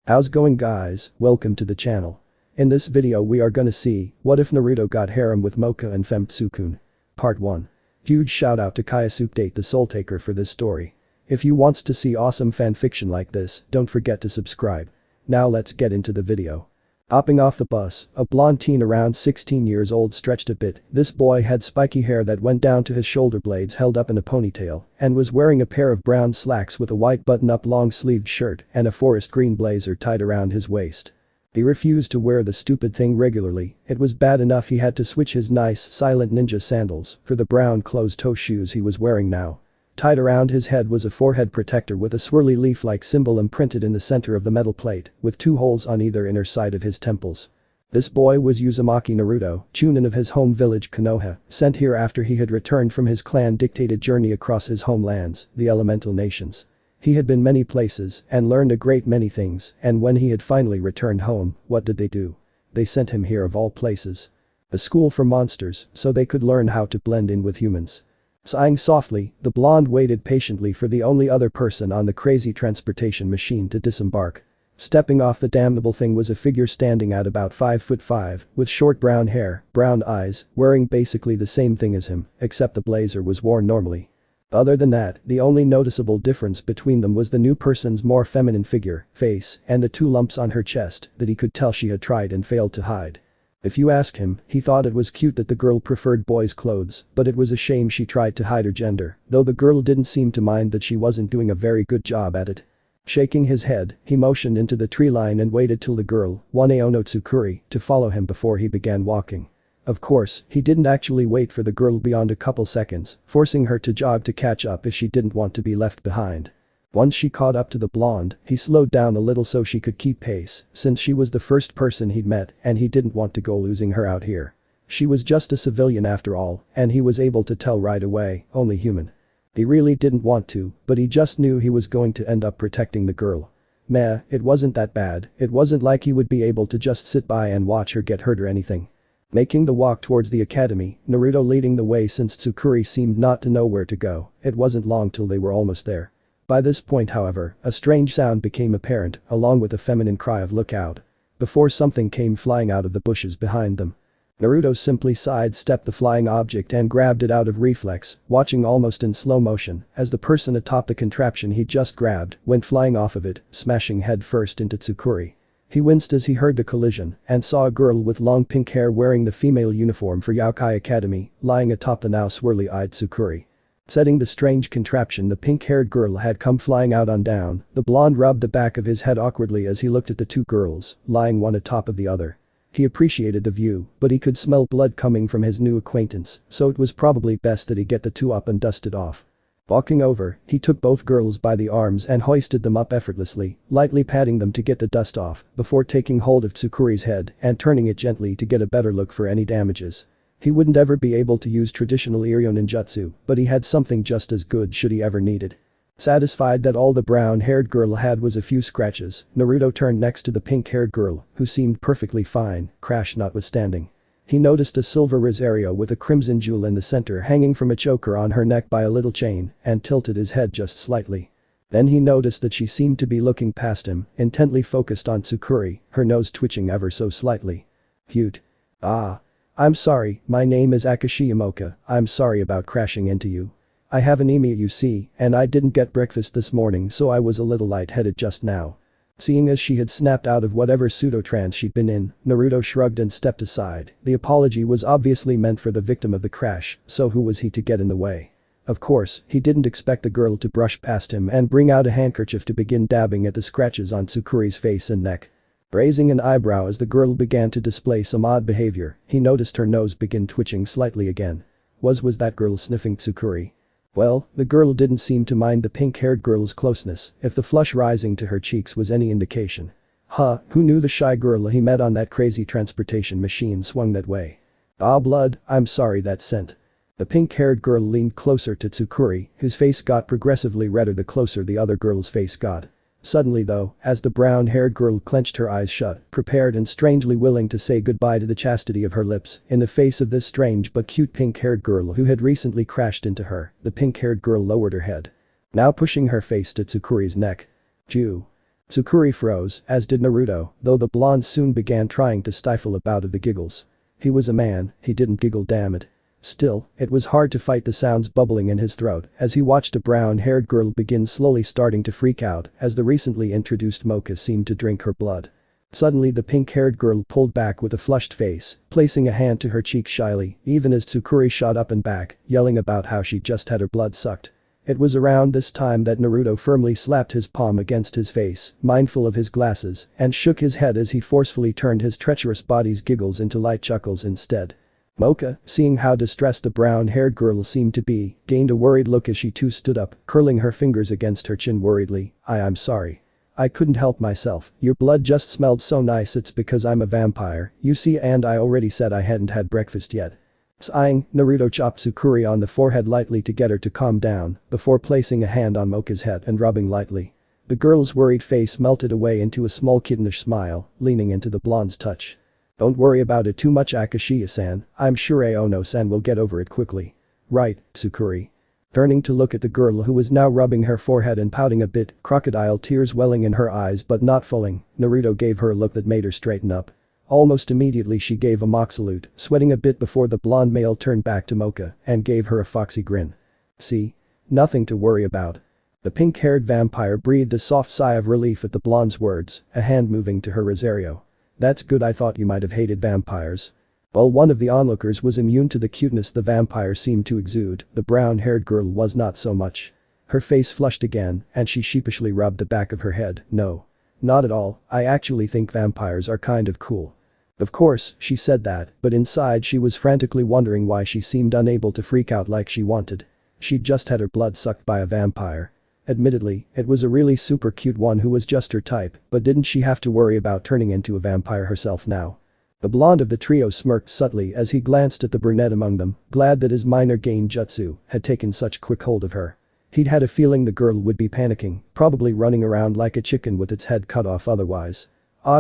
How's going guys, welcome to the channel. In this video we are gonna see, what if Naruto got harem with Moka and Fem Tsukune? Part 1. Huge shout out to kyosuke-date-the soultaker for this story. If you wants to see awesome fanfiction like this, don't forget to subscribe. Now let's get into the video. Hopping off the bus, a blond teen around 16 years old stretched a bit. This boy had spiky hair that went down to his shoulder blades held up in a ponytail and was wearing a pair of brown slacks with a white button-up long-sleeved shirt and a forest green blazer tied around his waist. He refused to wear the stupid thing regularly. It was bad enough he had to switch his nice, silent ninja sandals for the brown closed-toe shoes he was wearing now. Tied around his head was a forehead protector with a swirly leaf-like symbol imprinted in the center of the metal plate, with 2 holes on either inner side of his temples. This boy was Uzumaki Naruto, chunin of his home village Konoha, sent here after he had returned from his clan-dictated journey across his homelands, the elemental nations. He had been many places and learned a great many things, and when he had finally returned home, what did they do? They sent him here of all places. A school for monsters, so they could learn how to blend in with humans. Sighing softly, the blonde waited patiently for the only other person on the crazy transportation machine to disembark. Stepping off the damnable thing was a figure standing at about 5'5", with short brown hair, brown eyes, wearing basically the same thing as him, except the blazer was worn normally. Other than that, the only noticeable difference between them was the new person's more feminine figure, face, and the 2 lumps on her chest that he could tell she had tried and failed to hide. If you ask him, he thought it was cute that the girl preferred boys' clothes, but it was a shame she tried to hide her gender, though the girl didn't seem to mind that she wasn't doing a very good job at it. Shaking his head, he motioned into the tree line and waited till the girl, Waneo Tsukuri, to follow him before he began walking. Of course, he didn't actually wait for the girl beyond a couple seconds, forcing her to jog to catch up if she didn't want to be left behind. Once she caught up to the blonde, he slowed down a little so she could keep pace, since she was the first person he'd met and he didn't want to go losing her out here. She was just a civilian after all, and he was able to tell right away, only human. He really didn't want to, but he just knew he was going to end up protecting the girl. Meh, it wasn't that bad, it wasn't like he would be able to just sit by and watch her get hurt or anything. Making the walk towards the academy, Naruto leading the way since Tsukuri seemed not to know where to go, it wasn't long till they were almost there. By this point however, a strange sound became apparent, along with a feminine cry of "look out!" before something came flying out of the bushes behind them. Naruto simply sidestepped the flying object and grabbed it out of reflex, watching almost in slow motion as the person atop the contraption he just grabbed went flying off of it, smashing head first into Tsukuri. He winced as he heard the collision and saw a girl with long pink hair wearing the female uniform for Youkai Academy, lying atop the now swirly-eyed Tsukuri. Setting the strange contraption the pink-haired girl had come flying out on down, the blonde rubbed the back of his head awkwardly as he looked at the 2 girls, lying one atop of the other. He appreciated the view, but he could smell blood coming from his new acquaintance, so it was probably best that he get the 2 up and dust it off. Walking over, he took both girls by the arms and hoisted them up effortlessly, lightly patting them to get the dust off, before taking hold of Tsukuri's head and turning it gently to get a better look for any damages. He wouldn't ever be able to use traditional Iryo ninjutsu, but he had something just as good should he ever need it. Satisfied that all the brown-haired girl had was a few scratches, Naruto turned next to the pink-haired girl, who seemed perfectly fine, crash notwithstanding. He noticed a silver rosario with a crimson jewel in the center hanging from a choker on her neck by a little chain, and tilted his head just slightly. Then he noticed that she seemed to be looking past him, intently focused on Tsukuri, her nose twitching ever so slightly. Cute. Ah. I'm sorry, my name is Akashi Moka, I'm sorry about crashing into you. I have anemia you see, and I didn't get breakfast this morning so I was a little lightheaded just now. Seeing as she had snapped out of whatever pseudo-trance she'd been in, Naruto shrugged and stepped aside. The apology was obviously meant for the victim of the crash, so who was he to get in the way? Of course, he didn't expect the girl to brush past him and bring out a handkerchief to begin dabbing at the scratches on Tsukuri's face and neck. Raising an eyebrow as the girl began to display some odd behavior, he noticed her nose begin twitching slightly again. Was that girl sniffing Tsukuri? Well, the girl didn't seem to mind the pink-haired girl's closeness, if the flush rising to her cheeks was any indication. Who knew the shy girl he met on that crazy transportation machine swung that way? Ah blood, I'm sorry that scent. The pink-haired girl leaned closer to Tsukuri, whose face got progressively redder the closer the other girl's face got. Suddenly though, as the brown-haired girl clenched her eyes shut, prepared and strangely willing to say goodbye to the chastity of her lips, in the face of this strange but cute pink-haired girl who had recently crashed into her, the pink-haired girl lowered her head. Now pushing her face to Tsukuri's neck. Jew. Tsukuri froze, as did Naruto, though the blonde soon began trying to stifle a bout of the giggles. He was a man, he didn't giggle, damn it. Still, it was hard to fight the sounds bubbling in his throat as he watched a brown-haired girl begin slowly starting to freak out as the recently introduced Moka seemed to drink her blood. Suddenly the pink-haired girl pulled back with a flushed face, placing a hand to her cheek shyly, even as Tsukuri shot up and back, yelling about how she just had her blood sucked. It was around this time that Naruto firmly slapped his palm against his face, mindful of his glasses, and shook his head as he forcefully turned his treacherous body's giggles into light chuckles instead. Moka, seeing how distressed the brown-haired girl seemed to be, gained a worried look as she too stood up, curling her fingers against her chin worriedly. I'm sorry. I couldn't help myself, your blood just smelled so nice. It's because I'm a vampire, you see, and I already said I hadn't had breakfast yet. Sighing, Naruto chopped Tsukuri on the forehead lightly to get her to calm down, before placing a hand on Moka's head and rubbing lightly. The girl's worried face melted away into a small kittenish smile, leaning into the blonde's touch. Don't worry about it too much, Akashiya-san, I'm sure Aono-san will get over it quickly. Right, Tsukuri. Turning to look at the girl who was now rubbing her forehead and pouting a bit, crocodile tears welling in her eyes but not falling, Naruto gave her a look that made her straighten up. Almost immediately she gave a mock salute, sweating a bit before the blonde male turned back to Moka and gave her a foxy grin. See? Nothing to worry about. The pink-haired vampire breathed a soft sigh of relief at the blonde's words, a hand moving to her Rosario. That's good, I thought you might have hated vampires. While one of the onlookers was immune to the cuteness the vampire seemed to exude, the brown-haired girl was not so much. Her face flushed again, and she sheepishly rubbed the back of her head. No. Not at all, I actually think vampires are kind of cool. Of course, she said that, but inside she was frantically wondering why she seemed unable to freak out like she wanted. She'd just had her blood sucked by a vampire. Admittedly, it was a really super cute one who was just her type, but didn't she have to worry about turning into a vampire herself now? The blonde of the trio smirked subtly as he glanced at the brunette among them, glad that his minor gain jutsu had taken such quick hold of her. He'd had a feeling the girl would be panicking, probably running around like a chicken with its head cut off otherwise.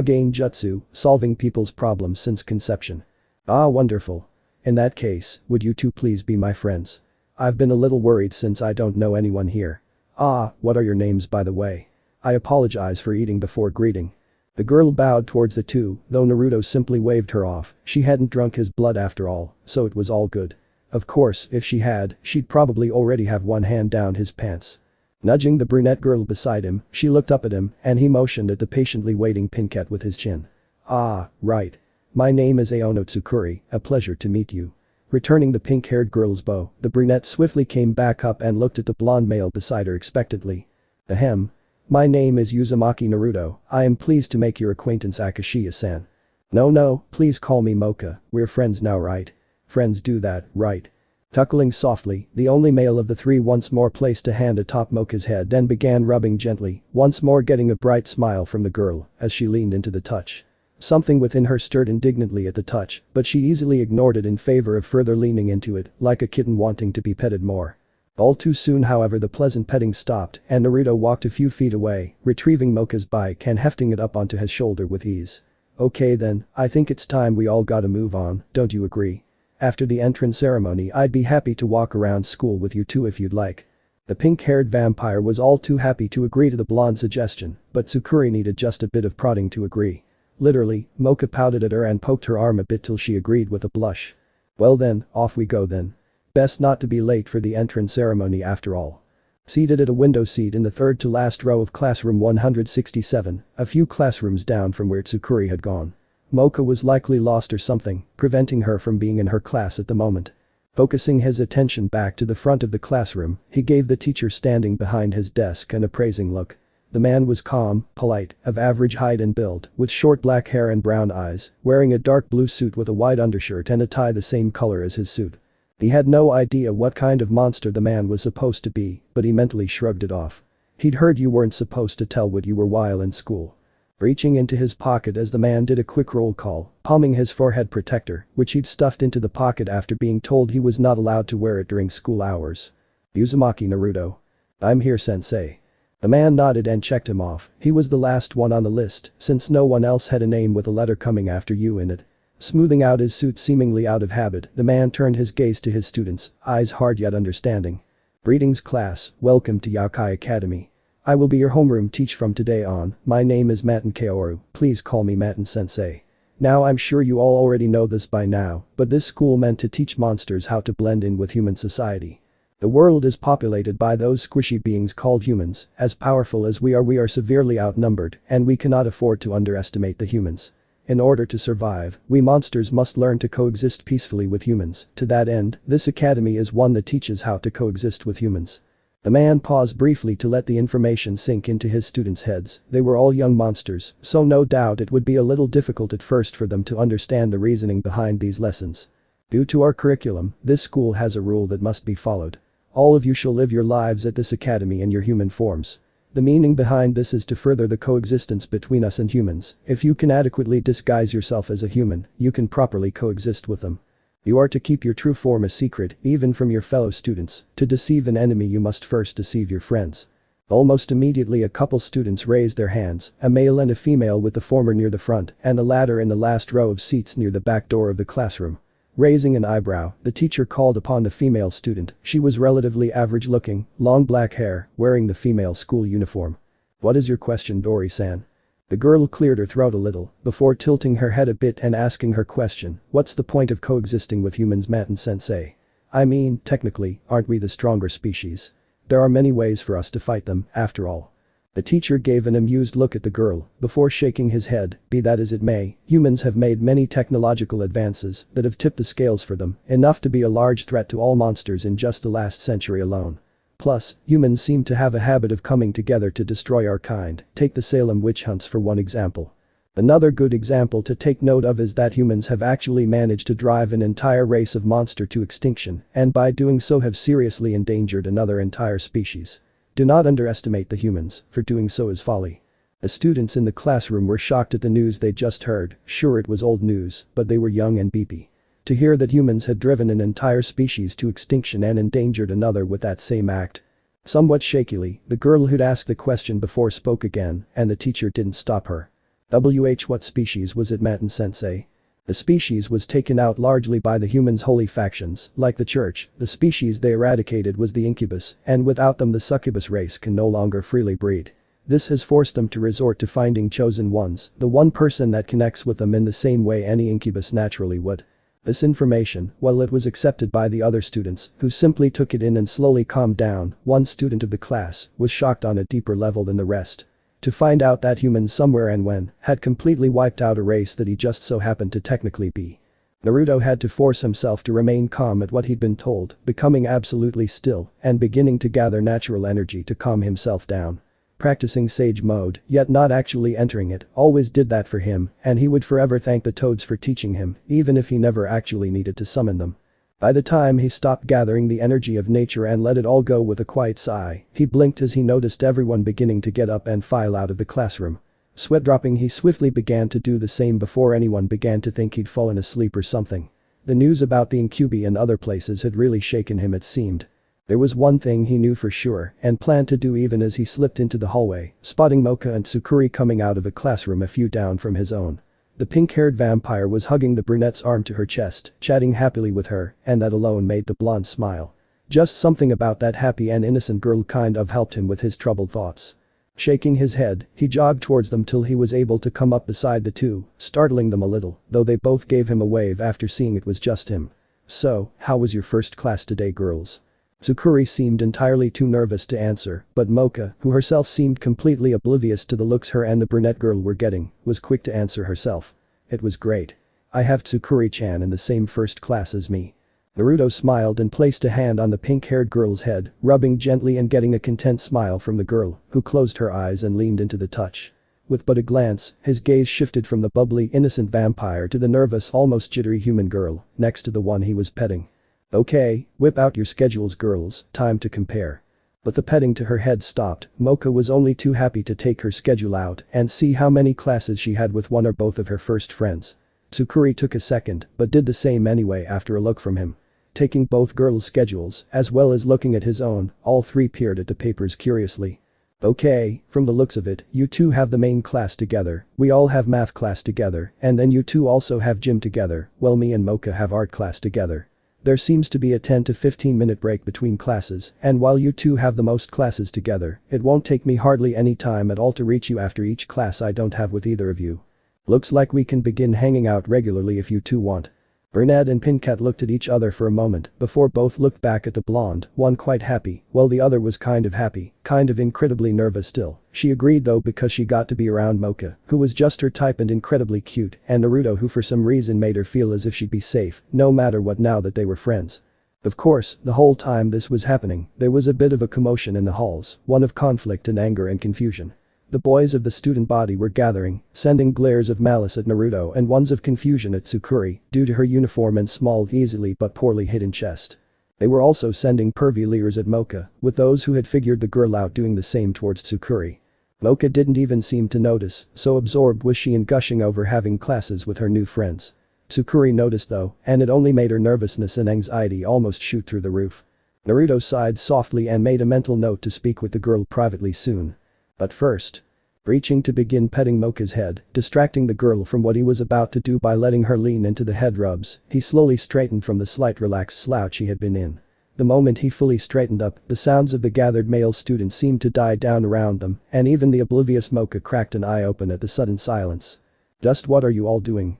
Gain jutsu, solving people's problems since conception. Ah, wonderful. In that case, would you two please be my friends? I've been a little worried since I don't know anyone here. Ah, what are your names by the way? I apologize for eating before greeting. The girl bowed towards the two, though Naruto simply waved her off. She hadn't drunk his blood after all, so it was all good. Of course, if she had, she'd probably already have one hand down his pants. Nudging the brunette girl beside him, she looked up at him and he motioned at the patiently waiting pinkette with his chin. Ah, right. My name is Aono Tsukuri, a pleasure to meet you. Returning the pink-haired girl's bow, the brunette swiftly came back up and looked at the blonde male beside her expectantly. Ahem. My name is Uzumaki Naruto, I am pleased to make your acquaintance, Akashiya-san. No, please call me Moka, we're friends now, right? Friends do that, right? Chuckling softly, the only male of the three once more placed a hand atop Moka's head and began rubbing gently, once more getting a bright smile from the girl as she leaned into the touch. Something within her stirred indignantly at the touch, but she easily ignored it in favor of further leaning into it, like a kitten wanting to be petted more. All too soon, however, the pleasant petting stopped and Naruto walked a few feet away, retrieving Moka's bike and hefting it up onto his shoulder with ease. Okay then, I think it's time we all gotta move on, don't you agree? After the entrance ceremony I'd be happy to walk around school with you two if you'd like. The pink-haired vampire was all too happy to agree to the blonde suggestion, but Tsukuri needed just a bit of prodding to agree. Literally, Moka pouted at her and poked her arm a bit till she agreed with a blush. Well then, off we go then. Best not to be late for the entrance ceremony after all. Seated at a window seat in the third to last row of classroom 167, a few classrooms down from where Tsukuri had gone. Moka was likely lost or something, preventing her from being in her class at the moment. Focusing his attention back to the front of the classroom, he gave the teacher standing behind his desk an appraising look. The man was calm, polite, of average height and build, with short black hair and brown eyes, wearing a dark blue suit with a white undershirt and a tie the same color as his suit. He had no idea what kind of monster the man was supposed to be, but he mentally shrugged it off. He'd heard you weren't supposed to tell what you were while in school. Reaching into his pocket as the man did a quick roll call, palming his forehead protector, which he'd stuffed into the pocket after being told he was not allowed to wear it during school hours. Uzumaki Naruto. I'm here, sensei. The man nodded and checked him off. He was the last one on the list, since no one else had a name with a letter coming after U in it. Smoothing out his suit seemingly out of habit, the man turned his gaze to his students, eyes hard yet understanding. Greetings class, welcome to Youkai Academy. I will be your homeroom teacher from today on. My name is Matin Kaoru, please call me Matin Sensei. Now I'm sure you all already know this by now, but this school meant to teach monsters how to blend in with human society. The world is populated by those squishy beings called humans. As powerful as we are severely outnumbered, and we cannot afford to underestimate the humans. In order to survive, we monsters must learn to coexist peacefully with humans. To that end, this academy is one that teaches how to coexist with humans. The man paused briefly to let the information sink into his students' heads. They were all young monsters, so no doubt it would be a little difficult at first for them to understand the reasoning behind these lessons. Due to our curriculum, this school has a rule that must be followed. All of you shall live your lives at this academy in your human forms. The meaning behind this is to further the coexistence between us and humans. If you can adequately disguise yourself as a human, you can properly coexist with them. You are to keep your true form a secret, even from your fellow students. To deceive an enemy you must first deceive your friends. Almost immediately a couple students raised their hands, a male and a female with the former near the front and the latter in the last row of seats near the back door of the classroom. Raising an eyebrow, the teacher called upon the female student. She was relatively average looking, long black hair, wearing the female school uniform. What is your question, Dori-san? The girl cleared her throat a little, before tilting her head a bit and asking her question. What's the point of coexisting with humans, Matin-sensei? I mean, technically, aren't we the stronger species? There are many ways for us to fight them, after all. The teacher gave an amused look at the girl, before shaking his head. Be that as it may, humans have made many technological advances that have tipped the scales for them, enough to be a large threat to all monsters in just the last century alone. Plus, humans seem to have a habit of coming together to destroy our kind. Take the Salem witch hunts for one example. Another good example to take note of is that humans have actually managed to drive an entire race of monster to extinction, and by doing so have seriously endangered another entire species. Do not underestimate the humans, for doing so is folly. The students in the classroom were shocked at the news they just heard. Sure, it was old news, but they were young and beepy. To hear that humans had driven an entire species to extinction and endangered another with that same act. Somewhat shakily, the girl who'd asked the question before spoke again, and the teacher didn't stop her. What species was it, Matin-sensei? The species was taken out largely by the humans' holy factions. Like the church, the species they eradicated was the Incubus, and without them the succubus race can no longer freely breed. This has forced them to resort to finding chosen ones, the one person that connects with them in the same way any incubus naturally would. This information, while it was accepted by the other students, who simply took it in and slowly calmed down, one student of the class was shocked on a deeper level than the rest. To find out that humans somewhere and when had completely wiped out a race that he just so happened to technically be. Naruto had to force himself to remain calm at what he'd been told, becoming absolutely still and beginning to gather natural energy to calm himself down. Practicing sage mode, yet not actually entering it, always did that for him, and he would forever thank the toads for teaching him, even if he never actually needed to summon them. By the time he stopped gathering the energy of nature and let it all go with a quiet sigh, he blinked as he noticed everyone beginning to get up and file out of the classroom. Sweat dropping, he swiftly began to do the same before anyone began to think he'd fallen asleep or something. The news about the Incubi and other places had really shaken him, it seemed. There was one thing he knew for sure and planned to do even as he slipped into the hallway, spotting Moka and Tsukuri coming out of a classroom a few down from his own. The pink-haired vampire was hugging the brunette's arm to her chest, chatting happily with her, and that alone made the blonde smile. Just something about that happy and innocent girl kind of helped him with his troubled thoughts. Shaking his head, he jogged towards them till he was able to come up beside the two, startling them a little, though they both gave him a wave after seeing it was just him. So, how was your first class today, girls? Tsukuri seemed entirely too nervous to answer, but Moka, who herself seemed completely oblivious to the looks her and the brunette girl were getting, was quick to answer herself. It was great. I have Tsukuri-chan in the same first class as me. Naruto smiled and placed a hand on the pink-haired girl's head, rubbing gently and getting a content smile from the girl, who closed her eyes and leaned into the touch. With but a glance, his gaze shifted from the bubbly, innocent vampire to the nervous, almost jittery human girl, next to the one he was petting. Okay, whip out your schedules, girls, time to compare. But the petting to her head stopped. Moka was only too happy to take her schedule out and see how many classes she had with one or both of her first friends. Tsukuri took a second, but did the same anyway after a look from him. Taking both girls' schedules, as well as looking at his own, all three peered at the papers curiously. Okay, from the looks of it, you two have the main class together, we all have math class together, and then you two also have gym together, well, me and Moka have art class together. There seems to be a 10 to 15 minute break between classes, and while you two have the most classes together, it won't take me hardly any time at all to reach you after each class I don't have with either of you. Looks like we can begin hanging out regularly if you two want. Brunette and Pinkat looked at each other for a moment before both looked back at the blonde, one quite happy, while the other was kind of happy, kind of incredibly nervous still. She agreed though because she got to be around Moka, who was just her type and incredibly cute, and Naruto who for some reason made her feel as if she'd be safe, no matter what now that they were friends. Of course, the whole time this was happening, there was a bit of a commotion in the halls, one of conflict and anger and confusion. The boys of the student body were gathering, sending glares of malice at Naruto and ones of confusion at Tsukuri due to her uniform and small easily but poorly hidden chest. They were also sending pervy leers at Moka, with those who had figured the girl out doing the same towards Tsukuri. Moka didn't even seem to notice, so absorbed was she in gushing over having classes with her new friends. Tsukuri noticed though, and it only made her nervousness and anxiety almost shoot through the roof. Naruto sighed softly and made a mental note to speak with the girl privately soon. But first, reaching to begin petting Moka's head, distracting the girl from what he was about to do by letting her lean into the head rubs, he slowly straightened from the slight relaxed slouch he had been in. The moment he fully straightened up, the sounds of the gathered male students seemed to die down around them, and even the oblivious Moka cracked an eye open at the sudden silence. "Just what are you all doing,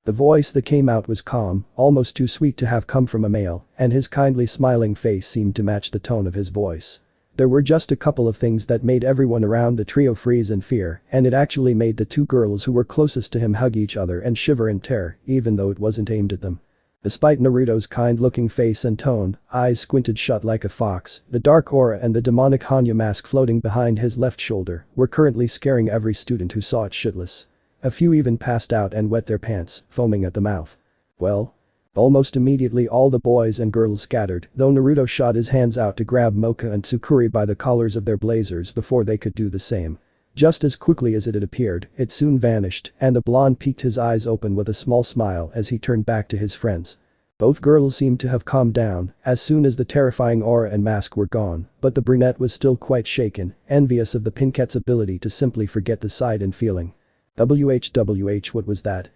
The voice that came out was calm, almost too sweet to have come from a male, and his kindly smiling face seemed to match the tone of his voice. There were just a couple of things that made everyone around the trio freeze in fear, and it actually made the two girls who were closest to him hug each other and shiver in terror, even though it wasn't aimed at them. Despite Naruto's kind-looking face and tone, eyes squinted shut like a fox, the dark aura and the demonic Hanya mask floating behind his left shoulder were currently scaring every student who saw it shitless. A few even passed out and wet their pants, foaming at the mouth. Well, almost immediately all the boys and girls scattered, though Naruto shot his hands out to grab Moka and Tsukuri by the collars of their blazers before they could do the same. Just as quickly as it had appeared, it soon vanished, and the blonde peeked his eyes open with a small smile as he turned back to his friends. Both girls seemed to have calmed down as soon as the terrifying aura and mask were gone, but the brunette was still quite shaken, envious of the Pinkette's ability to simply forget the sight and feeling. WHWH, what was that?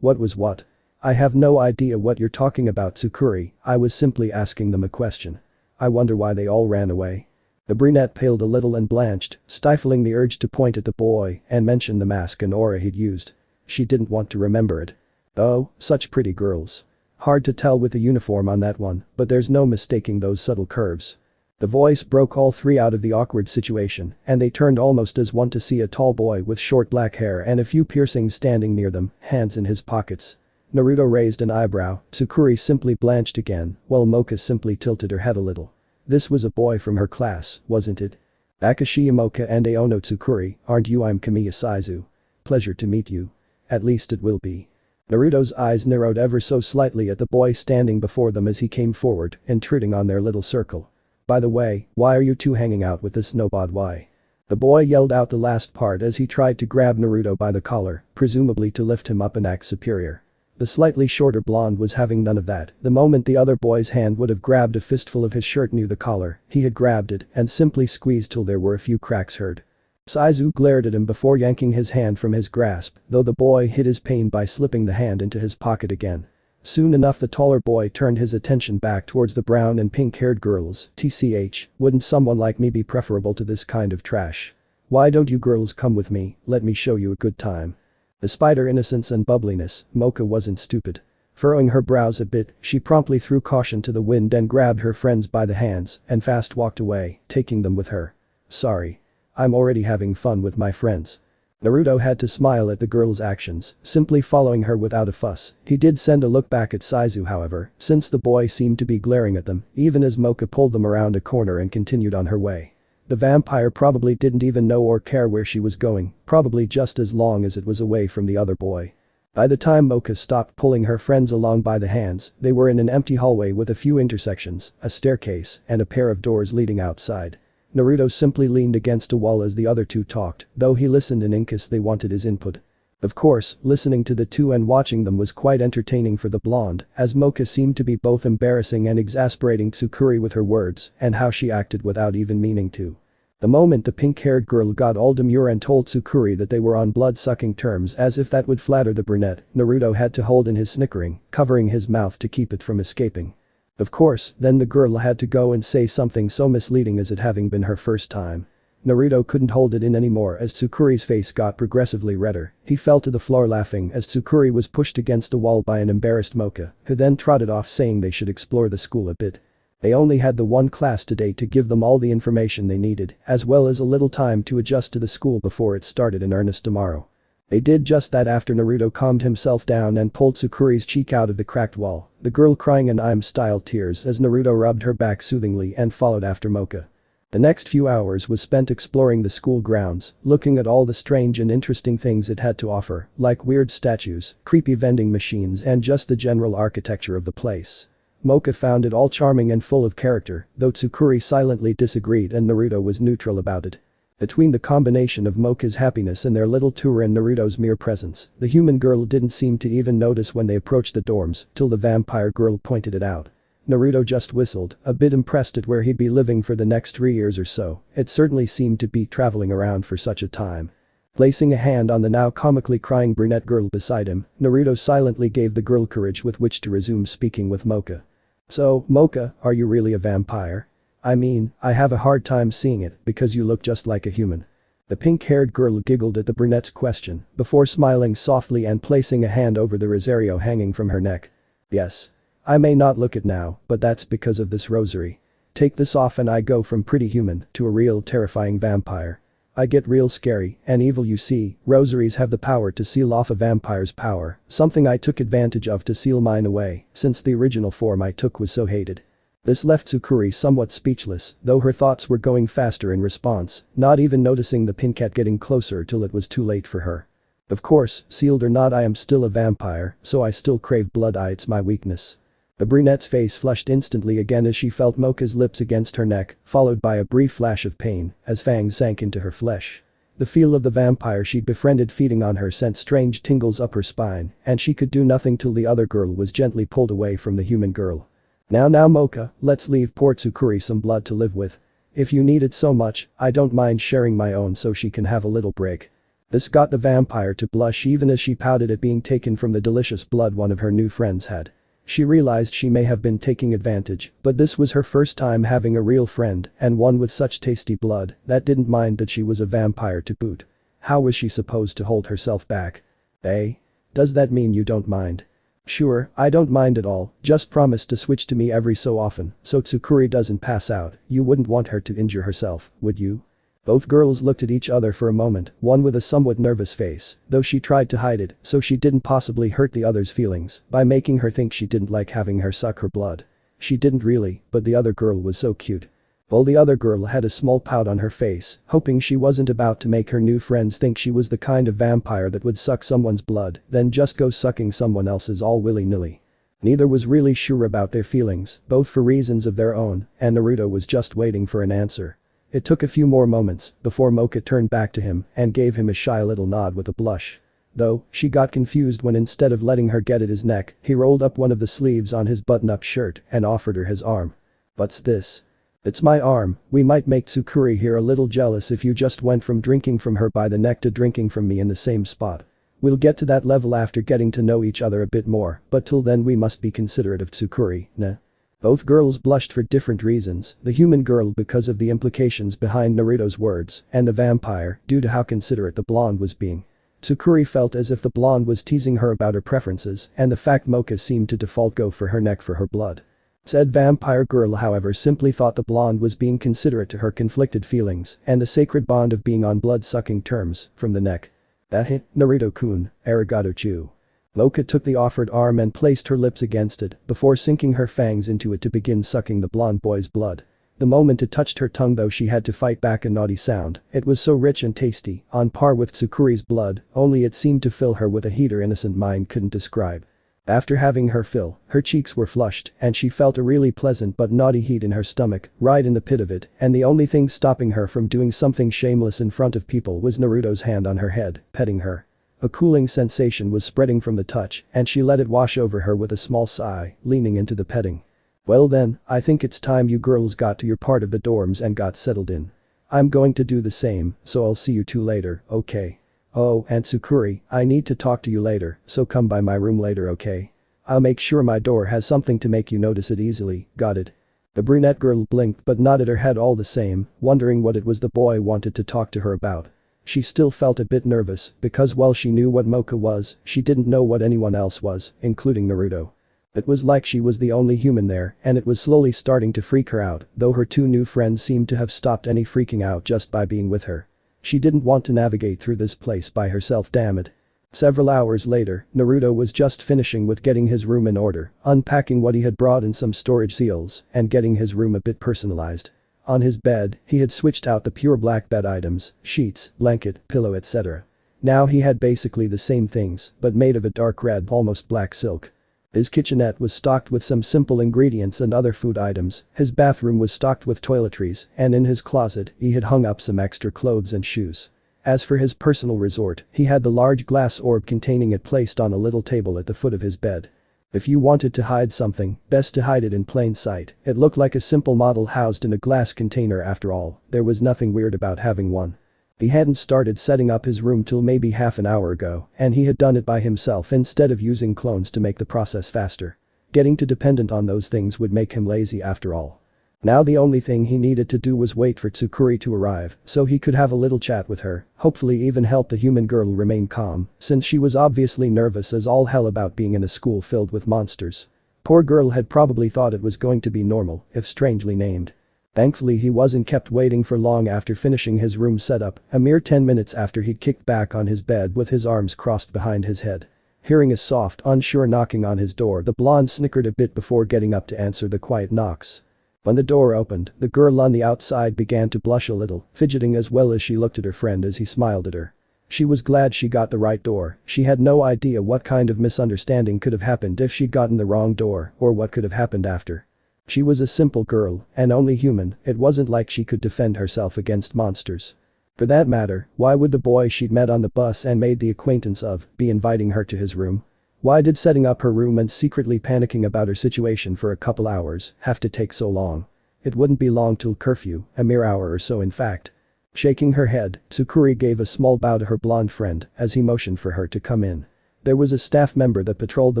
What was what? I have no idea what you're talking about, Tsukuri. I was simply asking them a question. I wonder why they all ran away. The brunette paled a little and blanched, stifling the urge to point at the boy and mention the mask and aura he'd used. She didn't want to remember it. Oh, such pretty girls. Hard to tell with the uniform on that one, but there's no mistaking those subtle curves. The voice broke all three out of the awkward situation, and they turned almost as one to see a tall boy with short black hair and a few piercings standing near them, hands in his pockets. Naruto raised an eyebrow, Tsukuri simply blanched again, while Moka simply tilted her head a little. This was a boy from her class, wasn't it? Akashi Moka and Aono Tsukuri, aren't you? I'm Kamiya Saizu. Pleasure to meet you. At least it will be. Naruto's eyes narrowed ever so slightly at the boy standing before them as he came forward, intruding on their little circle. By the way, why are you two hanging out with this nobod? Why? The boy yelled out the last part as he tried to grab Naruto by the collar, presumably to lift him up and act superior. The slightly shorter blonde was having none of that. The moment the other boy's hand would have grabbed a fistful of his shirt near the collar, he had grabbed it and simply squeezed till there were a few cracks heard. Saizu glared at him before yanking his hand from his grasp, though the boy hid his pain by slipping the hand into his pocket again. Soon enough the taller boy turned his attention back towards the brown and pink-haired girls. TCH, wouldn't someone like me be preferable to this kind of trash? Why don't you girls come with me, let me show you a good time. Despite her innocence and bubbliness, Moka wasn't stupid. Furrowing her brows a bit, she promptly threw caution to the wind and grabbed her friends by the hands and fast walked away, taking them with her. Sorry. I'm already having fun with my friends. Naruto had to smile at the girl's actions, simply following her without a fuss. He did send a look back at Saizu however, since the boy seemed to be glaring at them, even as Moka pulled them around a corner and continued on her way. The vampire probably didn't even know or care where she was going, probably just as long as it was away from the other boy. By the time Moka stopped pulling her friends along by the hands, they were in an empty hallway with a few intersections, a staircase, and a pair of doors leading outside. Naruto simply leaned against a wall as the other two talked, though he listened in case they wanted his input. Of course, listening to the two and watching them was quite entertaining for the blonde, as Moka seemed to be both embarrassing and exasperating Tsukuri with her words and how she acted without even meaning to. The moment the pink-haired girl got all demure and told Tsukuri that they were on blood-sucking terms as if that would flatter the brunette, Naruto had to hold in his snickering, covering his mouth to keep it from escaping. Of course, then the girl had to go and say something so misleading as it having been her first time. Naruto couldn't hold it in anymore as Tsukuri's face got progressively redder. He fell to the floor laughing as Tsukuri was pushed against the wall by an embarrassed Moka, who then trotted off saying they should explore the school a bit. They only had the one class today to give them all the information they needed, as well as a little time to adjust to the school before it started in earnest tomorrow. They did just that after Naruto calmed himself down and pulled Tsukuri's cheek out of the cracked wall, the girl crying in I'm-style tears as Naruto rubbed her back soothingly and followed after Moka. The next few hours was spent exploring the school grounds, looking at all the strange and interesting things it had to offer, like weird statues, creepy vending machines and just the general architecture of the place. Moka found it all charming and full of character, though Tsukuri silently disagreed and Naruto was neutral about it. Between the combination of Moka's happiness and their little tour and Naruto's mere presence, the human girl didn't seem to even notice when they approached the dorms, till the vampire girl pointed it out. Naruto just whistled, a bit impressed at where he'd be living for the next 3 years or so. It certainly seemed to be traveling around for such a time. Placing a hand on the now comically crying brunette girl beside him, Naruto silently gave the girl courage with which to resume speaking with Moka. So, Moka, are you really a vampire? I mean, I have a hard time seeing it because you look just like a human. The pink-haired girl giggled at the brunette's question before smiling softly and placing a hand over the rosario hanging from her neck. Yes. I may not look it now, but that's because of this rosary. Take this off and I go from pretty human to a real terrifying vampire. I get real scary and evil, you see. Rosaries have the power to seal off a vampire's power, something I took advantage of to seal mine away, since the original form I took was so hated. This left Tsukuri somewhat speechless, though her thoughts were going faster in response, not even noticing the pink cat getting closer till it was too late for her. Of course, sealed or not, I am still a vampire, so I still crave blood. It's my weakness. The brunette's face flushed instantly again as she felt Moka's lips against her neck, followed by a brief flash of pain as fangs sank into her flesh. The feel of the vampire she'd befriended feeding on her sent strange tingles up her spine, and she could do nothing till the other girl was gently pulled away from the human girl. Now Moka, let's leave poor Tsukuri some blood to live with. If you need it so much, I don't mind sharing my own so she can have a little break. This got the vampire to blush even as she pouted at being taken from the delicious blood one of her new friends had. She realized she may have been taking advantage, but this was her first time having a real friend and one with such tasty blood that didn't mind that she was a vampire to boot. How was she supposed to hold herself back? Eh? Does that mean you don't mind? Sure, I don't mind at all, just promise to switch to me every so often so Tsukuri doesn't pass out. You wouldn't want her to injure herself, would you? Both girls looked at each other for a moment, one with a somewhat nervous face, though she tried to hide it so she didn't possibly hurt the other's feelings by making her think she didn't like having her suck her blood. She didn't really, but the other girl was so cute. While the other girl had a small pout on her face, hoping she wasn't about to make her new friends think she was the kind of vampire that would suck someone's blood, then just go sucking someone else's all willy-nilly. Neither was really sure about their feelings, both for reasons of their own, and Naruto was just waiting for an answer. It took a few more moments before Moka turned back to him and gave him a shy little nod with a blush. Though, she got confused when instead of letting her get at his neck, he rolled up one of the sleeves on his button-up shirt and offered her his arm. What's this? It's my arm. We might make Tsukuri here a little jealous if you just went from drinking from her by the neck to drinking from me in the same spot. We'll get to that level after getting to know each other a bit more, but till then we must be considerate of Tsukuri, nah? Both girls blushed for different reasons, the human girl because of the implications behind Naruto's words, and the vampire due to how considerate the blonde was being. Tsukuri felt as if the blonde was teasing her about her preferences and the fact Moka seemed to default go for her neck for her blood. Said vampire girl however simply thought the blonde was being considerate to her conflicted feelings and the sacred bond of being on blood-sucking terms from the neck. That hit, Naruto-kun, arigato chu. Moka took the offered arm and placed her lips against it before sinking her fangs into it to begin sucking the blonde boy's blood. The moment it touched her tongue though she had to fight back a naughty sound, it was so rich and tasty, on par with Tsukuri's blood, only it seemed to fill her with a heat her innocent mind couldn't describe. After having her fill, her cheeks were flushed and she felt a really pleasant but naughty heat in her stomach, right in the pit of it, and the only thing stopping her from doing something shameless in front of people was Naruto's hand on her head, petting her. A cooling sensation was spreading from the touch and she let it wash over her with a small sigh, leaning into the petting. Well then, I think it's time you girls got to your part of the dorms and got settled in. I'm going to do the same, so I'll see you two later, okay? Oh, and Tsukuri, I need to talk to you later, so come by my room later, okay? I'll make sure my door has something to make you notice it easily, got it? The brunette girl blinked but nodded her head all the same, wondering what it was the boy wanted to talk to her about. She still felt a bit nervous because while she knew what Moka was, she didn't know what anyone else was, including Naruto. It was like she was the only human there and it was slowly starting to freak her out, though her two new friends seemed to have stopped any freaking out just by being with her. She didn't want to navigate through this place by herself, damn it. Several hours later, Naruto was just finishing with getting his room in order, unpacking what he had brought in some storage seals, and getting his room a bit personalized. On his bed, he had switched out the pure black bed items, sheets, blanket, pillow etc. Now he had basically the same things, but made of a dark red, almost black silk. His kitchenette was stocked with some simple ingredients and other food items, his bathroom was stocked with toiletries, and in his closet, he had hung up some extra clothes and shoes. As for his personal resort, he had the large glass orb containing it placed on a little table at the foot of his bed. If you wanted to hide something, best to hide it in plain sight. It looked like a simple model housed in a glass container after all, there was nothing weird about having one. He hadn't started setting up his room till maybe half an hour ago, and he had done it by himself instead of using clones to make the process faster. Getting too dependent on those things would make him lazy after all. Now the only thing he needed to do was wait for Tsukuri to arrive so he could have a little chat with her, hopefully even help the human girl remain calm, since she was obviously nervous as all hell about being in a school filled with monsters. Poor girl had probably thought it was going to be normal, if strangely named. Thankfully he wasn't kept waiting for long after finishing his room setup, a mere 10 minutes after he'd kicked back on his bed with his arms crossed behind his head. Hearing a soft, unsure knocking on his door, the blonde snickered a bit before getting up to answer the quiet knocks. When the door opened, the girl on the outside began to blush a little, fidgeting as well as she looked at her friend as he smiled at her. She was glad she got the right door, she had no idea what kind of misunderstanding could have happened if she'd gotten the wrong door or what could have happened after. She was a simple girl, and only human, it wasn't like she could defend herself against monsters. For that matter, why would the boy she'd met on the bus and made the acquaintance of be inviting her to his room? Why did setting up her room and secretly panicking about her situation for a couple hours have to take so long? It wouldn't be long till curfew, a mere hour or so in fact. Shaking her head, Tsukuri gave a small bow to her blonde friend as he motioned for her to come in. There was a staff member that patrolled the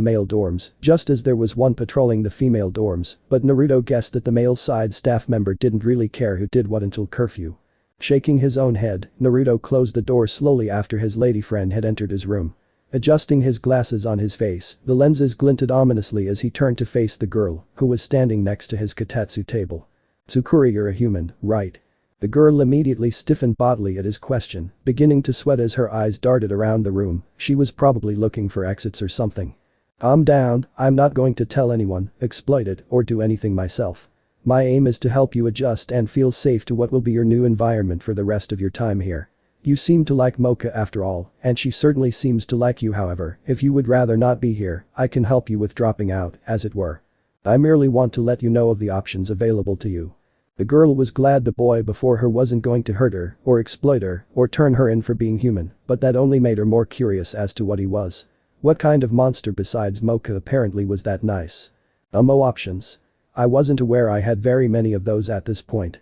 male dorms, just as there was one patrolling the female dorms, but Naruto guessed that the male side staff member didn't really care who did what until curfew. Shaking his own head, Naruto closed the door slowly after his lady friend had entered his room. Adjusting his glasses on his face, the lenses glinted ominously as he turned to face the girl, who was standing next to his katatsu table. "Tsukuri, you're a human, right?" The girl immediately stiffened bodily at his question, beginning to sweat as her eyes darted around the room, she was probably looking for exits or something. "Calm down, I'm not going to tell anyone, exploit it, or do anything myself. My aim is to help you adjust and feel safe to what will be your new environment for the rest of your time here. You seem to like Moka after all, and she certainly seems to like you, however, if you would rather not be here, I can help you with dropping out, as it were. I merely want to let you know of the options available to you." The girl was glad the boy before her wasn't going to hurt her, or exploit her, or turn her in for being human, but that only made her more curious as to what he was. What kind of monster besides Moka apparently was that nice? Mo options. I wasn't aware I had very many of those at this point.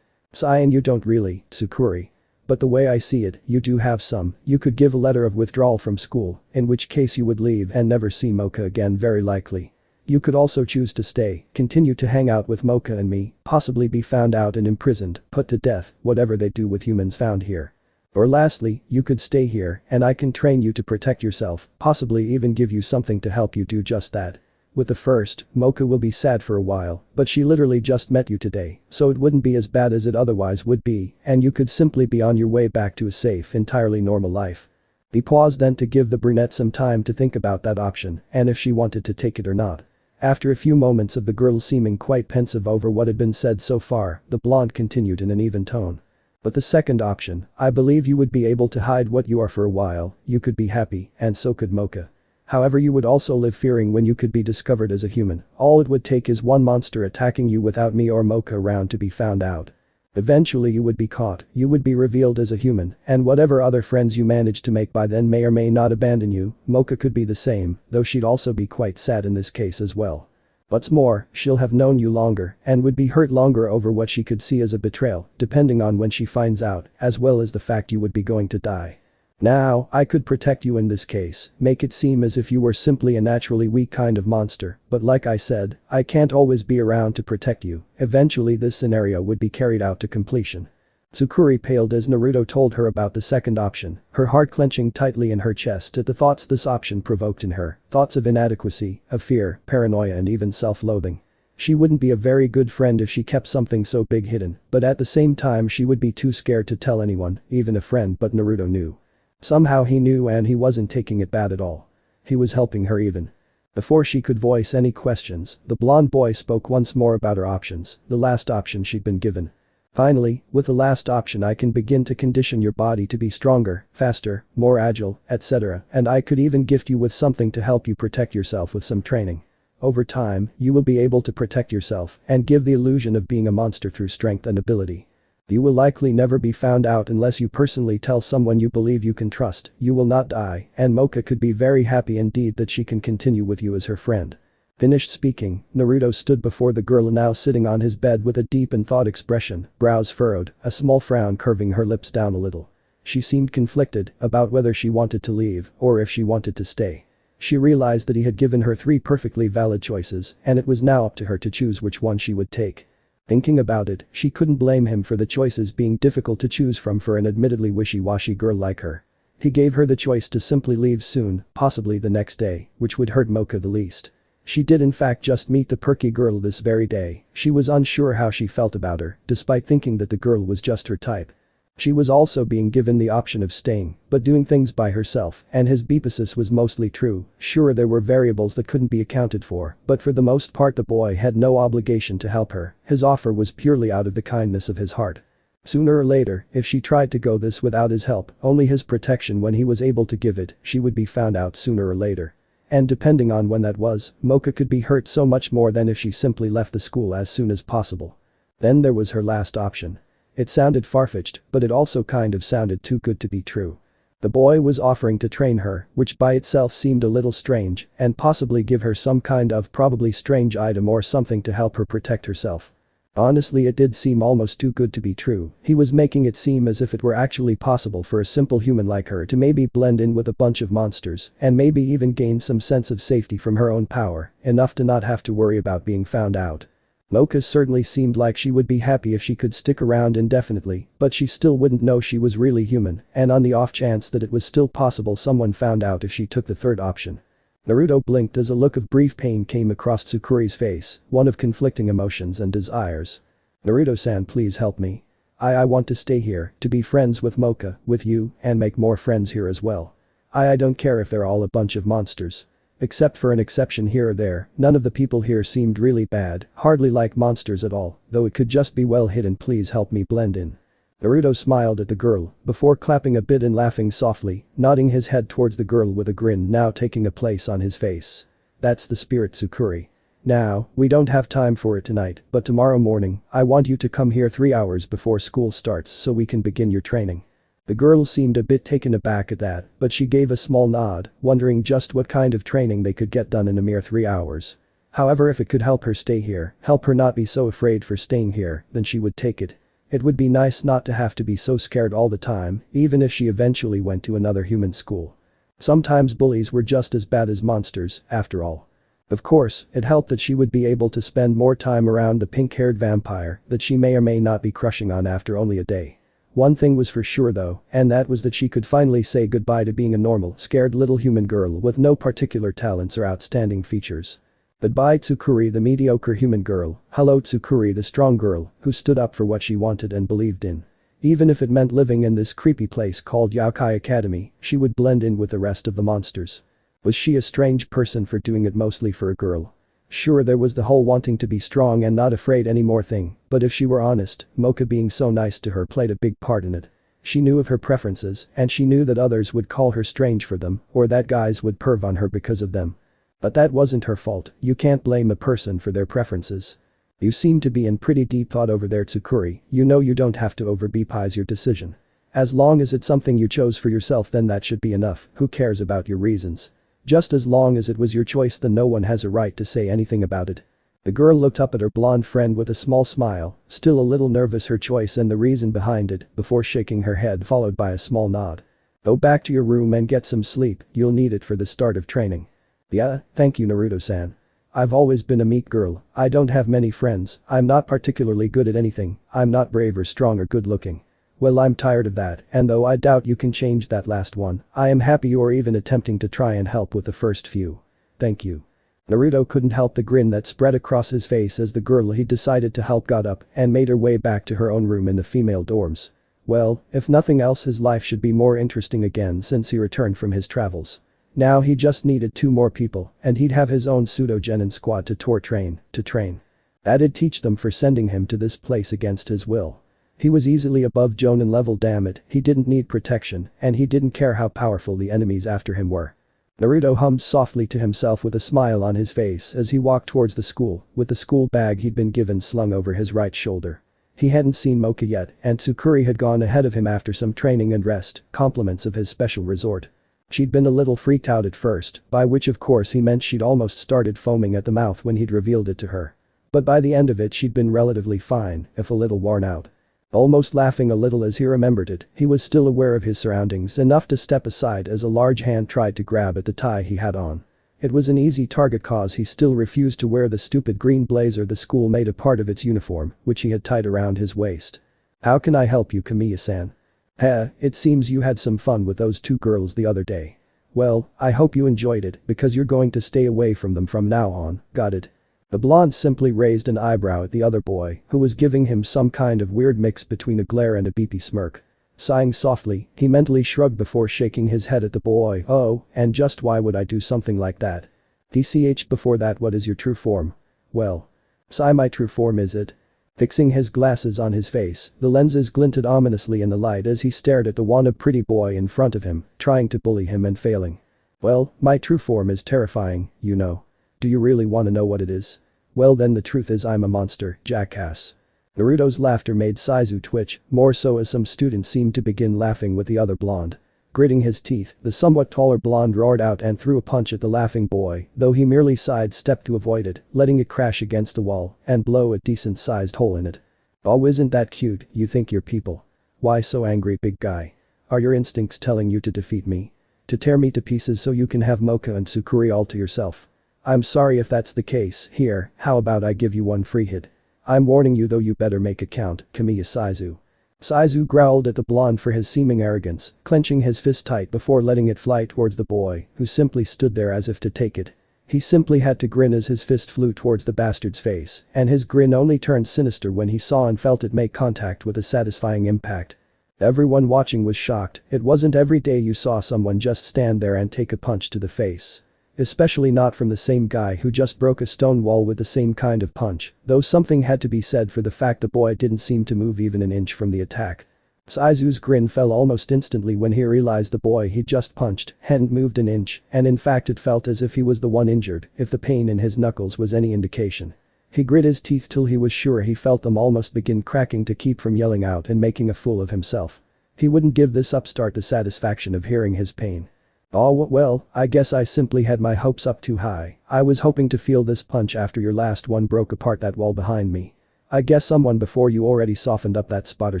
And you don't really, Tsukuri. But the way I see it, you do have some. You could give a letter of withdrawal from school, in which case you would leave and never see Moka again very likely. You could also choose to stay, continue to hang out with Moka and me, possibly be found out and imprisoned, put to death, whatever they do with humans found here. Or lastly, you could stay here and I can train you to protect yourself, possibly even give you something to help you do just that. With the first, Moka will be sad for a while, but she literally just met you today, so it wouldn't be as bad as it otherwise would be, and you could simply be on your way back to a safe, entirely normal life. He paused then to give the brunette some time to think about that option and if she wanted to take it or not. After a few moments of the girl seeming quite pensive over what had been said so far, the blonde continued in an even tone. But the second option, I believe you would be able to hide what you are for a while, you could be happy, and so could Moka. However, you would also live fearing when you could be discovered as a human, all it would take is one monster attacking you without me or Moka around to be found out. Eventually you would be caught, you would be revealed as a human, and whatever other friends you manage to make by then may or may not abandon you. Moka could be the same, though she'd also be quite sad in this case as well. What's more, she'll have known you longer and would be hurt longer over what she could see as a betrayal, depending on when she finds out, as well as the fact you would be going to die. Now, I could protect you in this case, make it seem as if you were simply a naturally weak kind of monster, but like I said, I can't always be around to protect you. Eventually this scenario would be carried out to completion. Tsukuri paled as Naruto told her about the second option, her heart clenching tightly in her chest at the thoughts this option provoked in her, thoughts of inadequacy, of fear, paranoia and even self-loathing. She wouldn't be a very good friend if she kept something so big hidden, but at the same time she would be too scared to tell anyone, even a friend, but Naruto knew. Somehow he knew and he wasn't taking it bad at all. He was helping her even. Before she could voice any questions, the blonde boy spoke once more about her options, the last option she'd been given. Finally, with the last option I can begin to condition your body to be stronger, faster, more agile, etc. and I could even gift you with something to help you protect yourself with some training. Over time, you will be able to protect yourself and give the illusion of being a monster through strength and ability. You will likely never be found out unless you personally tell someone you believe you can trust, you will not die, and Moka could be very happy indeed that she can continue with you as her friend. Finished speaking, Naruto stood before the girl now sitting on his bed with a deep and thought expression, brows furrowed, a small frown curving her lips down a little. She seemed conflicted about whether she wanted to leave or if she wanted to stay. She realized that he had given her 3 perfectly valid choices and it was now up to her to choose which one she would take. Thinking about it, she couldn't blame him for the choices being difficult to choose from for an admittedly wishy-washy girl like her. He gave her the choice to simply leave soon, possibly the next day, which would hurt Moka the least. She did in fact just meet the perky girl this very day. She was unsure how she felt about her, despite thinking that the girl was just her type. She was also being given the option of staying, but doing things by herself, and his hypothesis was mostly true. Sure, there were variables that couldn't be accounted for, but for the most part the boy had no obligation to help her. His offer was purely out of the kindness of his heart. Sooner or later, if she tried to go this without his help, only his protection when he was able to give it, she would be found out sooner or later. And depending on when that was, Moka could be hurt so much more than if she simply left the school as soon as possible. Then there was her last option. It sounded far-fetched, but it also kind of sounded too good to be true. The boy was offering to train her, which by itself seemed a little strange, and possibly give her some kind of probably strange item or something to help her protect herself. Honestly, it did seem almost too good to be true. He was making it seem as if it were actually possible for a simple human like her to maybe blend in with a bunch of monsters and maybe even gain some sense of safety from her own power, enough to not have to worry about being found out. Moka certainly seemed like she would be happy if she could stick around indefinitely, but she still wouldn't know she was really human, and on the off chance that it was still possible someone found out if she took the third option. Naruto blinked as a look of brief pain came across Tsukuri's face, one of conflicting emotions and desires. Naruto-san, please help me. I want to stay here, to be friends with Moka, with you, and make more friends here as well. I don't care if they're all a bunch of monsters. Except for an exception here or there, none of the people here seemed really bad, hardly like monsters at all, though it could just be well hidden. Please help me blend in. Naruto smiled at the girl, before clapping a bit and laughing softly, nodding his head towards the girl with a grin now taking a place on his face. That's the spirit, Tsukuri. Now, we don't have time for it tonight, but tomorrow morning, I want you to come here 3 hours before school starts so we can begin your training. The girl seemed a bit taken aback at that, but she gave a small nod, wondering just what kind of training they could get done in a mere 3 hours. However, if it could help her stay here, help her not be so afraid for staying here, then she would take it. It would be nice not to have to be so scared all the time, even if she eventually went to another human school. Sometimes bullies were just as bad as monsters, after all. Of course, it helped that she would be able to spend more time around the pink-haired vampire that she may or may not be crushing on after only a day. One thing was for sure though, and that was that she could finally say goodbye to being a normal, scared little human girl with no particular talents or outstanding features. Goodbye Tsukuri, the mediocre human girl. Hello Tsukuri, the strong girl who stood up for what she wanted and believed in. Even if it meant living in this creepy place called Youkai Academy, she would blend in with the rest of the monsters. Was she a strange person for doing it mostly for a girl? Sure, there was the whole wanting to be strong and not afraid anymore thing, but if she were honest, Moka being so nice to her played a big part in it. She knew of her preferences, and she knew that others would call her strange for them, or that guys would perv on her because of them. But that wasn't her fault. You can't blame a person for their preferences. You seem to be in pretty deep thought over there, Tsukuri. You know you don't have to over-bepize your decision. As long as it's something you chose for yourself, then that should be enough. Who cares about your reasons? Just as long as it was your choice, then no one has a right to say anything about it. The girl looked up at her blonde friend with a small smile, still a little nervous her choice and the reason behind it, before shaking her head followed by a small nod. Go back to your room and get some sleep, you'll need it for the start of training. Yeah, thank you Naruto-san. I've always been a meek girl, I don't have many friends, I'm not particularly good at anything, I'm not brave or strong or good looking. Well I'm tired of that, and though I doubt you can change that last one, I am happy you're even attempting to try and help with the first few. Thank you. Naruto couldn't help the grin that spread across his face as the girl he decided to help got up and made her way back to her own room in the female dorms. Well, if nothing else his life should be more interesting again since he returned from his travels. Now he just needed 2 more people and he'd have his own pseudo-genin squad to train. That'd teach them for sending him to this place against his will. He was easily above Jonin level, damn it, he didn't need protection and he didn't care how powerful the enemies after him were. Naruto hummed softly to himself with a smile on his face as he walked towards the school with the school bag he'd been given slung over his right shoulder. He hadn't seen Moka yet and Tsukuri had gone ahead of him after some training and rest, compliments of his special resort. She'd been a little freaked out at first, by which of course he meant she'd almost started foaming at the mouth when he'd revealed it to her. But by the end of it she'd been relatively fine, if a little worn out. Almost laughing a little as he remembered it, he was still aware of his surroundings enough to step aside as a large hand tried to grab at the tie he had on. It was an easy target cause he still refused to wear the stupid green blazer the school made a part of its uniform, which he had tied around his waist. How can I help you Kamiya-san? It seems you had some fun with those 2 girls the other day. Well, I hope you enjoyed it because you're going to stay away from them from now on, got it? The blonde simply raised an eyebrow at the other boy who was giving him some kind of weird mix between a glare and a beepy smirk. Sighing softly, he mentally shrugged before shaking his head at the boy. Oh, and just why would I do something like that? DCH before that, what is your true form? Well. Sigh, my true form is it? Fixing his glasses on his face, the lenses glinted ominously in the light as he stared at the wannabe pretty boy in front of him, trying to bully him and failing. Well, my true form is terrifying, you know. Do you really want to know what it is? Well then the truth is I'm a monster, jackass. Naruto's laughter made Saizu twitch, more so as some students seemed to begin laughing with the other blonde. Gritting his teeth, the somewhat taller blonde roared out and threw a punch at the laughing boy, though he merely sidestepped to avoid it, letting it crash against the wall and blow a decent-sized hole in it. Oh, isn't that cute, you think you're people? Why so angry, big guy? Are your instincts telling you to defeat me? To tear me to pieces so you can have Moka and Tsukuri all to yourself? I'm sorry if that's the case. Here, how about I give you 1 free hit? I'm warning you though, you better make it count, Kamiya Saizu. Saizu growled at the blonde for his seeming arrogance, clenching his fist tight before letting it fly towards the boy, who simply stood there as if to take it. He simply had to grin as his fist flew towards the bastard's face, and his grin only turned sinister when he saw and felt it make contact with a satisfying impact. Everyone watching was shocked, it wasn't every day you saw someone just stand there and take a punch to the face. Especially not from the same guy who just broke a stone wall with the same kind of punch, though something had to be said for the fact the boy didn't seem to move even an inch from the attack. Saizu's grin fell almost instantly when he realized the boy he'd just punched hadn't moved an inch, and in fact it felt as if he was the one injured, if the pain in his knuckles was any indication. He grit his teeth till he was sure he felt them almost begin cracking to keep from yelling out and making a fool of himself. He wouldn't give this upstart the satisfaction of hearing his pain. Oh well, I guess I simply had my hopes up too high. I was hoping to feel this punch after your last one broke apart that wall behind me. I guess someone before you already softened up that spot or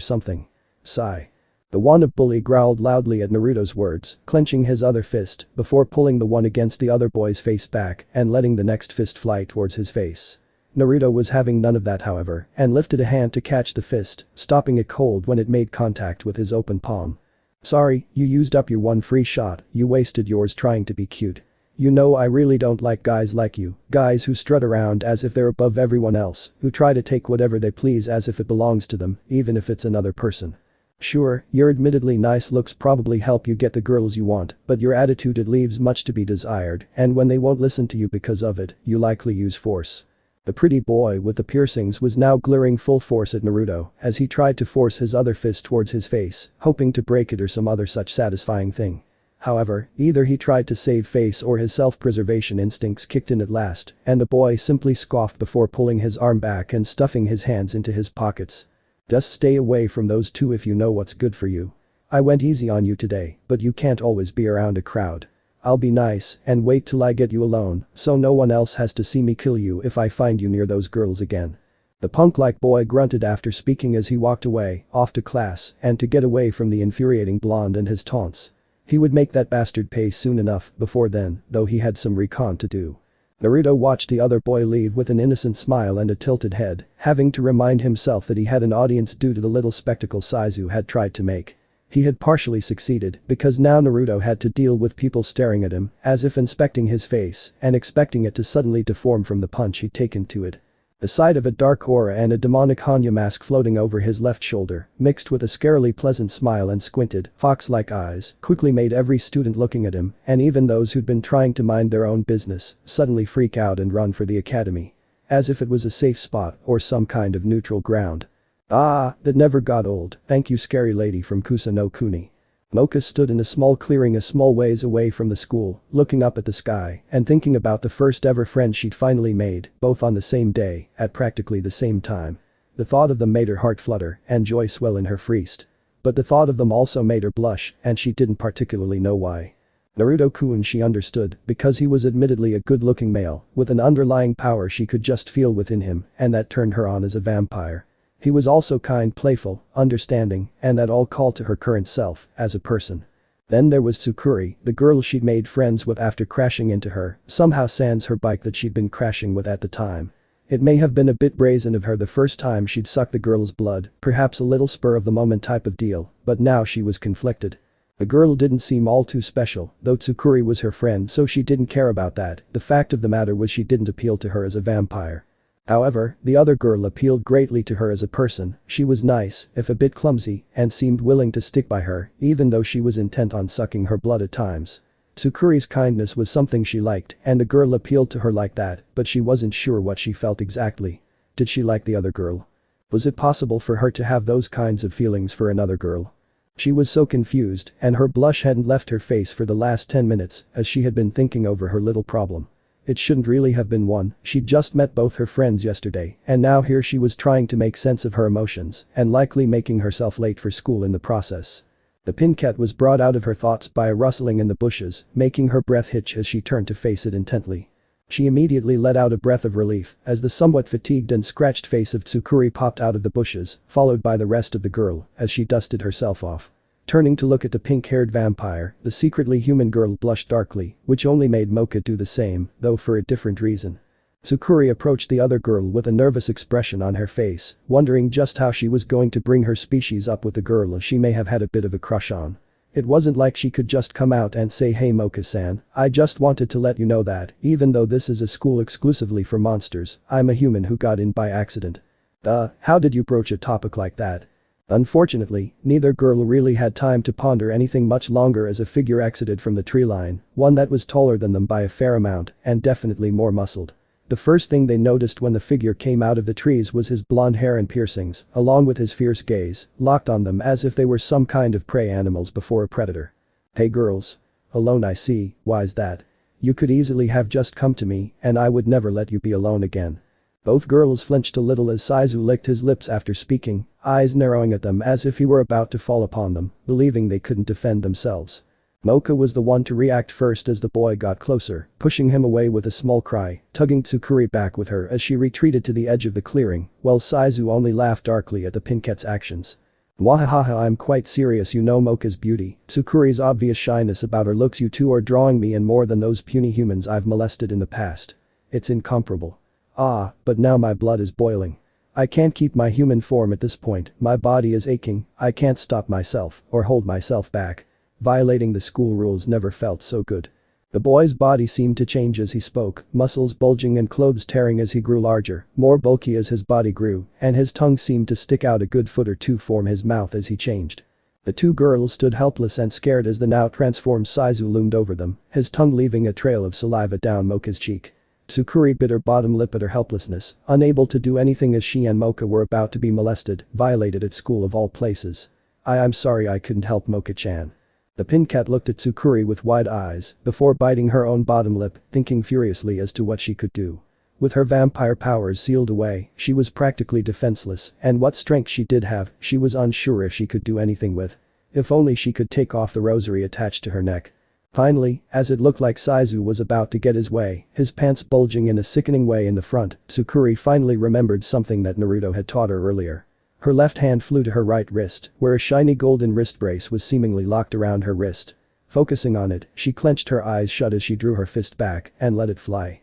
something. Sigh. The wannabe bully growled loudly at Naruto's words, clenching his other fist before pulling the one against the other boy's face back and letting the next fist fly towards his face. Naruto was having none of that however and lifted a hand to catch the fist, stopping it cold when it made contact with his open palm. Sorry, you used up your 1 free shot, you wasted yours trying to be cute. You know I really don't like guys like you, guys who strut around as if they're above everyone else, who try to take whatever they please as if it belongs to them, even if it's another person. Sure, your admittedly nice looks probably help you get the girls you want, but your attitude it leaves much to be desired, and when they won't listen to you because of it, you likely use force. The pretty boy with the piercings was now glaring full force at Naruto as he tried to force his other fist towards his face, hoping to break it or some other such satisfying thing. However, either he tried to save face or his self-preservation instincts kicked in at last, and the boy simply scoffed before pulling his arm back and stuffing his hands into his pockets. Just stay away from those 2 if you know what's good for you. I went easy on you today, but you can't always be around a crowd. I'll be nice and wait till I get you alone so no one else has to see me kill you if I find you near those girls again." The punk-like boy grunted after speaking as he walked away, off to class and to get away from the infuriating blonde and his taunts. He would make that bastard pay soon enough before then, though he had some recon to do. Naruto watched the other boy leave with an innocent smile and a tilted head, having to remind himself that he had an audience due to the little spectacle Saizu had tried to make. He had partially succeeded because now Naruto had to deal with people staring at him as if inspecting his face and expecting it to suddenly deform from the punch he'd taken to it. The sight of a dark aura and a demonic Hanya mask floating over his left shoulder, mixed with a scarily pleasant smile and squinted, fox-like eyes, quickly made every student looking at him, and even those who'd been trying to mind their own business, suddenly freak out and run for the academy. As if it was a safe spot or some kind of neutral ground. "Ah, that never got old, thank you scary lady from Kusa no Kuni." Moka stood in a small clearing a small ways away from the school, looking up at the sky and thinking about the first ever friend she'd finally made, both on the same day, at practically the same time. The thought of them made her heart flutter and joy swell in her breast. But the thought of them also made her blush and she didn't particularly know why. Naruto-kun she understood because he was admittedly a good-looking male with an underlying power she could just feel within him and that turned her on as a vampire. He was also kind, playful, understanding, and that all called to her current self as a person. Then there was Tsukuri, the girl she'd made friends with after crashing into her, somehow sans her bike that she'd been crashing with at the time. It may have been a bit brazen of her the first time she'd sucked the girl's blood, perhaps a little spur of the moment type of deal, but now she was conflicted. The girl didn't seem all too special, though Tsukuri was her friend so she didn't care about that, the fact of the matter was she didn't appeal to her as a vampire. However, the other girl appealed greatly to her as a person, she was nice, if a bit clumsy, and seemed willing to stick by her, even though she was intent on sucking her blood at times. Tsukuri's kindness was something she liked, and the girl appealed to her like that, but she wasn't sure what she felt exactly. Did she like the other girl? Was it possible for her to have those kinds of feelings for another girl? She was so confused, and her blush hadn't left her face for the last 10 minutes, as she had been thinking over her little problem. It shouldn't really have been one, she'd just met both her friends yesterday, and now here she was trying to make sense of her emotions, and likely making herself late for school in the process. The pincat was brought out of her thoughts by a rustling in the bushes, making her breath hitch as she turned to face it intently. She immediately let out a breath of relief as the somewhat fatigued and scratched face of Tsukuri popped out of the bushes, followed by the rest of the girl as she dusted herself off. Turning to look at the pink-haired vampire, the secretly human girl blushed darkly, which only made Moka do the same, though for a different reason. Tsukuri approached the other girl with a nervous expression on her face, wondering just how she was going to bring her species up with the girl she may have had a bit of a crush on. It wasn't like she could just come out and say, "Hey Moka-san, I just wanted to let you know that, even though this is a school exclusively for monsters, I'm a human who got in by accident." How did you broach a topic like that? Unfortunately, neither girl really had time to ponder anything much longer as a figure exited from the tree line, one that was taller than them by a fair amount and definitely more muscled. The first thing they noticed when the figure came out of the trees was his blonde hair and piercings, along with his fierce gaze, locked on them as if they were some kind of prey animals before a predator. "Hey girls. Alone I see, why's that? You could easily have just come to me and I would never let you be alone again." Both girls flinched a little as Saizu licked his lips after speaking, eyes narrowing at them as if he were about to fall upon them, believing they couldn't defend themselves. Moka was the one to react first as the boy got closer, pushing him away with a small cry, tugging Tsukuri back with her as she retreated to the edge of the clearing, while Saizu only laughed darkly at the pinket's actions. "Wahahaha, I'm quite serious, you know Moka's beauty, Tsukuri's obvious shyness about her looks, you two are drawing me in more than those puny humans I've molested in the past. It's incomparable. Ah, but now my blood is boiling. I can't keep my human form at this point, my body is aching, I can't stop myself or hold myself back. Violating the school rules never felt so good." The boy's body seemed to change as he spoke, muscles bulging and clothes tearing as he grew larger, more bulky as his body grew, and his tongue seemed to stick out a good foot or two from his mouth as he changed. The two girls stood helpless and scared as the now transformed Saizu loomed over them, his tongue leaving a trail of saliva down Moka's cheek. Tsukuri bit her bottom lip at her helplessness, unable to do anything as she and Moka were about to be molested, violated at school of all places. I'm sorry I couldn't help Moka-chan." The pincat looked at Tsukuri with wide eyes, before biting her own bottom lip, thinking furiously as to what she could do. With her vampire powers sealed away, she was practically defenseless, and what strength she did have, she was unsure if she could do anything with. If only she could take off the rosary attached to her neck. Finally, as it looked like Saizu was about to get his way, his pants bulging in a sickening way in the front, Tsukuri finally remembered something that Naruto had taught her earlier. Her left hand flew to her right wrist, where a shiny golden wrist brace was seemingly locked around her wrist. Focusing on it, she clenched her eyes shut as she drew her fist back and let it fly.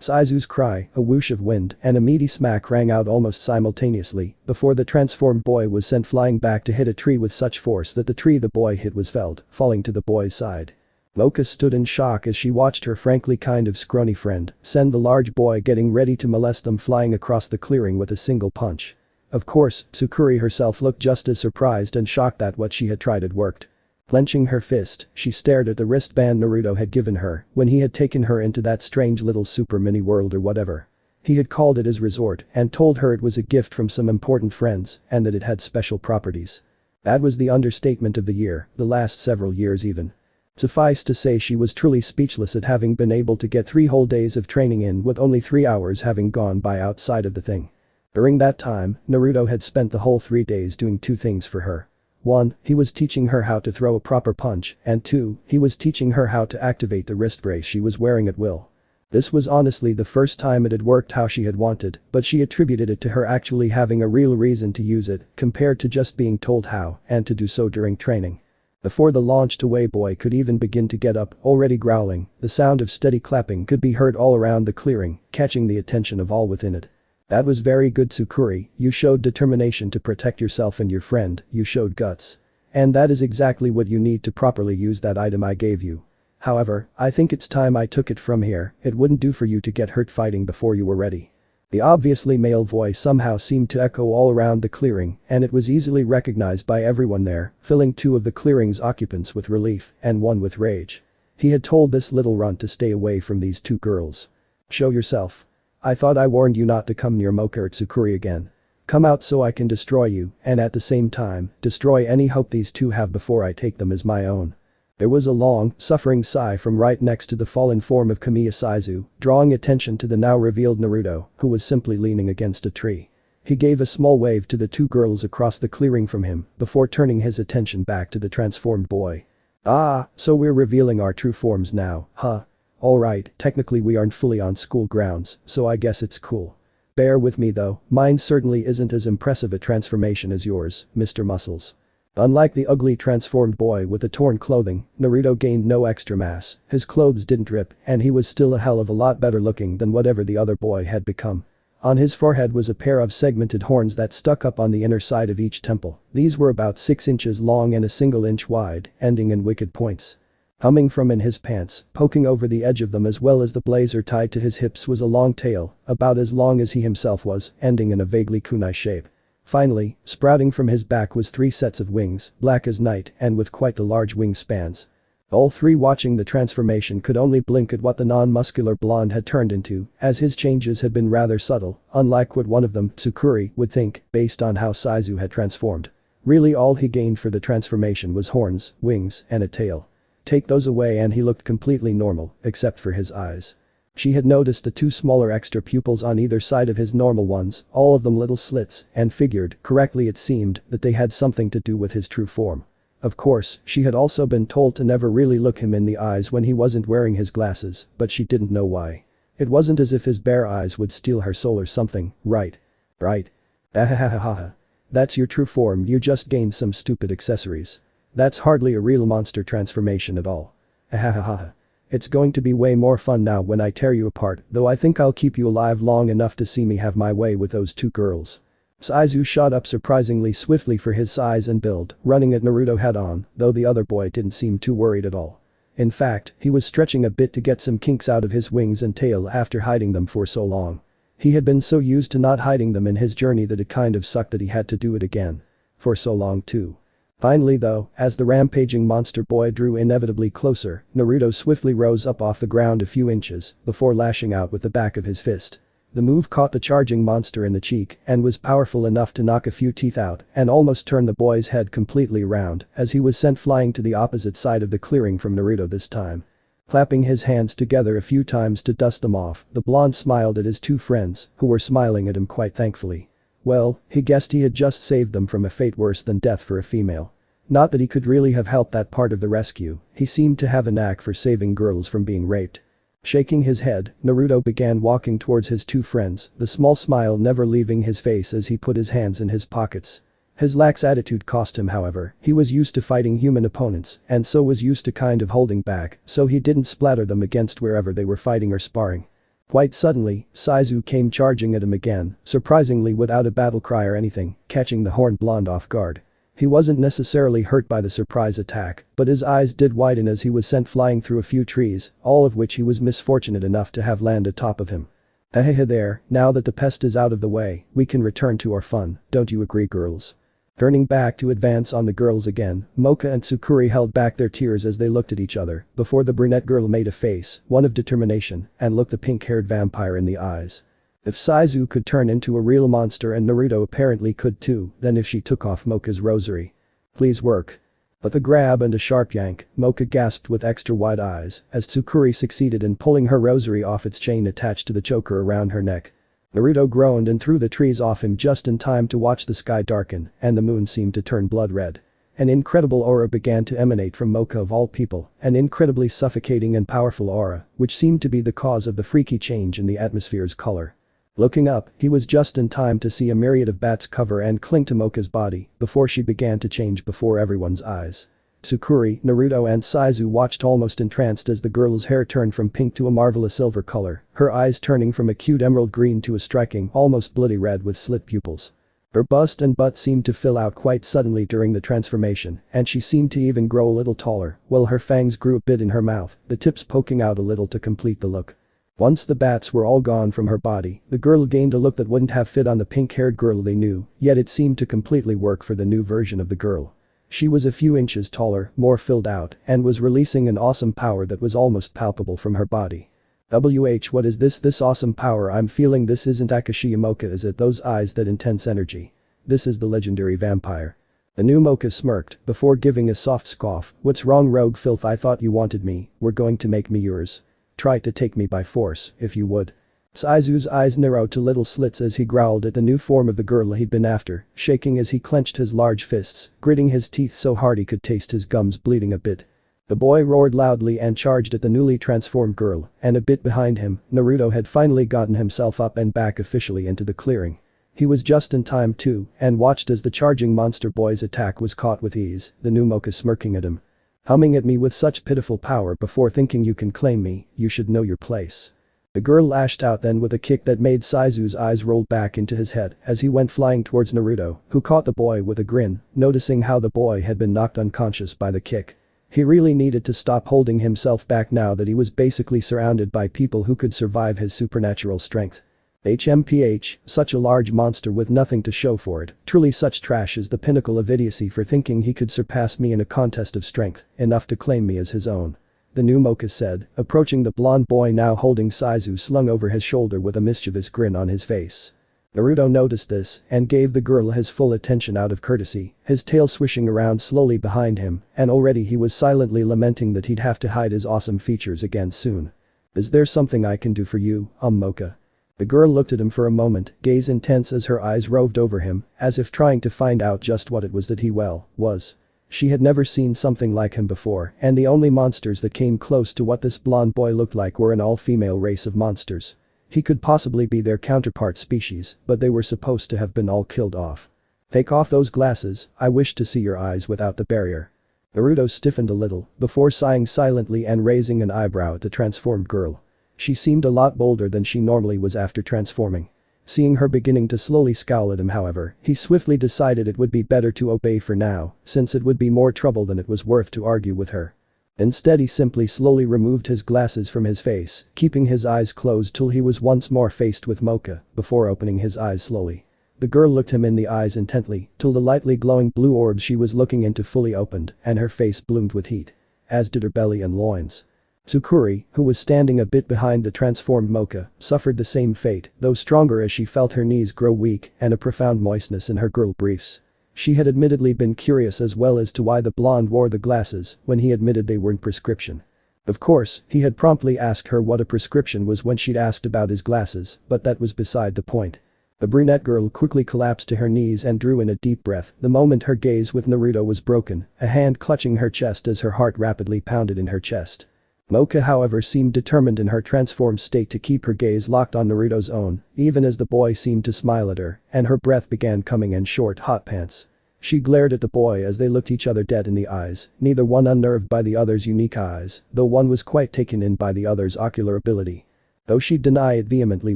Saizu's cry, a whoosh of wind, and a meaty smack rang out almost simultaneously before the transformed boy was sent flying back to hit a tree with such force that the tree the boy hit was felled, falling to the boy's side. Moka stood in shock as she watched her frankly kind of scrawny friend send the large boy getting ready to molest them flying across the clearing with a single punch. Of course, Tsukuri herself looked just as surprised and shocked that what she had tried had worked. Clenching her fist, she stared at the wristband Naruto had given her when he had taken her into that strange little super mini world or whatever. He had called it his resort and told her it was a gift from some important friends and that it had special properties. That was the understatement of the year, the last several years even. Suffice to say she was truly speechless at having been able to get 3 whole days of training in with only 3 hours having gone by outside of the thing. During that time, Naruto had spent the whole 3 days doing 2 things for her. 1, he was teaching her how to throw a proper punch, and 2, he was teaching her how to activate the wrist brace she was wearing at will. This was honestly the first time it had worked how she had wanted, but she attributed it to her actually having a real reason to use it, compared to just being told how, and to do so during training. Before the launched away boy could even begin to get up, already growling, the sound of steady clapping could be heard all around the clearing, catching the attention of all within it. That was very good, Tsukuri, you showed determination to protect yourself and your friend, you showed guts. And that is exactly what you need to properly use that item I gave you. However, I think it's time I took it from here, it wouldn't do for you to get hurt fighting before you were ready. The obviously male voice somehow seemed to echo all around the clearing and it was easily recognized by everyone there, filling 2 of the clearing's occupants with relief and 1 with rage. He had told this little runt to stay away from these 2 girls. Show yourself. I thought I warned you not to come near Moka or Tsukuri again. Come out so I can destroy you and at the same time, destroy any hope these 2 have before I take them as my own. There was a long, suffering sigh from right next to the fallen form of Kamiya Saizu, drawing attention to the now revealed Naruto, who was simply leaning against a tree. He gave a small wave to the 2 girls across the clearing from him before turning his attention back to the transformed boy. So we're revealing our true forms now, huh? Alright, technically we aren't fully on school grounds, so I guess it's cool. Bear with me though, mine certainly isn't as impressive a transformation as yours, Mr. Muscles. Unlike the ugly transformed boy with the torn clothing, Naruto gained no extra mass, his clothes didn't rip, and he was still a hell of a lot better looking than whatever the other boy had become. On his forehead was a pair of segmented horns that stuck up on the inner side of each temple, these were about 6 inches long and a single inch wide, ending in wicked points. Coming from in his pants, poking over the edge of them as well as the blazer tied to his hips was a long tail, about as long as he himself was, ending in a vaguely kunai shape. Finally, sprouting from his back was 3 sets of wings, black as night and with quite the large wingspans. All 3 watching the transformation could only blink at what the non-muscular blonde had turned into, as his changes had been rather subtle, unlike what one of them, Tsukuri, would think, based on how Saizu had transformed. Really all he gained for the transformation was horns, wings, and a tail. Take those away and he looked completely normal, except for his eyes. She had noticed the 2 smaller extra pupils on either side of his normal ones, all of them little slits, and figured, correctly it seemed, that they had something to do with his true form. Of course, she had also been told to never really look him in the eyes when he wasn't wearing his glasses, but she didn't know why. It wasn't as if his bare eyes would steal her soul or something, right? Right? Ahahahaha. That's your true form, you just gained some stupid accessories. That's hardly a real monster transformation at all. Ahahaha. It's going to be way more fun now when I tear you apart, though I think I'll keep you alive long enough to see me have my way with those 2 girls. Saizu shot up surprisingly swiftly for his size and build, running at Naruto head-on, though the other boy didn't seem too worried at all. In fact, he was stretching a bit to get some kinks out of his wings and tail after hiding them for so long. He had been so used to not hiding them in his journey that it kind of sucked that he had to do it again. For so long too. Finally though, as the rampaging monster boy drew inevitably closer, Naruto swiftly rose up off the ground a few inches before lashing out with the back of his fist. The move caught the charging monster in the cheek and was powerful enough to knock a few teeth out and almost turn the boy's head completely around as he was sent flying to the opposite side of the clearing from Naruto this time. Clapping his hands together a few times to dust them off, the blonde smiled at his 2 friends, who were smiling at him quite thankfully. Well, he guessed he had just saved them from a fate worse than death for a female. Not that he could really have helped that part of the rescue, he seemed to have a knack for saving girls from being raped. Shaking his head, Naruto began walking towards his two friends, the small smile never leaving his face as he put his hands in his pockets. His lax attitude cost him, however. He was used to fighting human opponents and so was used to kind of holding back so he didn't splatter them against wherever they were fighting or sparring. Quite suddenly, Saizu came charging at him again, surprisingly without a battle cry or anything, catching the horned blonde off guard. He wasn't necessarily hurt by the surprise attack, but his eyes did widen as he was sent flying through a few trees, all of which he was misfortunate enough to have land atop of him. Ahehe there, now that the pest is out of the way, we can return to our fun, don't you agree, girls? Turning back to advance on the girls again, Moka and Tsukuri held back their tears as they looked at each other before the brunette girl made a face, one of determination, and looked the pink-haired vampire in the eyes. If Saizu could turn into a real monster and Naruto apparently could too, then if she took off Moka's rosary. Please work. With a grab and a sharp yank, Moka gasped with extra wide eyes as Tsukuri succeeded in pulling her rosary off its chain attached to the choker around her neck. Naruto groaned and threw the trees off him just in time to watch the sky darken and the moon seemed to turn blood red. An incredible aura began to emanate from Moka of all people, an incredibly suffocating and powerful aura, which seemed to be the cause of the freaky change in the atmosphere's color. Looking up, he was just in time to see a myriad of bats cover and cling to Moka's body before she began to change before everyone's eyes. Tsukuri, Naruto and Saizu watched almost entranced as the girl's hair turned from pink to a marvelous silver color, her eyes turning from a cute emerald green to a striking, almost bloody red with slit pupils. Her bust and butt seemed to fill out quite suddenly during the transformation, and she seemed to even grow a little taller, while her fangs grew a bit in her mouth, the tips poking out a little to complete the look. Once the bats were all gone from her body, the girl gained a look that wouldn't have fit on the pink-haired girl they knew, yet it seemed to completely work for the new version of the girl. She was a few inches taller, more filled out, and was releasing an awesome power that was almost palpable from her body. What is this awesome power I'm feeling? This isn't Akashi Moka, is it? Those eyes, that intense energy. This is the legendary vampire. The new Moka smirked before giving a soft scoff. What's wrong, rogue filth? I thought you wanted me, were going to make me yours. Try to take me by force, if you would. Saizu's eyes narrowed to little slits as he growled at the new form of the girl he'd been after, shaking as he clenched his large fists, gritting his teeth so hard he could taste his gums bleeding a bit. The boy roared loudly and charged at the newly transformed girl, and a bit behind him, Naruto had finally gotten himself up and back officially into the clearing. He was just in time too, and watched as the charging monster boy's attack was caught with ease, the new Moka smirking at him. Humming at me with such pitiful power before thinking you can claim me, you should know your place. The girl lashed out then with a kick that made Saizu's eyes roll back into his head as he went flying towards Naruto, who caught the boy with a grin, noticing how the boy had been knocked unconscious by the kick. He really needed to stop holding himself back now that he was basically surrounded by people who could survive his supernatural strength. HMPH, such a large monster with nothing to show for it, truly such trash is the pinnacle of idiocy for thinking he could surpass me in a contest of strength, enough to claim me as his own. The new Moka said, approaching the blonde boy now holding Saizu slung over his shoulder with a mischievous grin on his face. Naruto noticed this and gave the girl his full attention out of courtesy, his tail swishing around slowly behind him, and already he was silently lamenting that he'd have to hide his awesome features again soon. Is there something I can do for you, Moka? The girl looked at him for a moment, gaze intense as her eyes roved over him, as if trying to find out just what it was that he was. She had never seen something like him before, and the only monsters that came close to what this blonde boy looked like were an all-female race of monsters. He could possibly be their counterpart species, but they were supposed to have been all killed off. Take off those glasses, I wish to see your eyes without the barrier. Naruto stiffened a little, before sighing silently and raising an eyebrow at the transformed girl. She seemed a lot bolder than she normally was after transforming. Seeing her beginning to slowly scowl at him, however, he swiftly decided it would be better to obey for now, since it would be more trouble than it was worth to argue with her. Instead, he simply slowly removed his glasses from his face, keeping his eyes closed till he was once more faced with Moka, before opening his eyes slowly. The girl looked him in the eyes intently, till the lightly glowing blue orbs she was looking into fully opened, and her face bloomed with heat. As did her belly and loins. Tsukuri, who was standing a bit behind the transformed Moka, suffered the same fate, though stronger as she felt her knees grow weak and a profound moistness in her girl briefs. She had admittedly been curious as well as to why the blonde wore the glasses when he admitted they weren't prescription. Of course, he had promptly asked her what a prescription was when she'd asked about his glasses, but that was beside the point. The brunette girl quickly collapsed to her knees and drew in a deep breath the moment her gaze with Naruto was broken, a hand clutching her chest as her heart rapidly pounded in her chest. Moka however seemed determined in her transformed state to keep her gaze locked on Naruto's own, even as the boy seemed to smile at her, and her breath began coming in short hot pants. She glared at the boy as they looked each other dead in the eyes, neither one unnerved by the other's unique eyes, though one was quite taken in by the other's ocular ability. Though she'd deny it vehemently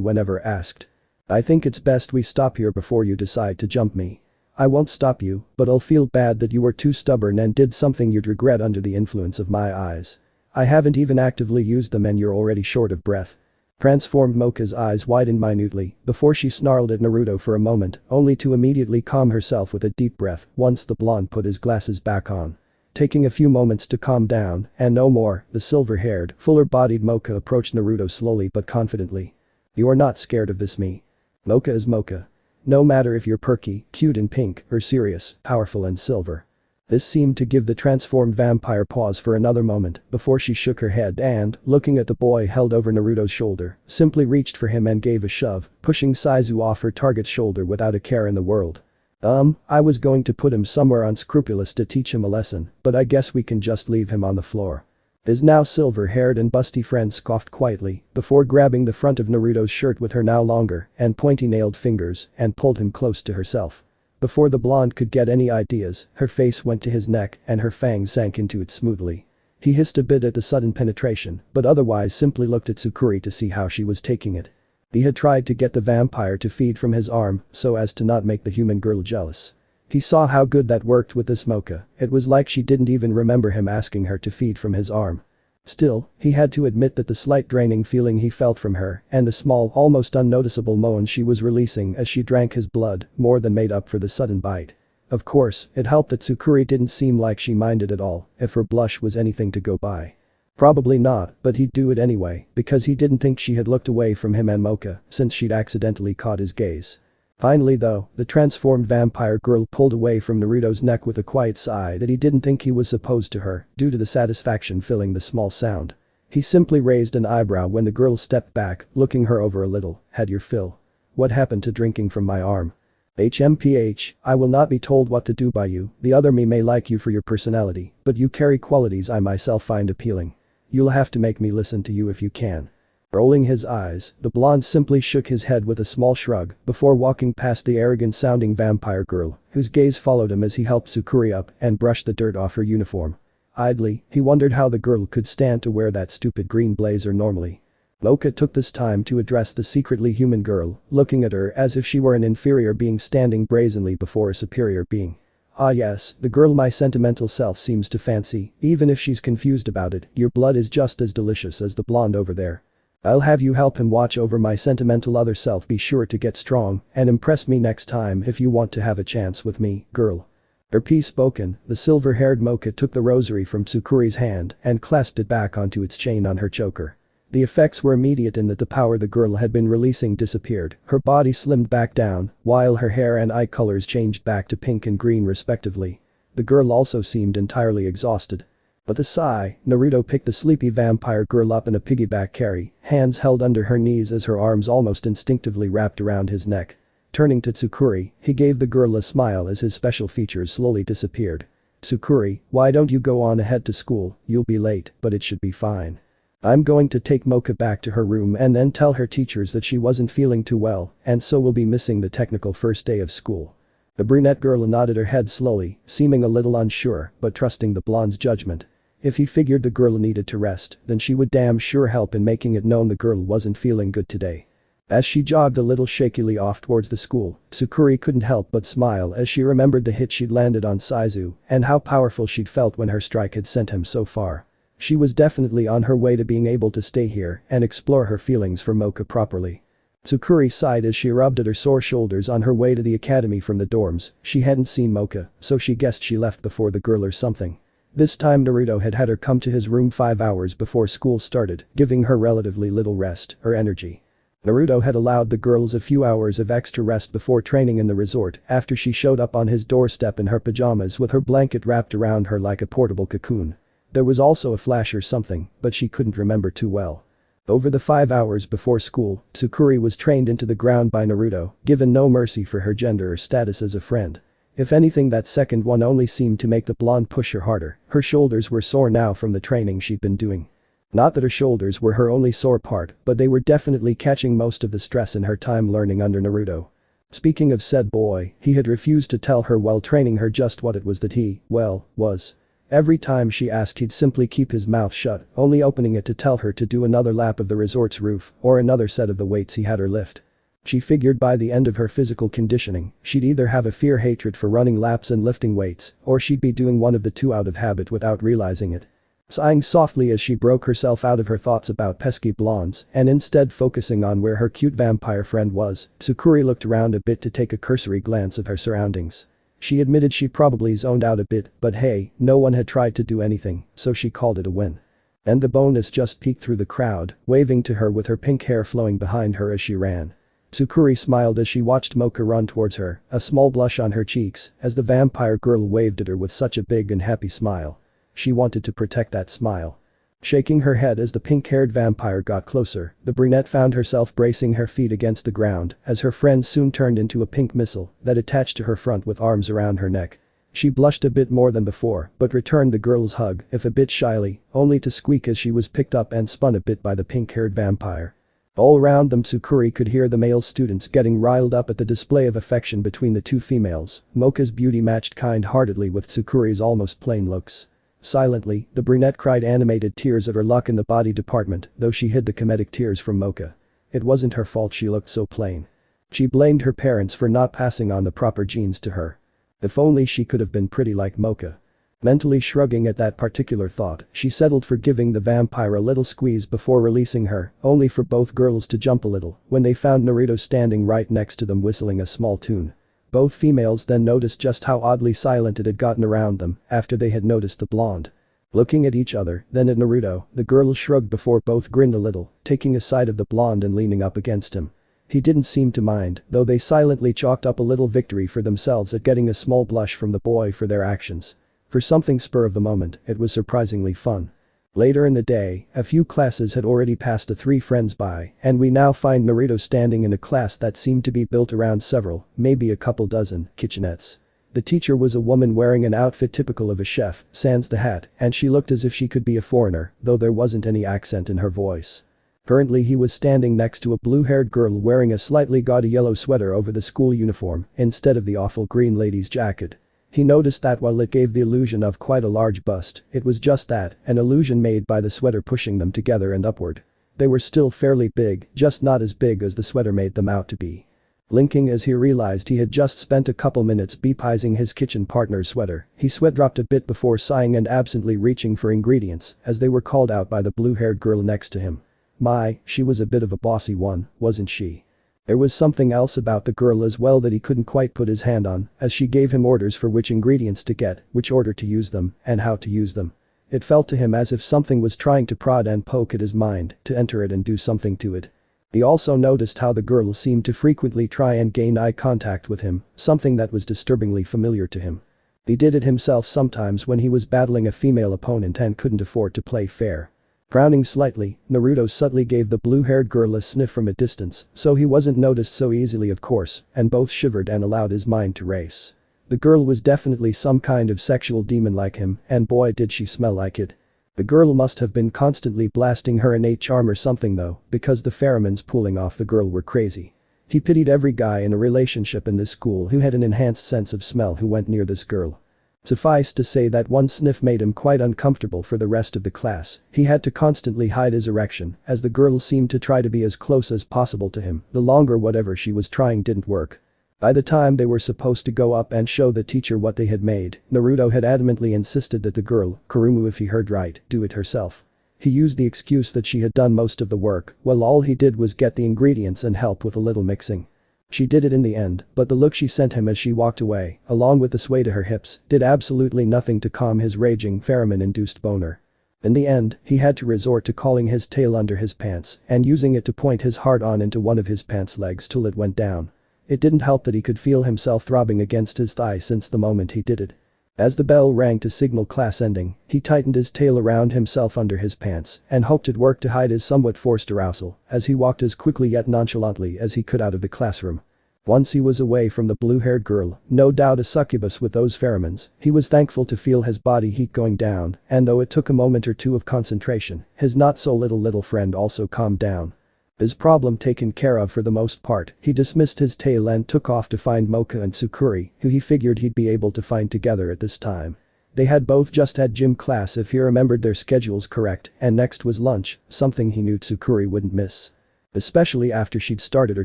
whenever asked. "I think it's best we stop here before you decide to jump me. I won't stop you, but I'll feel bad that you were too stubborn and did something you'd regret under the influence of my eyes. I haven't even actively used them and you're already short of breath." Transformed Moka's eyes widened minutely before she snarled at Naruto for a moment, only to immediately calm herself with a deep breath once the blonde put his glasses back on. Taking a few moments to calm down, and no more, the silver-haired, fuller-bodied Moka approached Naruto slowly but confidently. "You are not scared of this me. Moka is Moka. No matter if you're perky, cute and pink, or serious, powerful and silver." This seemed to give the transformed vampire pause for another moment before she shook her head and, looking at the boy held over Naruto's shoulder, simply reached for him and gave a shove, pushing Saizu off her target's shoulder without a care in the world. I was going to put him somewhere unscrupulous to teach him a lesson, but I guess we can just leave him on the floor." His now silver-haired and busty friend scoffed quietly before grabbing the front of Naruto's shirt with her now longer and pointy-nailed fingers and pulled him close to herself. Before the blonde could get any ideas, her face went to his neck and her fangs sank into it smoothly. He hissed a bit at the sudden penetration, but otherwise simply looked at Tsukuri to see how she was taking it. He had tried to get the vampire to feed from his arm so as to not make the human girl jealous. He saw how good that worked with this Moka, it was like she didn't even remember him asking her to feed from his arm. Still, he had to admit that the slight draining feeling he felt from her and the small, almost unnoticeable moan she was releasing as she drank his blood more than made up for the sudden bite. Of course, it helped that Tsukuri didn't seem like she minded at all, if her blush was anything to go by. Probably not, but he'd do it anyway, because he didn't think she had looked away from him and Moka since she'd accidentally caught his gaze. Finally though, the transformed vampire girl pulled away from Naruto's neck with a quiet sigh that he didn't think he was supposed to her due to the satisfaction filling the small sound. He simply raised an eyebrow when the girl stepped back, looking her over a little. "Had your fill. What happened to drinking from my arm?" "HMPH, I will not be told what to do by you, the other me may like you for your personality, but you carry qualities I myself find appealing. You'll have to make me listen to you if you can." Rolling his eyes, the blonde simply shook his head with a small shrug before walking past the arrogant-sounding vampire girl, whose gaze followed him as he helped Tsukuri up and brushed the dirt off her uniform. Idly, he wondered how the girl could stand to wear that stupid green blazer normally. Moka took this time to address the secretly human girl, looking at her as if she were an inferior being standing brazenly before a superior being. "Ah yes, the girl my sentimental self seems to fancy, even if she's confused about it, your blood is just as delicious as the blonde over there. I'll have you help him watch over my sentimental other self. Be sure to get strong and impress me next time if you want to have a chance with me, girl." Her piece spoken, the silver-haired Moka took the rosary from Tsukuri's hand and clasped it back onto its chain on her choker. The effects were immediate in that the power the girl had been releasing disappeared, her body slimmed back down, while her hair and eye colors changed back to pink and green respectively. The girl also seemed entirely exhausted. With a sigh, Naruto picked the sleepy vampire girl up in a piggyback carry, hands held under her knees as her arms almost instinctively wrapped around his neck. Turning to Tsukuri, he gave the girl a smile as his special features slowly disappeared. "Tsukuri, why don't you go on ahead to school? You'll be late, but it should be fine. I'm going to take Moka back to her room and then tell her teachers that she wasn't feeling too well and so will be missing the technical first day of school." The brunette girl nodded her head slowly, seeming a little unsure but trusting the blonde's judgment. If he figured the girl needed to rest, then she would damn sure help in making it known the girl wasn't feeling good today. As she jogged a little shakily off towards the school, Tsukuri couldn't help but smile as she remembered the hit she'd landed on Saizu and how powerful she'd felt when her strike had sent him so far. She was definitely on her way to being able to stay here and explore her feelings for Moka properly. Tsukuri sighed as she rubbed at her sore shoulders on her way to the academy from the dorms. She hadn't seen Moka, so she guessed she left before the girl or something. This time Naruto had her come to his room 5 hours before school started, giving her relatively little rest or energy. Naruto had allowed the girls a few hours of extra rest before training in the resort after she showed up on his doorstep in her pajamas with her blanket wrapped around her like a portable cocoon. There was also a flash or something, but she couldn't remember too well. Over the 5 hours before school, Tsukuri was trained into the ground by Naruto, given no mercy for her gender or status as a friend. If anything, that second one only seemed to make the blonde push her harder. Her shoulders were sore now from the training she'd been doing. Not that her shoulders were her only sore part, but they were definitely catching most of the stress in her time learning under Naruto. Speaking of said boy, he had refused to tell her while training her just what it was that he, well, was. Every time she asked, he'd simply keep his mouth shut, only opening it to tell her to do another lap of the resort's roof or another set of the weights he had her lift. She figured by the end of her physical conditioning, she'd either have a fear-hatred for running laps and lifting weights, or she'd be doing one of the two out of habit without realizing it. Sighing softly as she broke herself out of her thoughts about pesky blondes and instead focusing on where her cute vampire friend was, Tsukuri looked around a bit to take a cursory glance of her surroundings. She admitted she probably zoned out a bit, but hey, no one had tried to do anything, so she called it a win. And the bonus just peeked through the crowd, waving to her with her pink hair flowing behind her as she ran. Tsukuri smiled as she watched Moka run towards her, a small blush on her cheeks as the vampire girl waved at her with such a big and happy smile. She wanted to protect that smile. Shaking her head as the pink-haired vampire got closer, the brunette found herself bracing her feet against the ground as her friend soon turned into a pink missile that attached to her front with arms around her neck. She blushed a bit more than before but returned the girl's hug, if a bit shyly, only to squeak as she was picked up and spun a bit by the pink-haired vampire. All around them, Tsukuri could hear the male students getting riled up at the display of affection between the two females. Moka's beauty matched kind-heartedly with Tsukuri's almost plain looks. Silently, the brunette cried animated tears at her luck in the body department, though she hid the comedic tears from Moka. It wasn't her fault she looked so plain. She blamed her parents for not passing on the proper genes to her. If only she could have been pretty like Moka. Mentally shrugging at that particular thought, she settled for giving the vampire a little squeeze before releasing her, only for both girls to jump a little when they found Naruto standing right next to them whistling a small tune. Both females then noticed just how oddly silent it had gotten around them after they had noticed the blonde. Looking at each other, then at Naruto, the girls shrugged before both grinned a little, taking a side of the blonde and leaning up against him. He didn't seem to mind, though they silently chalked up a little victory for themselves at getting a small blush from the boy for their actions. For something spur of the moment, it was surprisingly fun. Later in the day, a few classes had already passed the three friends by, and we now find Naruto standing in a class that seemed to be built around several, maybe a couple dozen, kitchenettes. The teacher was a woman wearing an outfit typical of a chef, sans the hat, and she looked as if she could be a foreigner, though there wasn't any accent in her voice. Currently he was standing next to a blue-haired girl wearing a slightly gaudy yellow sweater over the school uniform instead of the awful green lady's jacket. He noticed that while it gave the illusion of quite a large bust, it was just that, an illusion made by the sweater pushing them together and upward. They were still fairly big, just not as big as the sweater made them out to be. Blinking as he realized he had just spent a couple minutes beepizing his kitchen partner's sweater, he sweat dropped a bit before sighing and absently reaching for ingredients as they were called out by the blue-haired girl next to him. My, she was a bit of a bossy one, wasn't she? There was something else about the girl as well that he couldn't quite put his hand on, as she gave him orders for which ingredients to get, which order to use them, and how to use them. It felt to him as if something was trying to prod and poke at his mind to enter it and do something to it. He also noticed how the girl seemed to frequently try and gain eye contact with him, something that was disturbingly familiar to him. He did it himself sometimes when he was battling a female opponent and couldn't afford to play fair. Frowning slightly, Naruto subtly gave the blue-haired girl a sniff from a distance, so he wasn't noticed so easily of course, and both shivered and allowed his mind to race. The girl was definitely some kind of sexual demon like him, and boy did she smell like it. The girl must have been constantly blasting her innate charm or something though, because the pheromones pooling off the girl were crazy. He pitied every guy in a relationship in this school who had an enhanced sense of smell who went near this girl. Suffice to say that one sniff made him quite uncomfortable for the rest of the class. He had to constantly hide his erection as the girl seemed to try to be as close as possible to him, the longer whatever she was trying didn't work. By the time they were supposed to go up and show the teacher what they had made, Naruto had adamantly insisted that the girl, Kurumu if he heard right, do it herself. He used the excuse that she had done most of the work, while all he did was get the ingredients and help with a little mixing. She did it in the end, but the look she sent him as she walked away, along with the sway to her hips, did absolutely nothing to calm his raging pheromone-induced boner. In the end, he had to resort to calling his tail under his pants and using it to point his hard-on into one of his pants legs till it went down. It didn't help that he could feel himself throbbing against his thigh since the moment he did it. As the bell rang to signal class ending, he tightened his tail around himself under his pants and hoped it worked to hide his somewhat forced arousal as he walked as quickly yet nonchalantly as he could out of the classroom. Once he was away from the blue-haired girl, no doubt a succubus with those pheromones, he was thankful to feel his body heat going down, and though it took a moment or two of concentration, his not-so-little friend also calmed down. His problem taken care of for the most part, he dismissed his tail and took off to find Moka and Tsukuri, who he figured he'd be able to find together at this time. They had both just had gym class if he remembered their schedules correct, and next was lunch, something he knew Tsukuri wouldn't miss. Especially after she'd started her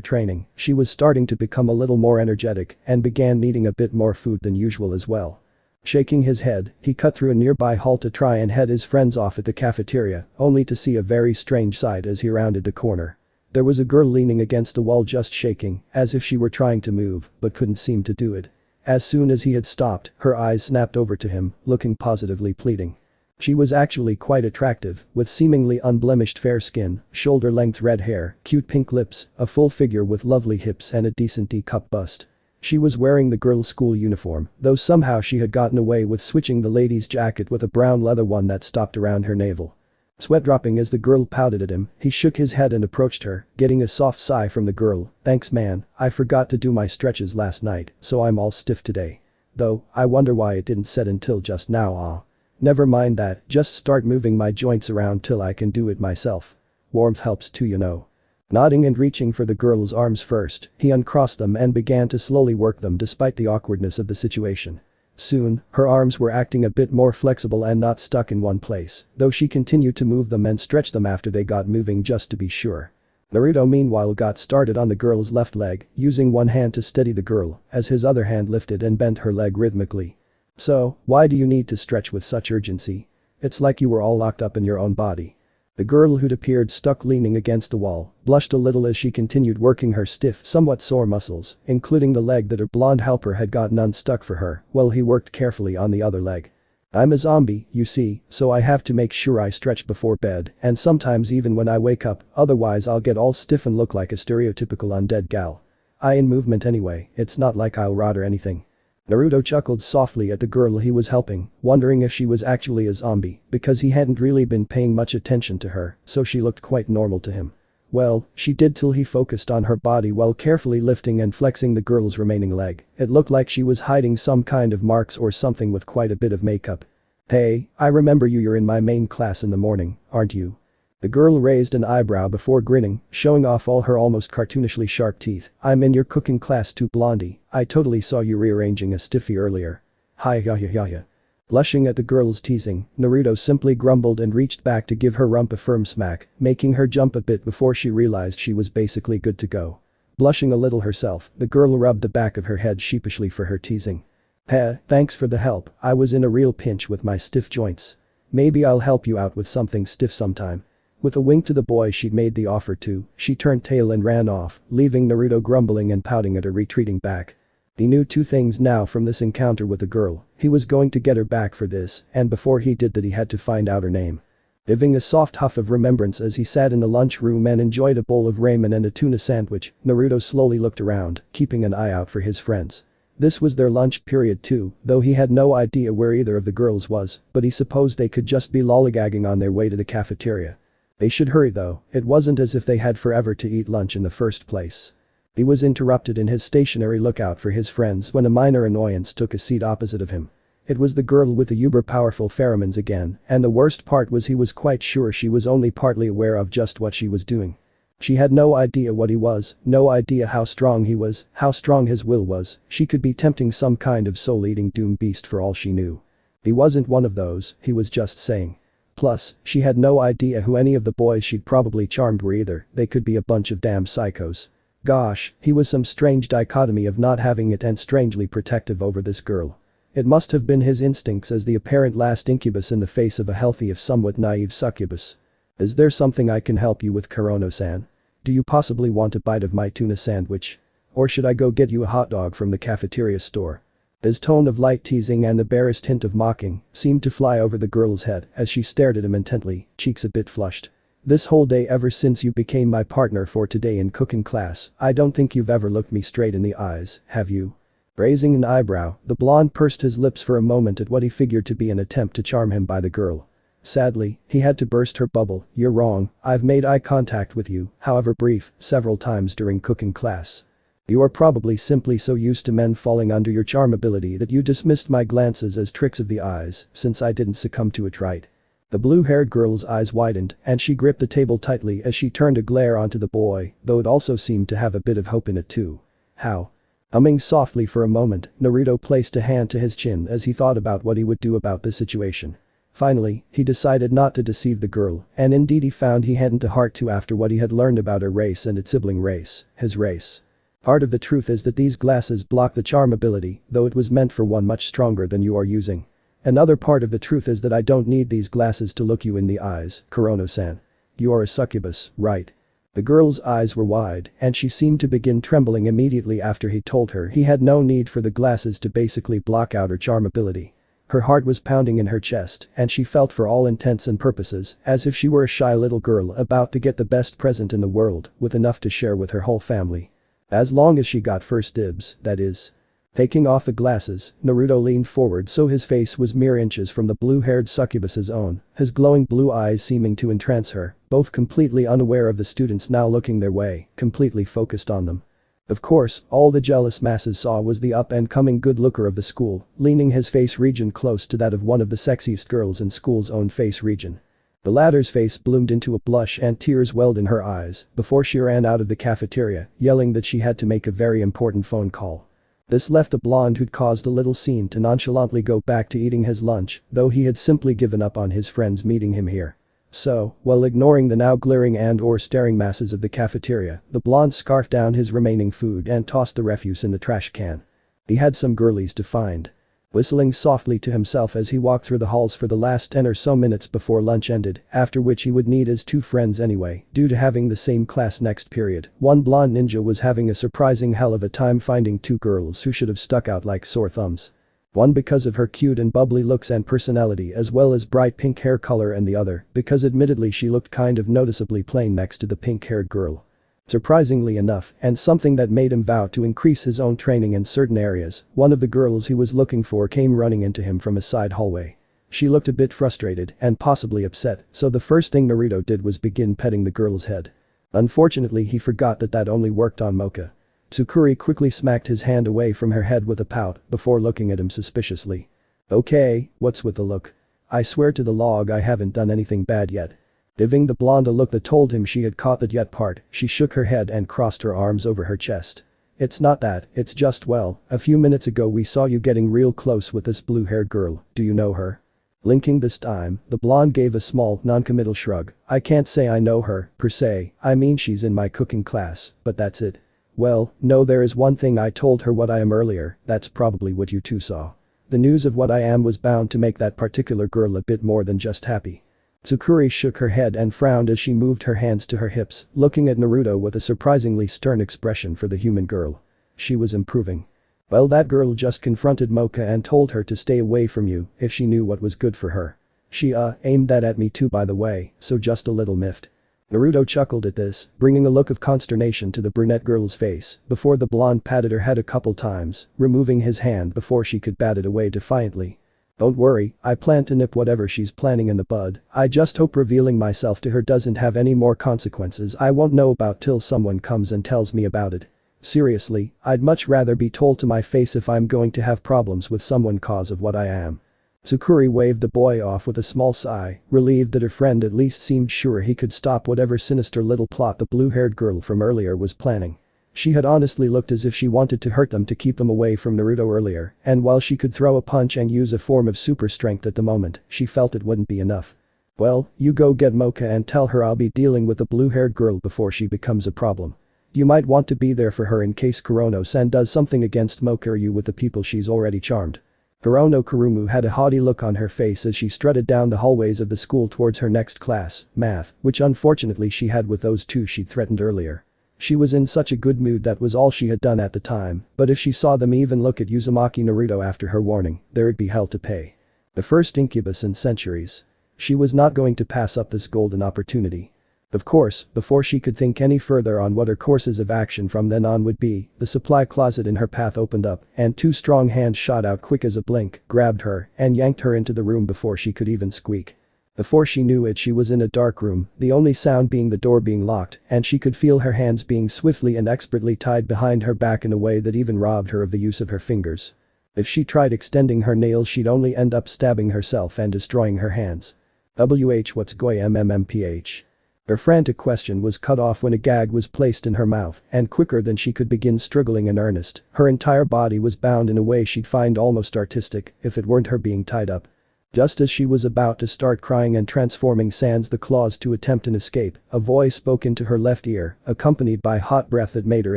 training, she was starting to become a little more energetic and began needing a bit more food than usual as well. Shaking his head, he cut through a nearby hall to try and head his friends off at the cafeteria, only to see a very strange sight as he rounded the corner. There was a girl leaning against the wall just shaking, as if she were trying to move, but couldn't seem to do it. As soon as he had stopped, her eyes snapped over to him, looking positively pleading. She was actually quite attractive, with seemingly unblemished fair skin, shoulder-length red hair, cute pink lips, a full figure with lovely hips and a decent D-cup bust. She was wearing the girls' school uniform, though somehow she had gotten away with switching the ladies' jacket with a brown leather one that stopped around her navel. Sweat dropping as the girl pouted at him, he shook his head and approached her, getting a soft sigh from the girl. "Thanks man, I forgot to do my stretches last night, so I'm all stiff today. Though, I wonder why it didn't set until just now. Never mind that, just start moving my joints around till I can do it myself. Warmth helps too, you know." Nodding and reaching for the girl's arms first, he uncrossed them and began to slowly work them despite the awkwardness of the situation. Soon, her arms were acting a bit more flexible and not stuck in one place, though she continued to move them and stretch them after they got moving just to be sure. Naruto meanwhile got started on the girl's left leg, using one hand to steady the girl, as his other hand lifted and bent her leg rhythmically. "So, why do you need to stretch with such urgency? It's like you were all locked up in your own body." The girl who'd appeared stuck leaning against the wall, blushed a little as she continued working her stiff, somewhat sore muscles, including the leg that her blonde helper had gotten unstuck for her, while he worked carefully on the other leg. "I'm a zombie, you see, so I have to make sure I stretch before bed, and sometimes even when I wake up, otherwise I'll get all stiff and look like a stereotypical undead gal. I in movement anyway, it's not like I'll rot or anything." Naruto chuckled softly at the girl he was helping, wondering if she was actually a zombie, because he hadn't really been paying much attention to her, so she looked quite normal to him. Well, she did till he focused on her body while carefully lifting and flexing the girl's remaining leg. It looked like she was hiding some kind of marks or something with quite a bit of makeup. "Hey, I remember you're in my main class in the morning, aren't you?" The girl raised an eyebrow before grinning, showing off all her almost cartoonishly sharp teeth. "I'm in your cooking class too, blondie. I totally saw you rearranging a stiffy earlier." "Hi ya. Blushing at the girl's teasing, Naruto simply grumbled and reached back to give her rump a firm smack, making her jump a bit before she realized she was basically good to go. Blushing a little herself, the girl rubbed the back of her head sheepishly for her teasing. Thanks for the help, I was in a real pinch with my stiff joints. Maybe I'll help you out with something stiff sometime." With a wink to the boy she'd made the offer to, she turned tail and ran off, leaving Naruto grumbling and pouting at her retreating back. He knew two things now from this encounter with the girl: he was going to get her back for this, and before he did that he had to find out her name. Giving a soft huff of remembrance as he sat in the lunchroom and enjoyed a bowl of ramen and a tuna sandwich, Naruto slowly looked around, keeping an eye out for his friends. This was their lunch period too, though he had no idea where either of the girls was, but he supposed they could just be lollygagging on their way to the cafeteria. They should hurry though, it wasn't as if they had forever to eat lunch in the first place. He was interrupted in his stationary lookout for his friends when a minor annoyance took a seat opposite of him. It was the girl with the uber-powerful pheromones again, and the worst part was he was quite sure she was only partly aware of just what she was doing. She had no idea what he was, no idea how strong he was, how strong his will was. She could be tempting some kind of soul-eating doom beast for all she knew. He wasn't one of those, he was just saying. Plus, she had no idea who any of the boys she'd probably charmed were either. They could be a bunch of damn psychos. Gosh, he was some strange dichotomy of not having it and strangely protective over this girl. It must have been his instincts as the apparent last incubus in the face of a healthy if somewhat naive succubus. "Is there something I can help you with, Kurono-san? Do you possibly want a bite of my tuna sandwich? Or should I go get you a hot dog from the cafeteria store?" His tone of light teasing and the barest hint of mocking seemed to fly over the girl's head as she stared at him intently, cheeks a bit flushed. "This whole day ever since you became my partner for today in cooking class, I don't think you've ever looked me straight in the eyes, have you?" Raising an eyebrow, the blonde pursed his lips for a moment at what he figured to be an attempt to charm him by the girl. Sadly, he had to burst her bubble. "You're wrong, I've made eye contact with you, however brief, several times during cooking class. You are probably simply so used to men falling under your charm ability that you dismissed my glances as tricks of the eyes, since I didn't succumb to it right." The blue-haired girl's eyes widened, and she gripped the table tightly as she turned a glare onto the boy, though it also seemed to have a bit of hope in it too. "How?" Humming softly for a moment, Naruto placed a hand to his chin as he thought about what he would do about the situation. Finally, he decided not to deceive the girl, and indeed he found he hadn't the heart to after what he had learned about her race and its sibling race, his race. Part of the truth is that these glasses block the charm ability, though it was meant for one much stronger than you are using. Another part of the truth is that I don't need these glasses to look you in the eyes, Kurono-san. You are a succubus, right? The girl's eyes were wide, and she seemed to begin trembling immediately after he told her he had no need for the glasses to basically block out her charm ability. Her heart was pounding in her chest, and she felt for all intents and purposes as if she were a shy little girl about to get the best present in the world, with enough to share with her whole family. As long as she got first dibs, that is. Taking off the glasses, Naruto leaned forward so his face was mere inches from the blue-haired succubus's own, his glowing blue eyes seeming to entrance her, both completely unaware of the students now looking their way, completely focused on them. Of course, all the jealous masses saw was the up-and-coming good-looker of the school, leaning his face region close to that of one of the sexiest girls in school's own face region. The latter's face bloomed into a blush and tears welled in her eyes before she ran out of the cafeteria, yelling that she had to make a very important phone call. This left the blonde who'd caused a little scene to nonchalantly go back to eating his lunch, though he had simply given up on his friends meeting him here. So, while ignoring the now glaring and/or staring masses of the cafeteria, the blonde scarfed down his remaining food and tossed the refuse in the trash can. He had some girlies to find. Whistling softly to himself as he walked through the halls for the last 10 or so minutes before lunch ended, after which he would need his two friends anyway, due to having the same class next period. One blonde ninja was having a surprising hell of a time finding two girls who should have stuck out like sore thumbs. One because of her cute and bubbly looks and personality as well as bright pink hair color, and the other because admittedly she looked kind of noticeably plain next to the pink-haired girl. Surprisingly enough, and something that made him vow to increase his own training in certain areas, one of the girls he was looking for came running into him from a side hallway. She looked a bit frustrated and possibly upset, so the first thing Naruto did was begin petting the girl's head. Unfortunately, he forgot that only worked on Moka. Tsukuri quickly smacked his hand away from her head with a pout before looking at him suspiciously. "Okay, what's with the look? I swear to the log I haven't done anything bad yet." Giving the blonde a look that told him she had caught that yet part, she shook her head and crossed her arms over her chest. "It's not that, it's just well, a few minutes ago we saw you getting real close with this blue-haired girl, do you know her?" Blinking this time, the blonde gave a small, non-committal shrug. "I can't say I know her, per se, I mean she's in my cooking class, but that's it." "Well, no, there is one thing. I told her what I am earlier, that's probably what you two saw. The news of what I am was bound to make that particular girl a bit more than just happy." Tsukuri shook her head and frowned as she moved her hands to her hips, looking at Naruto with a surprisingly stern expression for the human girl. She was improving. "Well, that girl just confronted Moka and told her to stay away from you if she knew what was good for her. She aimed that at me too, by the way, so just a little miffed." Naruto chuckled at this, bringing a look of consternation to the brunette girl's face before the blonde patted her head a couple times, removing his hand before she could bat it away defiantly. "Don't worry, I plan to nip whatever she's planning in the bud. I just hope revealing myself to her doesn't have any more consequences I won't know about till someone comes and tells me about it. Seriously, I'd much rather be told to my face if I'm going to have problems with someone cause of what I am." Tsukuri waved the boy off with a small sigh, relieved that her friend at least seemed sure he could stop whatever sinister little plot the blue-haired girl from earlier was planning. She had honestly looked as if she wanted to hurt them to keep them away from Naruto earlier, and while she could throw a punch and use a form of super strength at the moment, she felt it wouldn't be enough. "Well, you go get Moka and tell her I'll be dealing with the blue-haired girl before she becomes a problem. You might want to be there for her in case Kurono-san does something against Moka or you with the people she's already charmed." Kurumu had a haughty look on her face as she strutted down the hallways of the school towards her next class, math, which unfortunately she had with those two she'd threatened earlier. She was in such a good mood that was all she had done at the time, but if she saw them even look at Uzumaki Naruto after her warning, there'd be hell to pay. The first incubus in centuries. She was not going to pass up this golden opportunity. Of course, before she could think any further on what her courses of action from then on would be, the supply closet in her path opened up and two strong hands shot out quick as a blink, grabbed her, and yanked her into the room before she could even squeak. Before she knew it, she was in a dark room, the only sound being the door being locked, and she could feel her hands being swiftly and expertly tied behind her back in a way that even robbed her of the use of her fingers. If she tried extending her nails, she'd only end up stabbing herself and destroying her hands. What's going MMMPH? Her frantic question was cut off when a gag was placed in her mouth, and quicker than she could begin struggling in earnest, her entire body was bound in a way she'd find almost artistic if it weren't her being tied up. Just as she was about to start crying and transforming sans the claws to attempt an escape, a voice spoke into her left ear, accompanied by hot breath that made her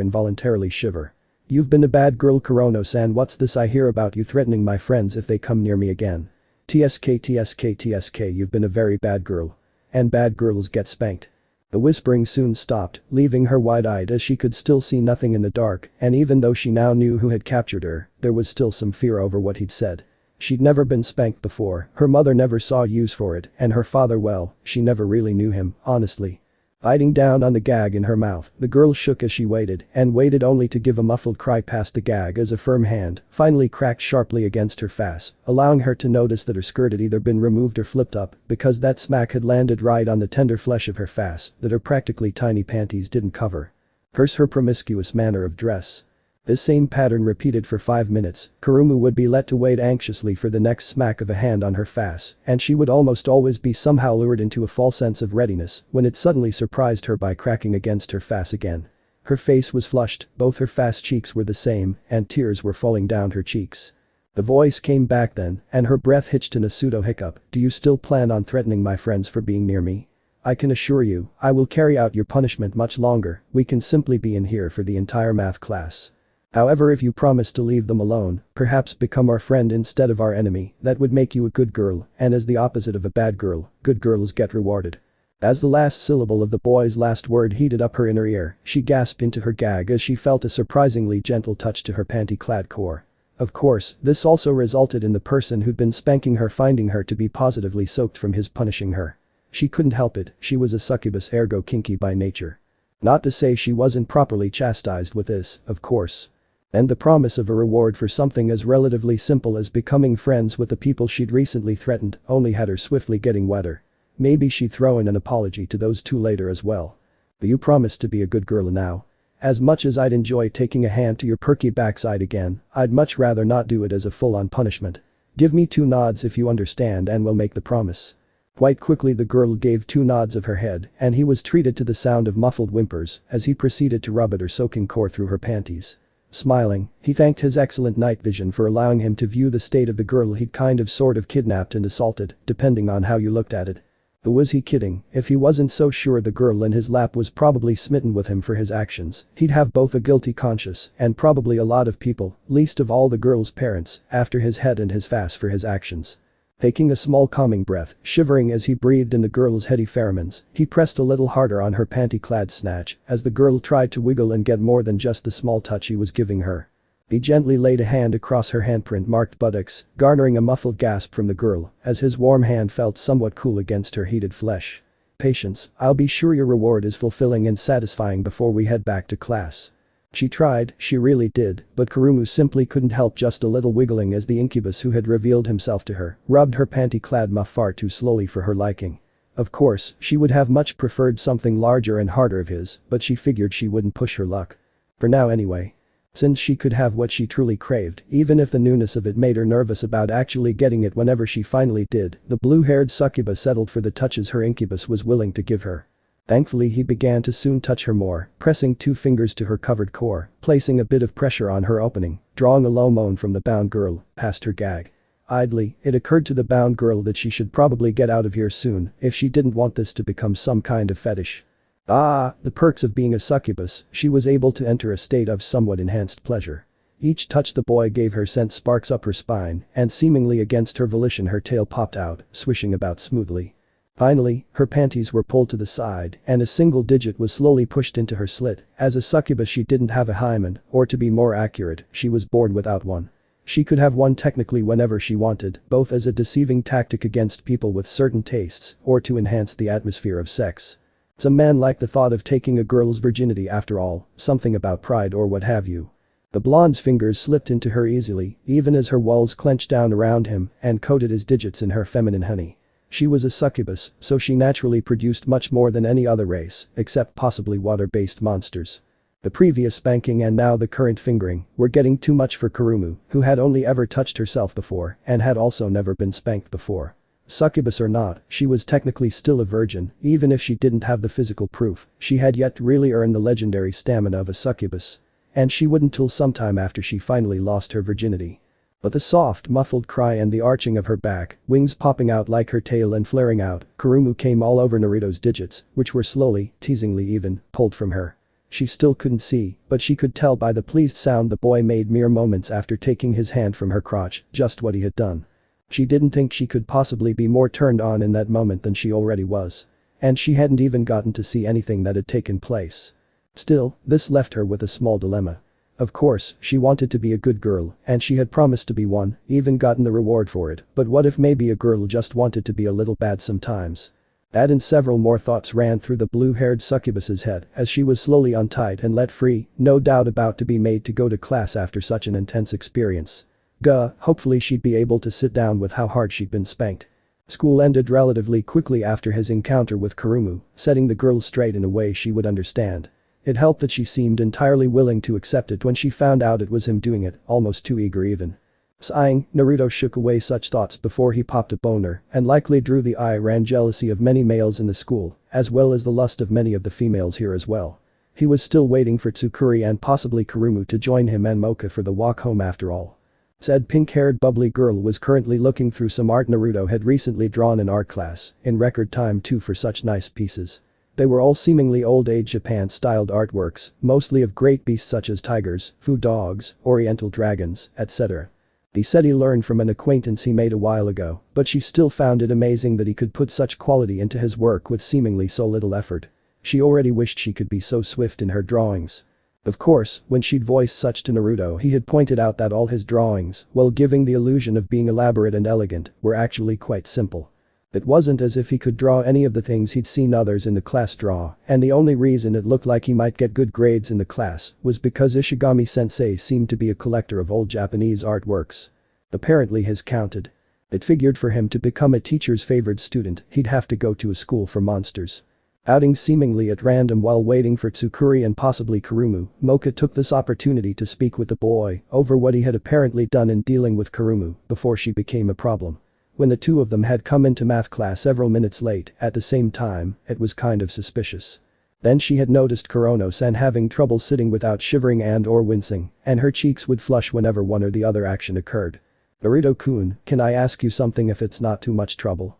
involuntarily shiver. "You've been a bad girl, Kurono-san. What's this I hear about you threatening my friends if they come near me again? TSK, you've been a very bad girl. And bad girls get spanked." The whispering soon stopped, leaving her wide-eyed as she could still see nothing in the dark, and even though she now knew who had captured her, there was still some fear over what he'd said. She'd never been spanked before, her mother never saw use for it, and her father, well, she never really knew him, honestly. Biting down on the gag in her mouth, the girl shook as she waited only to give a muffled cry past the gag as a firm hand finally cracked sharply against her face, allowing her to notice that her skirt had either been removed or flipped up because that smack had landed right on the tender flesh of her face that her practically tiny panties didn't cover. Curse her promiscuous manner of dress. This same pattern repeated for 5 minutes, Kurumu would be let to wait anxiously for the next smack of a hand on her face, and she would almost always be somehow lured into a false sense of readiness when it suddenly surprised her by cracking against her face again. Her face was flushed, both her face cheeks were the same, and tears were falling down her cheeks. The voice came back then, and her breath hitched in a pseudo-hiccup. "Do you still plan on threatening my friends for being near me? I can assure you, I will carry out your punishment much longer. We can simply be in here for the entire math class. However, if you promise to leave them alone, perhaps become our friend instead of our enemy, that would make you a good girl, and as the opposite of a bad girl, good girls get rewarded." As the last syllable of the boy's last word heated up her inner ear, she gasped into her gag as she felt a surprisingly gentle touch to her panty-clad core. Of course, this also resulted in the person who'd been spanking her finding her to be positively soaked from his punishing her. She couldn't help it, she was a succubus, ergo kinky by nature. Not to say she wasn't properly chastised with this, of course. And the promise of a reward for something as relatively simple as becoming friends with the people she'd recently threatened only had her swiftly getting wetter. Maybe she'd throw in an apology to those two later as well. "But you promised to be a good girl now. As much as I'd enjoy taking a hand to your perky backside again, I'd much rather not do it as a full-on punishment. Give me 2 nods if you understand and we'll make the promise." Quite quickly the girl gave 2 nods of her head and he was treated to the sound of muffled whimpers as he proceeded to rub at her soaking core through her panties. Smiling, he thanked his excellent night vision for allowing him to view the state of the girl he'd kind of sort of kidnapped and assaulted, depending on how you looked at it. But was he kidding? If he wasn't so sure the girl in his lap was probably smitten with him for his actions, he'd have both a guilty conscience and probably a lot of people, least of all the girl's parents, after his head and his face for his actions. Taking a small calming breath, shivering as he breathed in the girl's heady pheromones, he pressed a little harder on her panty-clad snatch as the girl tried to wiggle and get more than just the small touch he was giving her. He gently laid a hand across her handprint-marked buttocks, garnering a muffled gasp from the girl as his warm hand felt somewhat cool against her heated flesh. "Patience, I'll be sure your reward is fulfilling and satisfying before we head back to class." She tried, she really did, but Kurumu simply couldn't help just a little wiggling as the incubus who had revealed himself to her rubbed her panty-clad muff far too slowly for her liking. Of course, she would have much preferred something larger and harder of his, but she figured she wouldn't push her luck. For now anyway. Since she could have what she truly craved, even if the newness of it made her nervous about actually getting it whenever she finally did, the blue-haired succubus settled for the touches her incubus was willing to give her. Thankfully he began to soon touch her more, pressing 2 fingers to her covered core, placing a bit of pressure on her opening, drawing a low moan from the bound girl, past her gag. Idly, it occurred to the bound girl that she should probably get out of here soon if she didn't want this to become some kind of fetish. Ah, the perks of being a succubus, she was able to enter a state of somewhat enhanced pleasure. Each touch the boy gave her sent sparks up her spine, and seemingly against her volition her tail popped out, swishing about smoothly. Finally, her panties were pulled to the side and a single digit was slowly pushed into her slit. As a succubus she didn't have a hymen, or to be more accurate, she was born without one. She could have one technically whenever she wanted, both as a deceiving tactic against people with certain tastes or to enhance the atmosphere of sex. Some man like the thought of taking a girl's virginity after all, something about pride or what have you. The blonde's fingers slipped into her easily, even as her walls clenched down around him and coated his digits in her feminine honey. She was a succubus, so she naturally produced much more than any other race, except possibly water-based monsters. The previous spanking and now the current fingering were getting too much for Kurumu, who had only ever touched herself before and had also never been spanked before. Succubus or not, she was technically still a virgin, even if she didn't have the physical proof, she had yet to really earn the legendary stamina of a succubus. And she wouldn't till sometime after she finally lost her virginity. But the soft, muffled cry and the arching of her back, wings popping out like her tail and flaring out, Kurumu came all over Naruto's digits, which were slowly, teasingly even, pulled from her. She still couldn't see, but she could tell by the pleased sound the boy made mere moments after taking his hand from her crotch, just what he had done. She didn't think she could possibly be more turned on in that moment than she already was. And she hadn't even gotten to see anything that had taken place. Still, this left her with a small dilemma. Of course, she wanted to be a good girl, and she had promised to be one, even gotten the reward for it, but what if maybe a girl just wanted to be a little bad sometimes? That and several more thoughts ran through the blue-haired succubus's head as she was slowly untied and let free, no doubt about to be made to go to class after such an intense experience. Hopefully she'd be able to sit down with how hard she'd been spanked. School ended relatively quickly after his encounter with Kurumu, setting the girl straight in a way she would understand. It helped that she seemed entirely willing to accept it when she found out it was him doing it, almost too eager even. Sighing, Naruto shook away such thoughts before he popped a boner and likely drew the eye-ran jealousy of many males in the school, as well as the lust of many of the females here as well. He was still waiting for Tsukuri and possibly Kurumu to join him and Moka for the walk home after all. Said pink-haired bubbly girl was currently looking through some art Naruto had recently drawn in art class, in record time too for such nice pieces. They were all seemingly old-age Japan-styled artworks, mostly of great beasts such as tigers, food dogs, oriental dragons, etc. He said he learned from an acquaintance he made a while ago, but she still found it amazing that he could put such quality into his work with seemingly so little effort. She already wished she could be so swift in her drawings. Of course, when she'd voiced such to Naruto he had pointed out that all his drawings, while giving the illusion of being elaborate and elegant, were actually quite simple. It wasn't as if he could draw any of the things he'd seen others in the class draw, and the only reason it looked like he might get good grades in the class was because Ishigami-sensei seemed to be a collector of old Japanese artworks. Apparently his counted. It figured for him to become a teacher's favored student, he'd have to go to a school for monsters. Outing seemingly at random while waiting for Tsukuri and possibly Kurumu, Moka took this opportunity to speak with the boy over what he had apparently done in dealing with Kurumu before she became a problem. When the two of them had come into math class several minutes late at the same time, it was kind of suspicious. Then she had noticed Kurono-san having trouble sitting without shivering and/or wincing, and her cheeks would flush whenever one or the other action occurred. "Naruto-kun, can I ask you something if it's not too much trouble?"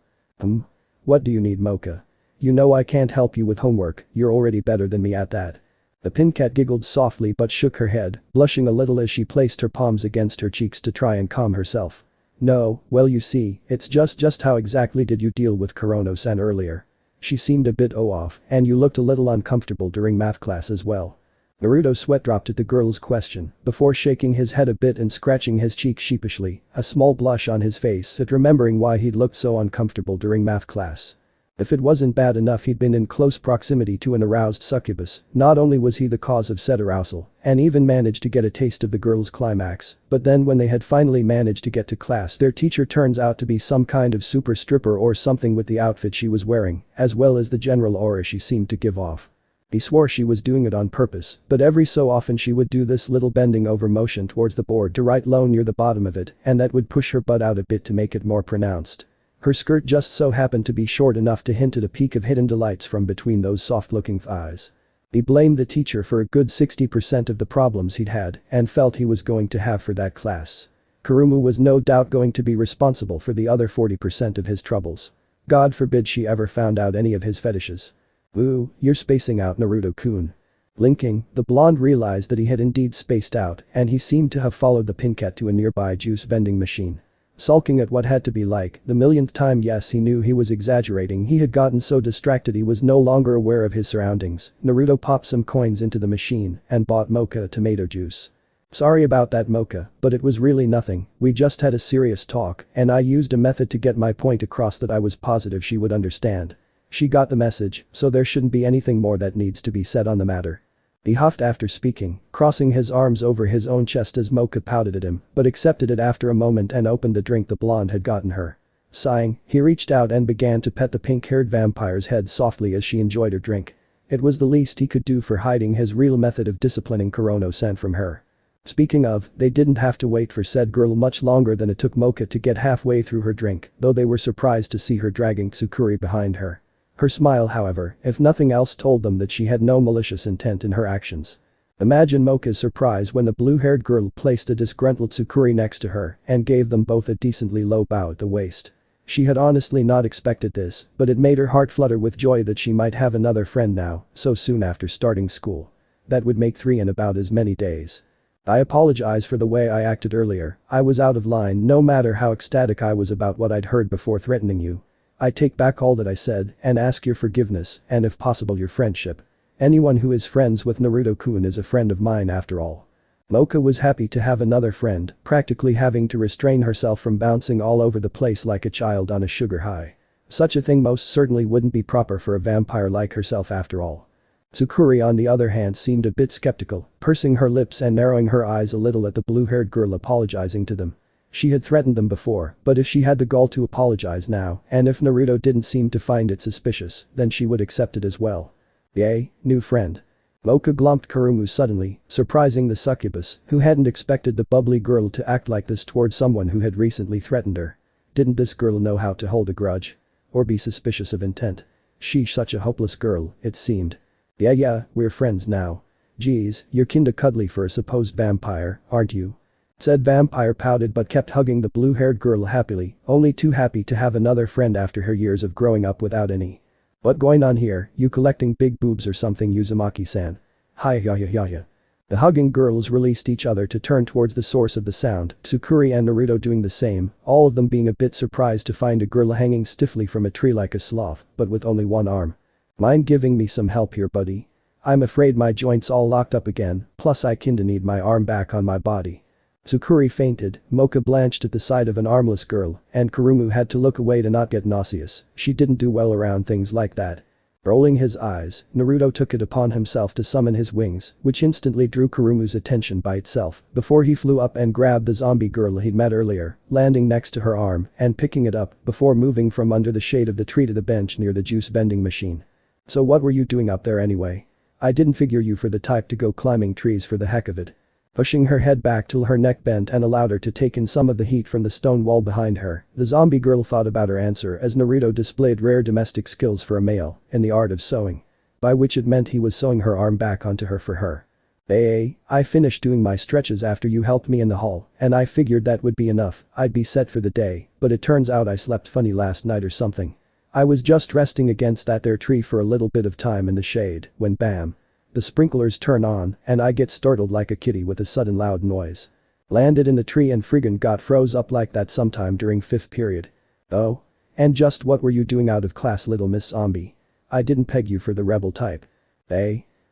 What do you need, Moka? You know I can't help you with homework, you're already better than me at that. The pincat giggled softly but shook her head, blushing a little as she placed her palms against her cheeks to try and calm herself. No, well you see, it's just how exactly did you deal with Kurono-san earlier? She seemed a bit off, and you looked a little uncomfortable during math class as well. Naruto sweat dropped at the girl's question, before shaking his head a bit and scratching his cheek sheepishly, a small blush on his face at remembering why he'd looked so uncomfortable during math class. If it wasn't bad enough he'd been in close proximity to an aroused succubus, not only was he the cause of said arousal, and even managed to get a taste of the girl's climax, but then when they had finally managed to get to class their teacher turns out to be some kind of super stripper or something with the outfit she was wearing, as well as the general aura she seemed to give off. He swore she was doing it on purpose, but every so often she would do this little bending over motion towards the board to write low near the bottom of it, and that would push her butt out a bit to make it more pronounced. Her skirt just so happened to be short enough to hint at a peek of hidden delights from between those soft-looking thighs. He blamed the teacher for a good 60% of the problems he'd had and felt he was going to have for that class. Kurumu was no doubt going to be responsible for the other 40% of his troubles. God forbid she ever found out any of his fetishes. Ooh, you're spacing out, Naruto-kun. Blinking, the blonde realized that he had indeed spaced out and he seemed to have followed the pincat to a nearby juice vending machine. Sulking at what had to be like the millionth time yes he knew he was exaggerating he had gotten so distracted he was no longer aware of his surroundings. Naruto popped some coins into the machine and bought Moka tomato juice. Sorry about that Moka, but it was really nothing, we just had a serious talk and I used a method to get my point across that I was positive she would understand. She got the message, so there shouldn't be anything more that needs to be said on the matter. He huffed after speaking, crossing his arms over his own chest as Moka pouted at him, but accepted it after a moment and opened the drink the blonde had gotten her. Sighing, he reached out and began to pet the pink-haired vampire's head softly as she enjoyed her drink. It was the least he could do for hiding his real method of disciplining Kurono-san from her. Speaking of, they didn't have to wait for said girl much longer than it took Moka to get halfway through her drink, though they were surprised to see her dragging Tsukuri behind her. Her smile, however, if nothing else, told them that she had no malicious intent in her actions. Imagine Moka's surprise when the blue-haired girl placed a disgruntled Tsukuri next to her and gave them both a decently low bow at the waist. She had honestly not expected this, but it made her heart flutter with joy that she might have another friend now, so soon after starting school. That would make 3 in about as many days. I apologize for the way I acted earlier. I was out of line no matter how ecstatic I was about what I'd heard before threatening you. I take back all that I said and ask your forgiveness and if possible your friendship. Anyone who is friends with Naruto-kun is a friend of mine after all. Moka was happy to have another friend, practically having to restrain herself from bouncing all over the place like a child on a sugar high. Such a thing most certainly wouldn't be proper for a vampire like herself after all. Tsukuri on the other hand seemed a bit skeptical, pursing her lips and narrowing her eyes a little at the blue-haired girl apologizing to them. She had threatened them before, but if she had the gall to apologize now, and if Naruto didn't seem to find it suspicious, then she would accept it as well. Yay, new friend. Moka glumped Kurumu suddenly, surprising the succubus, who hadn't expected the bubbly girl to act like this toward someone who had recently threatened her. Didn't this girl know how to hold a grudge? Or be suspicious of intent? She's such a hopeless girl, it seemed. Yeah, we're friends now. Geez, you're kinda cuddly for a supposed vampire, aren't you? Said vampire pouted but kept hugging the blue-haired girl happily, only too happy to have another friend after her years of growing up without any. What going on here, you collecting big boobs or something Uzumaki-san? Hi ya. The hugging girls released each other to turn towards the source of the sound, Tsukuri and Naruto doing the same, all of them being a bit surprised to find a girl hanging stiffly from a tree like a sloth, but with only one arm. Mind giving me some help here, buddy? I'm afraid my joints all locked up again, plus I kinda need my arm back on my body. Tsukuri fainted, Moka blanched at the sight of an armless girl, and Kurumu had to look away to not get nauseous. She didn't do well around things like that. Rolling his eyes, Naruto took it upon himself to summon his wings, which instantly drew Kurumu's attention by itself, before he flew up and grabbed the zombie girl he'd met earlier, landing next to her arm and picking it up before moving from under the shade of the tree to the bench near the juice vending machine. So what were you doing up there anyway? I didn't figure you for the type to go climbing trees for the heck of it. Pushing her head back till her neck bent and allowed her to take in some of the heat from the stone wall behind her, the zombie girl thought about her answer as Naruto displayed rare domestic skills for a male in the art of sewing. By which it meant he was sewing her arm back onto her for her. I finished doing my stretches after you helped me in the hall, and I figured that would be enough, I'd be set for the day, but it turns out I slept funny last night or something. I was just resting against that there tree for a little bit of time in the shade, when bam. The sprinklers turn on, and I get startled like a kitty with a sudden loud noise. Landed in the tree and friggin' got froze up like that sometime during 5th period. Oh? And just what were you doing out of class, little Miss Zombie? I didn't peg you for the rebel type.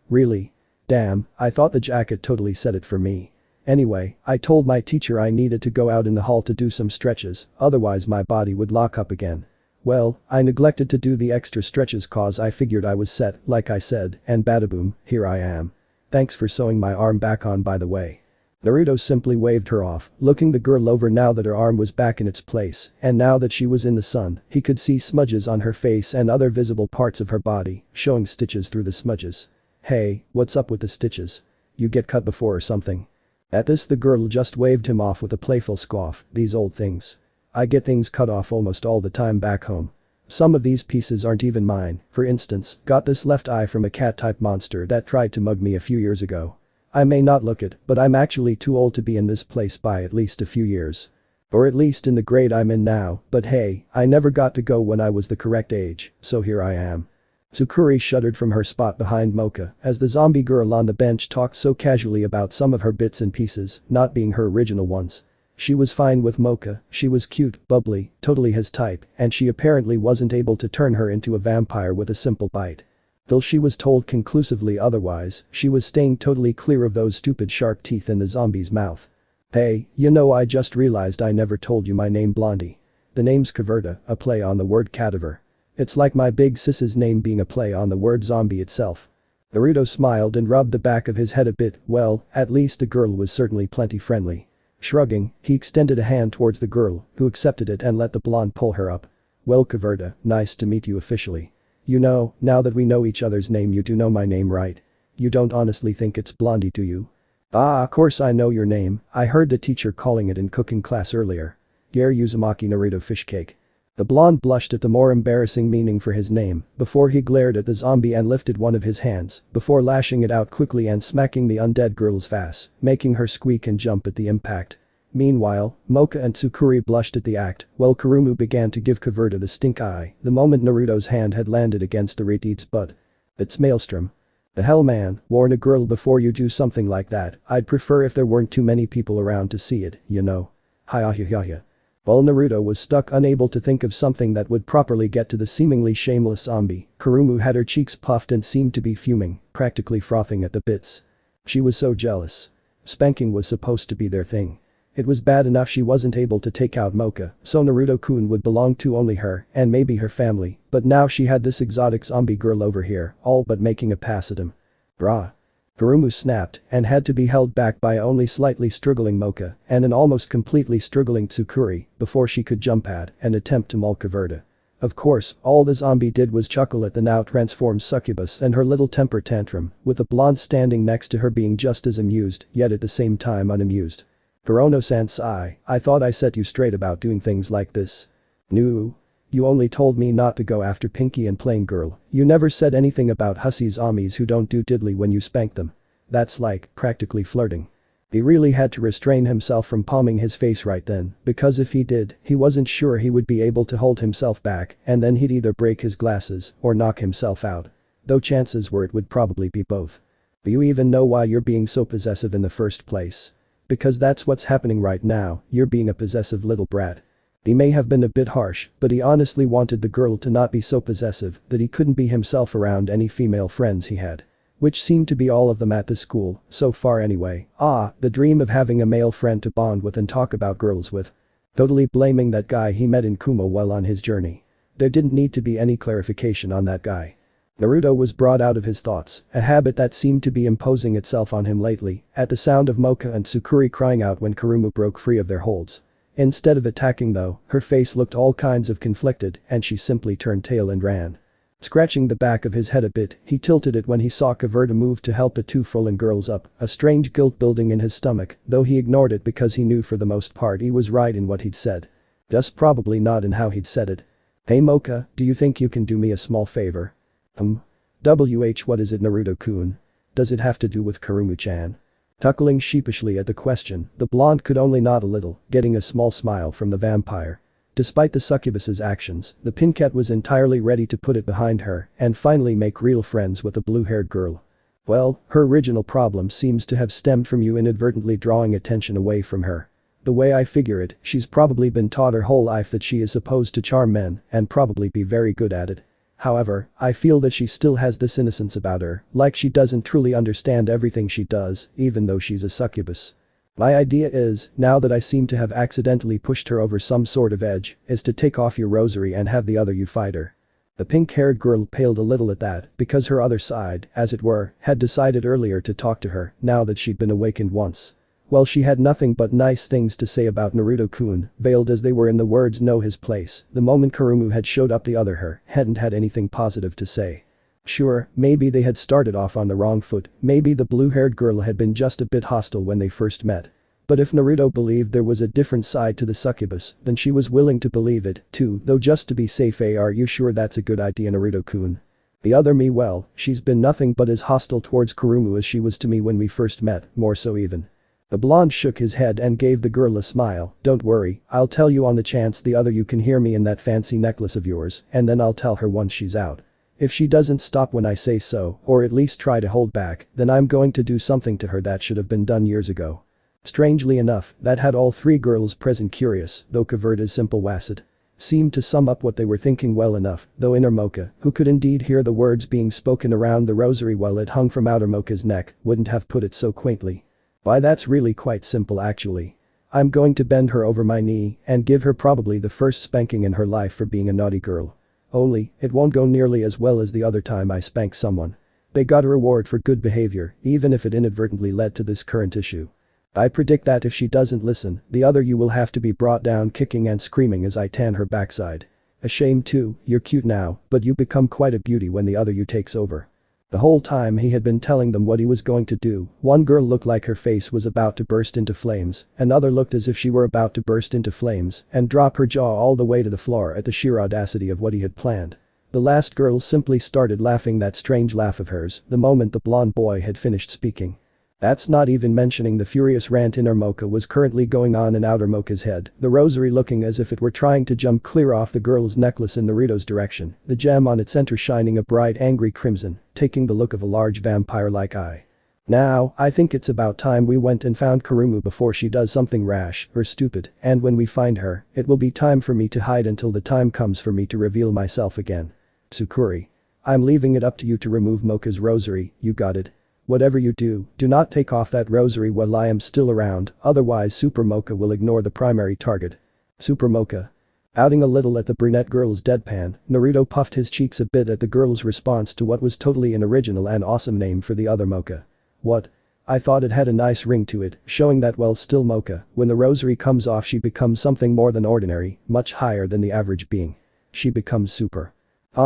Really? Damn, I thought the jacket totally said it for me. Anyway, I told my teacher I needed to go out in the hall to do some stretches, otherwise my body would lock up again. Well, I neglected to do the extra stretches cause I figured I was set, like I said, and badaboom, here I am. Thanks for sewing my arm back on by the way. Naruto simply waved her off, looking the girl over now that her arm was back in its place, and now that she was in the sun, he could see smudges on her face and other visible parts of her body, showing stitches through the smudges. Hey, what's up with the stitches? You get cut before or something? At this the girl just waved him off with a playful scoff, these old things. I get things cut off almost all the time back home. Some of these pieces aren't even mine, for instance, got this left eye from a cat-type monster that tried to mug me a few years ago. I may not look it, but I'm actually too old to be in this place by at least a few years. Or at least in the grade I'm in now, but hey, I never got to go when I was the correct age, so here I am. Tsukuri shuddered from her spot behind Moka as the zombie girl on the bench talked so casually about some of her bits and pieces not being her original ones. She was fine with Moka, she was cute, bubbly, totally his type, and she apparently wasn't able to turn her into a vampire with a simple bite. Till she was told conclusively otherwise, she was staying totally clear of those stupid sharp teeth in the zombie's mouth. Hey, you know, I just realized I never told you my name, Blondie. The name's Caverta, a play on the word cadaver. It's like my big sis's name being a play on the word zombie itself. Naruto smiled and rubbed the back of his head a bit. Well, at least the girl was certainly plenty friendly. Shrugging, he extended a hand towards the girl, who accepted it and let the blonde pull her up. Well, Kaverta, nice to meet you officially. You know, now that we know each other's name, you do know my name, right? You don't honestly think it's Blondie, do you? Ah, of course I know your name. I heard the teacher calling it in cooking class earlier. Yer Uzumaki Naruto fish cake. The blonde blushed at the more embarrassing meaning for his name before he glared at the zombie and lifted one of his hands before lashing it out quickly and smacking the undead girl's face, making her squeak and jump at the impact. Meanwhile, Moka and Tsukuri blushed at the act while Kurumu began to give Kaverta the stink eye the moment Naruto's hand had landed against the Reteed's butt. It's Maelstrom. The hell, man, warn a girl before you do something like that. I'd prefer if there weren't too many people around to see it, you know. Hi-ya-ya-ya. While Naruto was stuck unable to think of something that would properly get to the seemingly shameless zombie, Kurumu had her cheeks puffed and seemed to be fuming, practically frothing at the bits. She was so jealous. Spanking was supposed to be their thing. It was bad enough she wasn't able to take out Moka, so Naruto-kun would belong to only her and maybe her family, but now she had this exotic zombie girl over here, all but making a pass at him. Brah. Kurumu snapped and had to be held back by only slightly struggling Moka and an almost completely struggling Tsukuri before she could jump at and attempt to maul Kaverta. Of course, all the zombie did was chuckle at the now transformed succubus and her little temper tantrum, with the blonde standing next to her being just as amused yet at the same time unamused. Kurono-sensei, I thought I set you straight about doing things like this. No. You only told me not to go after Pinky and Plain Girl. You never said anything about hussy zombies who don't do diddly when you spank them. That's like, practically flirting. He really had to restrain himself from palming his face right then, because if he did, he wasn't sure he would be able to hold himself back and then he'd either break his glasses or knock himself out. Though chances were it would probably be both. Do you even know why you're being so possessive in the first place? Because that's what's happening right now, you're being a possessive little brat. He may have been a bit harsh, but he honestly wanted the girl to not be so possessive that he couldn't be himself around any female friends he had. Which seemed to be all of them at the school, so far anyway. Ah, the dream of having a male friend to bond with and talk about girls with. Totally blaming that guy he met in Kumo while on his journey. There didn't need to be any clarification on that guy. Naruto was brought out of his thoughts, a habit that seemed to be imposing itself on him lately, at the sound of Moka and Tsukuri crying out when Kurumu broke free of their holds. Instead of attacking though, her face looked all kinds of conflicted and she simply turned tail and ran. Scratching the back of his head a bit, he tilted it when he saw Kaverta move to help the two fallen girls up, a strange guilt building in his stomach, though he ignored it because he knew for the most part he was right in what he'd said. Just probably not in how he'd said it. Hey Moka, do you think you can do me a small favor? What is it, Naruto-kun? Does it have to do with Kurumu-chan? Chuckling sheepishly at the question, the blonde could only nod a little, getting a small smile from the vampire. Despite the succubus's actions, the pincat was entirely ready to put it behind her and finally make real friends with the blue-haired girl. Well, her original problem seems to have stemmed from you inadvertently drawing attention away from her. The way I figure it, she's probably been taught her whole life that she is supposed to charm men and probably be very good at it. However, I feel that she still has this innocence about her, like she doesn't truly understand everything she does, even though she's a succubus. My idea is, now that I seem to have accidentally pushed her over some sort of edge, is to take off your rosary and have the other you fight her. The pink-haired girl paled a little at that because her other side, as it were, had decided earlier to talk to her now that she'd been awakened once. Well, she had nothing but nice things to say about Naruto-kun, veiled as they were in the words know his place. The moment Kurumu had showed up, the other her hadn't had anything positive to say. Sure, maybe they had started off on the wrong foot, maybe the blue-haired girl had been just a bit hostile when they first met. But if Naruto believed there was a different side to the succubus, then she was willing to believe it, too, though just to be safe. Are you sure that's a good idea, Naruto-kun? The other me, well, she's been nothing but as hostile towards Kurumu as she was to me when we first met, more so even. The blonde shook his head and gave the girl a smile. Don't worry, I'll tell you on the chance the other you can hear me in that fancy necklace of yours, and then I'll tell her once she's out. If she doesn't stop when I say so, or at least try to hold back, then I'm going to do something to her that should have been done years ago. Strangely enough, that had all three girls present curious, though Kaverta's simple wasset seemed to sum up what they were thinking well enough, though inner Moka, who could indeed hear the words being spoken around the rosary while it hung from outer Moka's neck, wouldn't have put it so quaintly. Why, that's really quite simple actually. I'm going to bend her over my knee and give her probably the first spanking in her life for being a naughty girl. Only, it won't go nearly as well as the other time I spanked someone. They got a reward for good behavior, even if it inadvertently led to this current issue. I predict that if she doesn't listen, the other you will have to be brought down kicking and screaming as I tan her backside. A shame too, you're cute now, but you become quite a beauty when the other you takes over. The whole time he had been telling them what he was going to do, one girl looked like her face was about to burst into flames, another looked as if she were about to burst into flames and drop her jaw all the way to the floor at the sheer audacity of what he had planned. The last girl simply started laughing that strange laugh of hers the moment the blonde boy had finished speaking. That's not even mentioning the furious rant inner Moka was currently going on in outer Moka's head, the rosary looking as if it were trying to jump clear off the girl's necklace in Naruto's direction, the gem on its center shining a bright angry crimson, taking the look of a large vampire-like eye. Now, I think it's about time we went and found Kurumu before she does something rash or stupid, and when we find her, it will be time for me to hide until the time comes for me to reveal myself again. Tsukuri. I'm leaving it up to you to remove Moka's rosary, you got it? Whatever you do not take off that rosary while I am still around, otherwise Super Moka will ignore the primary target. Super Moka. Outing a little at the brunette girl's deadpan, Naruto puffed his cheeks a bit at the girl's response to what was totally an original and awesome name for the other Moka. What? I thought it had a nice ring to it, showing that while still Moka, when the rosary comes off she becomes something more than ordinary, much higher than the average being. She becomes super.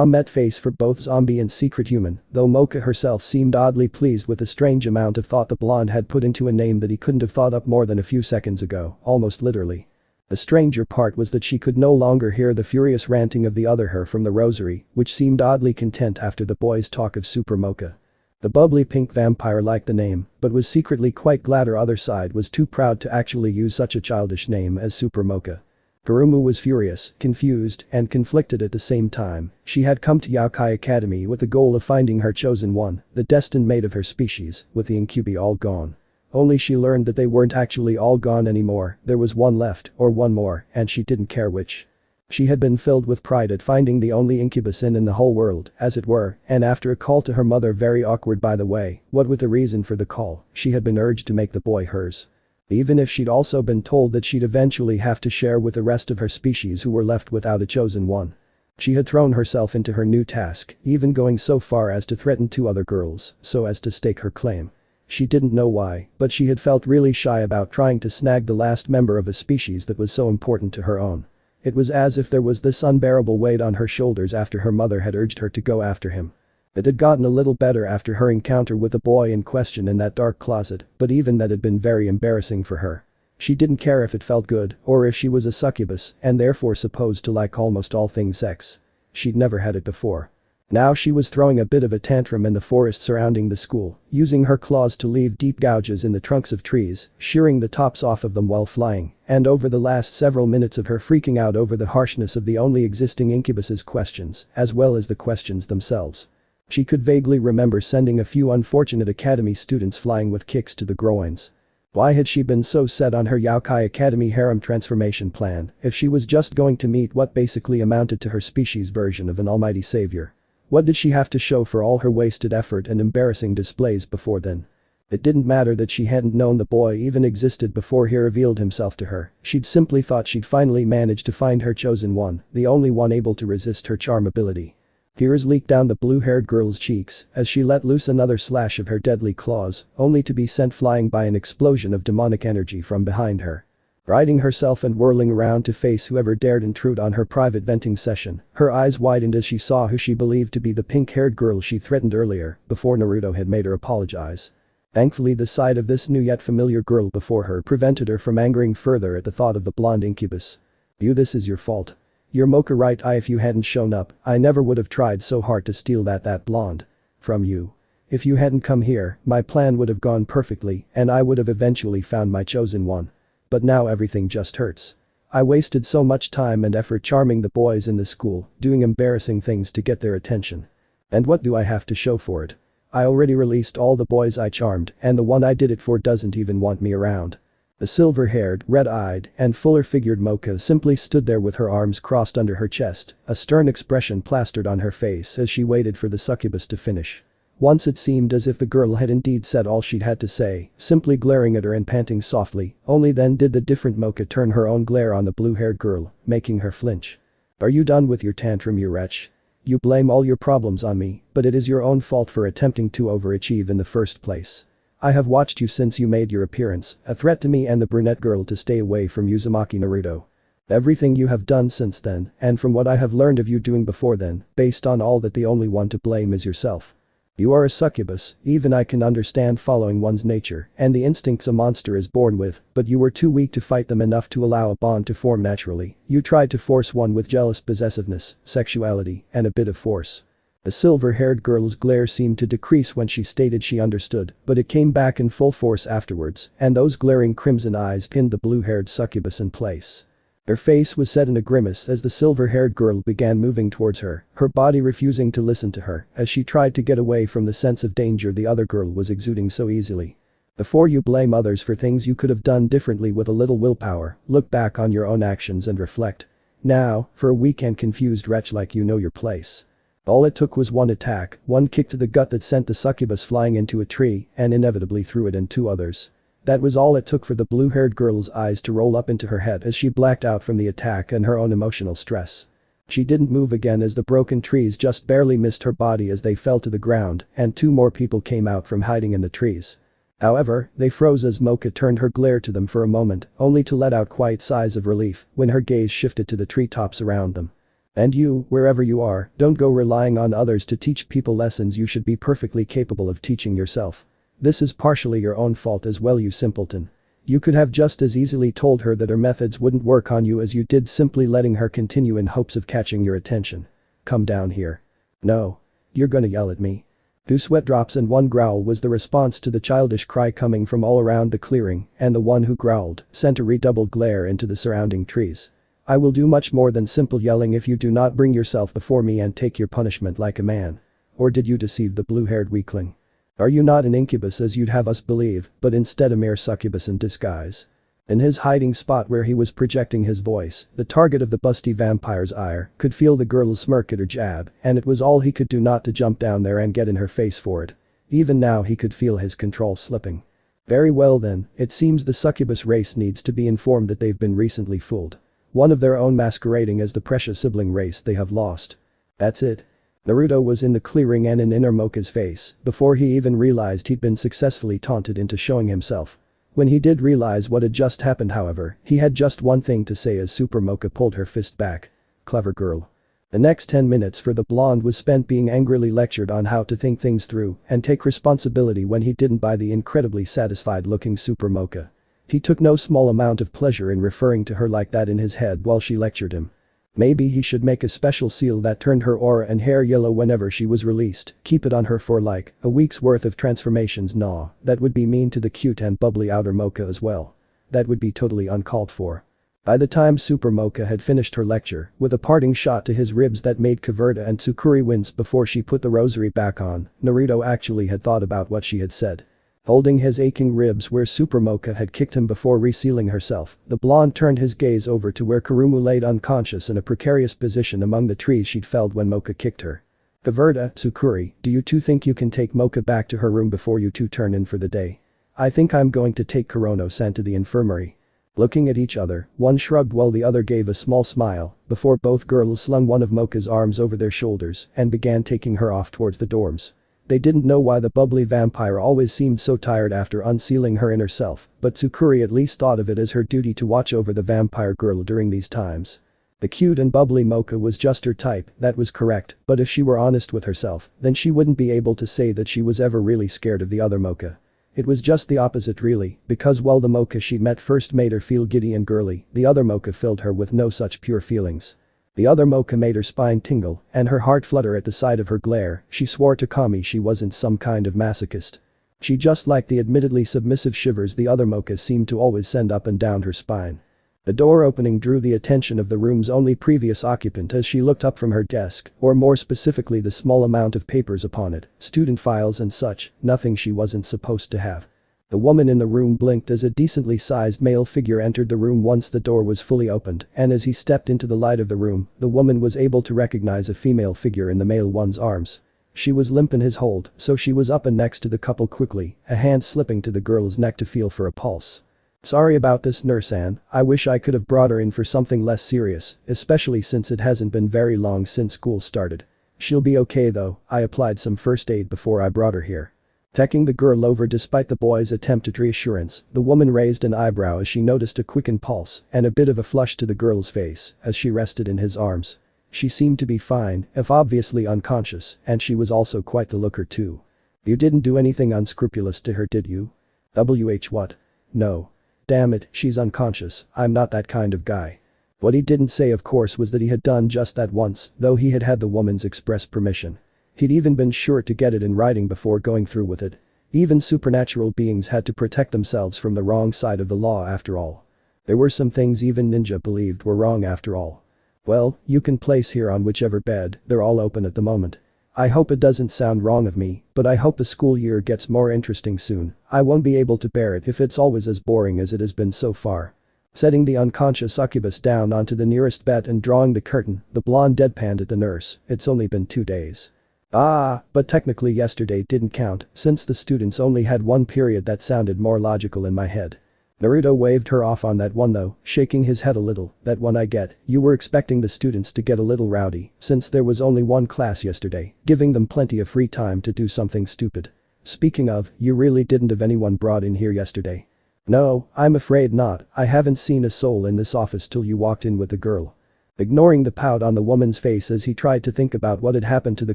Met face for both zombie and secret human, though Moka herself seemed oddly pleased with the strange amount of thought the blonde had put into a name that he couldn't have thought up more than a few seconds ago, almost literally. The stranger part was that she could no longer hear the furious ranting of the other her from the rosary, which seemed oddly content after the boy's talk of Super Moka. The bubbly pink vampire liked the name, but was secretly quite glad her other side was too proud to actually use such a childish name as Super Moka. Kurumu was furious, confused, and conflicted at the same time. She had come to Youkai Academy with the goal of finding her chosen one, the destined mate of her species, with the incubi all gone. Only she learned that they weren't actually all gone anymore, there was one left, or one more, and she didn't care which. She had been filled with pride at finding the only incubus in the whole world, as it were, and after a call to her mother, very awkward by the way, what with the reason for the call, she had been urged to make the boy hers. Even if she'd also been told that she'd eventually have to share with the rest of her species who were left without a chosen one. She had thrown herself into her new task, even going so far as to threaten 2 other girls, so as to stake her claim. She didn't know why, but she had felt really shy about trying to snag the last member of a species that was so important to her own. It was as if there was this unbearable weight on her shoulders after her mother had urged her to go after him. It had gotten a little better after her encounter with the boy in question in that dark closet, but even that had been very embarrassing for her. She didn't care if it felt good or if she was a succubus and therefore supposed to like almost all things sex. She'd never had it before. Now she was throwing a bit of a tantrum in the forest surrounding the school, using her claws to leave deep gouges in the trunks of trees, shearing the tops off of them while flying, and over the last several minutes of her freaking out over the harshness of the only existing incubus's questions, as well as the questions themselves. She could vaguely remember sending a few unfortunate academy students flying with kicks to the groins. Why had she been so set on her Youkai Academy harem transformation plan if she was just going to meet what basically amounted to her species' version of an almighty savior? What did she have to show for all her wasted effort and embarrassing displays before then? It didn't matter that she hadn't known the boy even existed before he revealed himself to her, she'd simply thought she'd finally managed to find her chosen one, the only one able to resist her charm ability. Tears leaked down the blue-haired girl's cheeks as she let loose another slash of her deadly claws, only to be sent flying by an explosion of demonic energy from behind her. Righting herself and whirling around to face whoever dared intrude on her private venting session, her eyes widened as she saw who she believed to be the pink-haired girl she threatened earlier, before Naruto had made her apologize. Thankfully the sight of this new yet familiar girl before her prevented her from angering further at the thought of the blonde incubus. This is your fault. You're Moka right? If you hadn't shown up, I never would have tried so hard to steal that blonde from you. If you hadn't come here, my plan would have gone perfectly and I would have eventually found my chosen one. But now everything just hurts. I wasted so much time and effort charming the boys in the school, doing embarrassing things to get their attention. And what do I have to show for it? I already released all the boys I charmed and the one I did it for doesn't even want me around. The silver-haired, red-eyed, and fuller-figured Moka simply stood there with her arms crossed under her chest, a stern expression plastered on her face as she waited for the succubus to finish. Once it seemed as if the girl had indeed said all she'd had to say, simply glaring at her and panting softly, only then did the different Moka turn her own glare on the blue-haired girl, making her flinch. Are you done with your tantrum, you wretch? You blame all your problems on me, but it is your own fault for attempting to overachieve in the first place. I have watched you since you made your appearance, a threat to me and the brunette girl to stay away from Uzumaki Naruto. Everything you have done since then, and from what I have learned of you doing before then, based on all that, the only one to blame is yourself. You are a succubus, even I can understand following one's nature and the instincts a monster is born with, but you were too weak to fight them enough to allow a bond to form naturally. You tried to force one with jealous possessiveness, sexuality, and a bit of force. The silver-haired girl's glare seemed to decrease when she stated she understood, but it came back in full force afterwards, and those glaring crimson eyes pinned the blue-haired succubus in place. Her face was set in a grimace as the silver-haired girl began moving towards her body refusing to listen to her as she tried to get away from the sense of danger the other girl was exuding so easily. Before you blame others for things you could have done differently with a little willpower, look back on your own actions and reflect. Now, for a weak and confused wretch like you know your place. All it took was one attack, one kick to the gut that sent the succubus flying into a tree and inevitably threw it in two others. That was all it took for the blue-haired girl's eyes to roll up into her head as she blacked out from the attack and her own emotional stress. She didn't move again as the broken trees just barely missed her body as they fell to the ground and two more people came out from hiding in the trees. However, they froze as Moka turned her glare to them for a moment, only to let out quiet sighs of relief when her gaze shifted to the treetops around them. And you, wherever you are, don't go relying on others to teach people lessons you should be perfectly capable of teaching yourself. This is partially your own fault as well, you simpleton. You could have just as easily told her that her methods wouldn't work on you as you did simply letting her continue in hopes of catching your attention. Come down here. No. You're gonna yell at me. 2 sweat drops and 1 growl was the response to the childish cry coming from all around the clearing, and the one who growled sent a redoubled glare into the surrounding trees. I will do much more than simple yelling if you do not bring yourself before me and take your punishment like a man. Or did you deceive the blue-haired weakling? Are you not an incubus as you'd have us believe, but instead a mere succubus in disguise? In his hiding spot where he was projecting his voice, the target of the busty vampire's ire could feel the girl smirk at her jab, and it was all he could do not to jump down there and get in her face for it. Even now he could feel his control slipping. Very well then, it seems the succubus race needs to be informed that they've been recently fooled. One of their own masquerading as the precious sibling race they have lost. That's it. Naruto was in the clearing and in inner Moka's face before he even realized he'd been successfully taunted into showing himself. When he did realize what had just happened however, he had just one thing to say as Super Moka pulled her fist back. Clever girl. The next 10 minutes for the blonde was spent being angrily lectured on how to think things through and take responsibility when he didn't by the incredibly satisfied looking Super Moka. He took no small amount of pleasure in referring to her like that in his head while she lectured him. Maybe he should make a special seal that turned her aura and hair yellow whenever she was released, keep it on her for like a week's worth of transformations. Nah, that would be mean to the cute and bubbly outer Moka as well. That would be totally uncalled for. By the time Super Moka had finished her lecture, with a parting shot to his ribs that made Kaverta and Tsukuri wince before she put the rosary back on, Naruto actually had thought about what she had said. Holding his aching ribs where Super Moka had kicked him before resealing herself, the blonde turned his gaze over to where Kurumu laid unconscious in a precarious position among the trees she'd felled when Moka kicked her. Kaverta, Tsukuri, do you two think you can take Moka back to her room before you two turn in for the day? I think I'm going to take Kurono-san to the infirmary. Looking at each other, one shrugged while the other gave a small smile, before both girls slung one of Moka's arms over their shoulders and began taking her off towards the dorms. They didn't know why the bubbly vampire always seemed so tired after unsealing her inner self, but Tsukuri at least thought of it as her duty to watch over the vampire girl during these times. The cute and bubbly Moka was just her type, that was correct, but if she were honest with herself, then she wouldn't be able to say that she was ever really scared of the other Moka. It was just the opposite really, because while the Moka she met first made her feel giddy and girly, the other Moka filled her with no such pure feelings. The other Moka made her spine tingle and her heart flutter at the sight of her glare. She swore to Kami she wasn't some kind of masochist. She just liked the admittedly submissive shivers the other Moka seemed to always send up and down her spine. The door opening drew the attention of the room's only previous occupant as she looked up from her desk, or more specifically the small amount of papers upon it, student files and such, nothing she wasn't supposed to have. The woman in the room blinked as a decently sized male figure entered the room once the door was fully opened, and as he stepped into the light of the room, the woman was able to recognize a female figure in the male one's arms. She was limp in his hold, so she was up and next to the couple quickly, a hand slipping to the girl's neck to feel for a pulse. Sorry about this, Nurse-Ann, I wish I could have brought her in for something less serious, especially since it hasn't been very long since school started. She'll be okay though, I applied some first aid before I brought her here. Taking the girl over despite the boy's attempt at reassurance, the woman raised an eyebrow as she noticed a quickened pulse and a bit of a flush to the girl's face as she rested in his arms. She seemed to be fine, if obviously unconscious, and she was also quite the looker too. You didn't do anything unscrupulous to her, did you? What? No. Damn it, she's unconscious, I'm not that kind of guy. What he didn't say of course was that he had done just that once, though he had had the woman's express permission. He'd even been sure to get it in writing before going through with it. Even supernatural beings had to protect themselves from the wrong side of the law after all. There were some things even ninja believed were wrong after all. Well, you can place here on whichever bed, they're all open at the moment. I hope it doesn't sound wrong of me, but I hope the school year gets more interesting soon. I won't be able to bear it if it's always as boring as it has been so far. Setting the unconscious Incubus down onto the nearest bed and drawing the curtain, the blonde deadpanned at the nurse, it's only been 2 days. But technically yesterday didn't count, since the students only had one period. That sounded more logical in my head. Naruto waved her off on that one though, shaking his head a little. That one I get, you were expecting the students to get a little rowdy, since there was only one class yesterday, giving them plenty of free time to do something stupid. Speaking of, you really didn't have anyone brought in here yesterday? No, I'm afraid not, I haven't seen a soul in this office till you walked in with the girl. Ignoring the pout on the woman's face as he tried to think about what had happened to the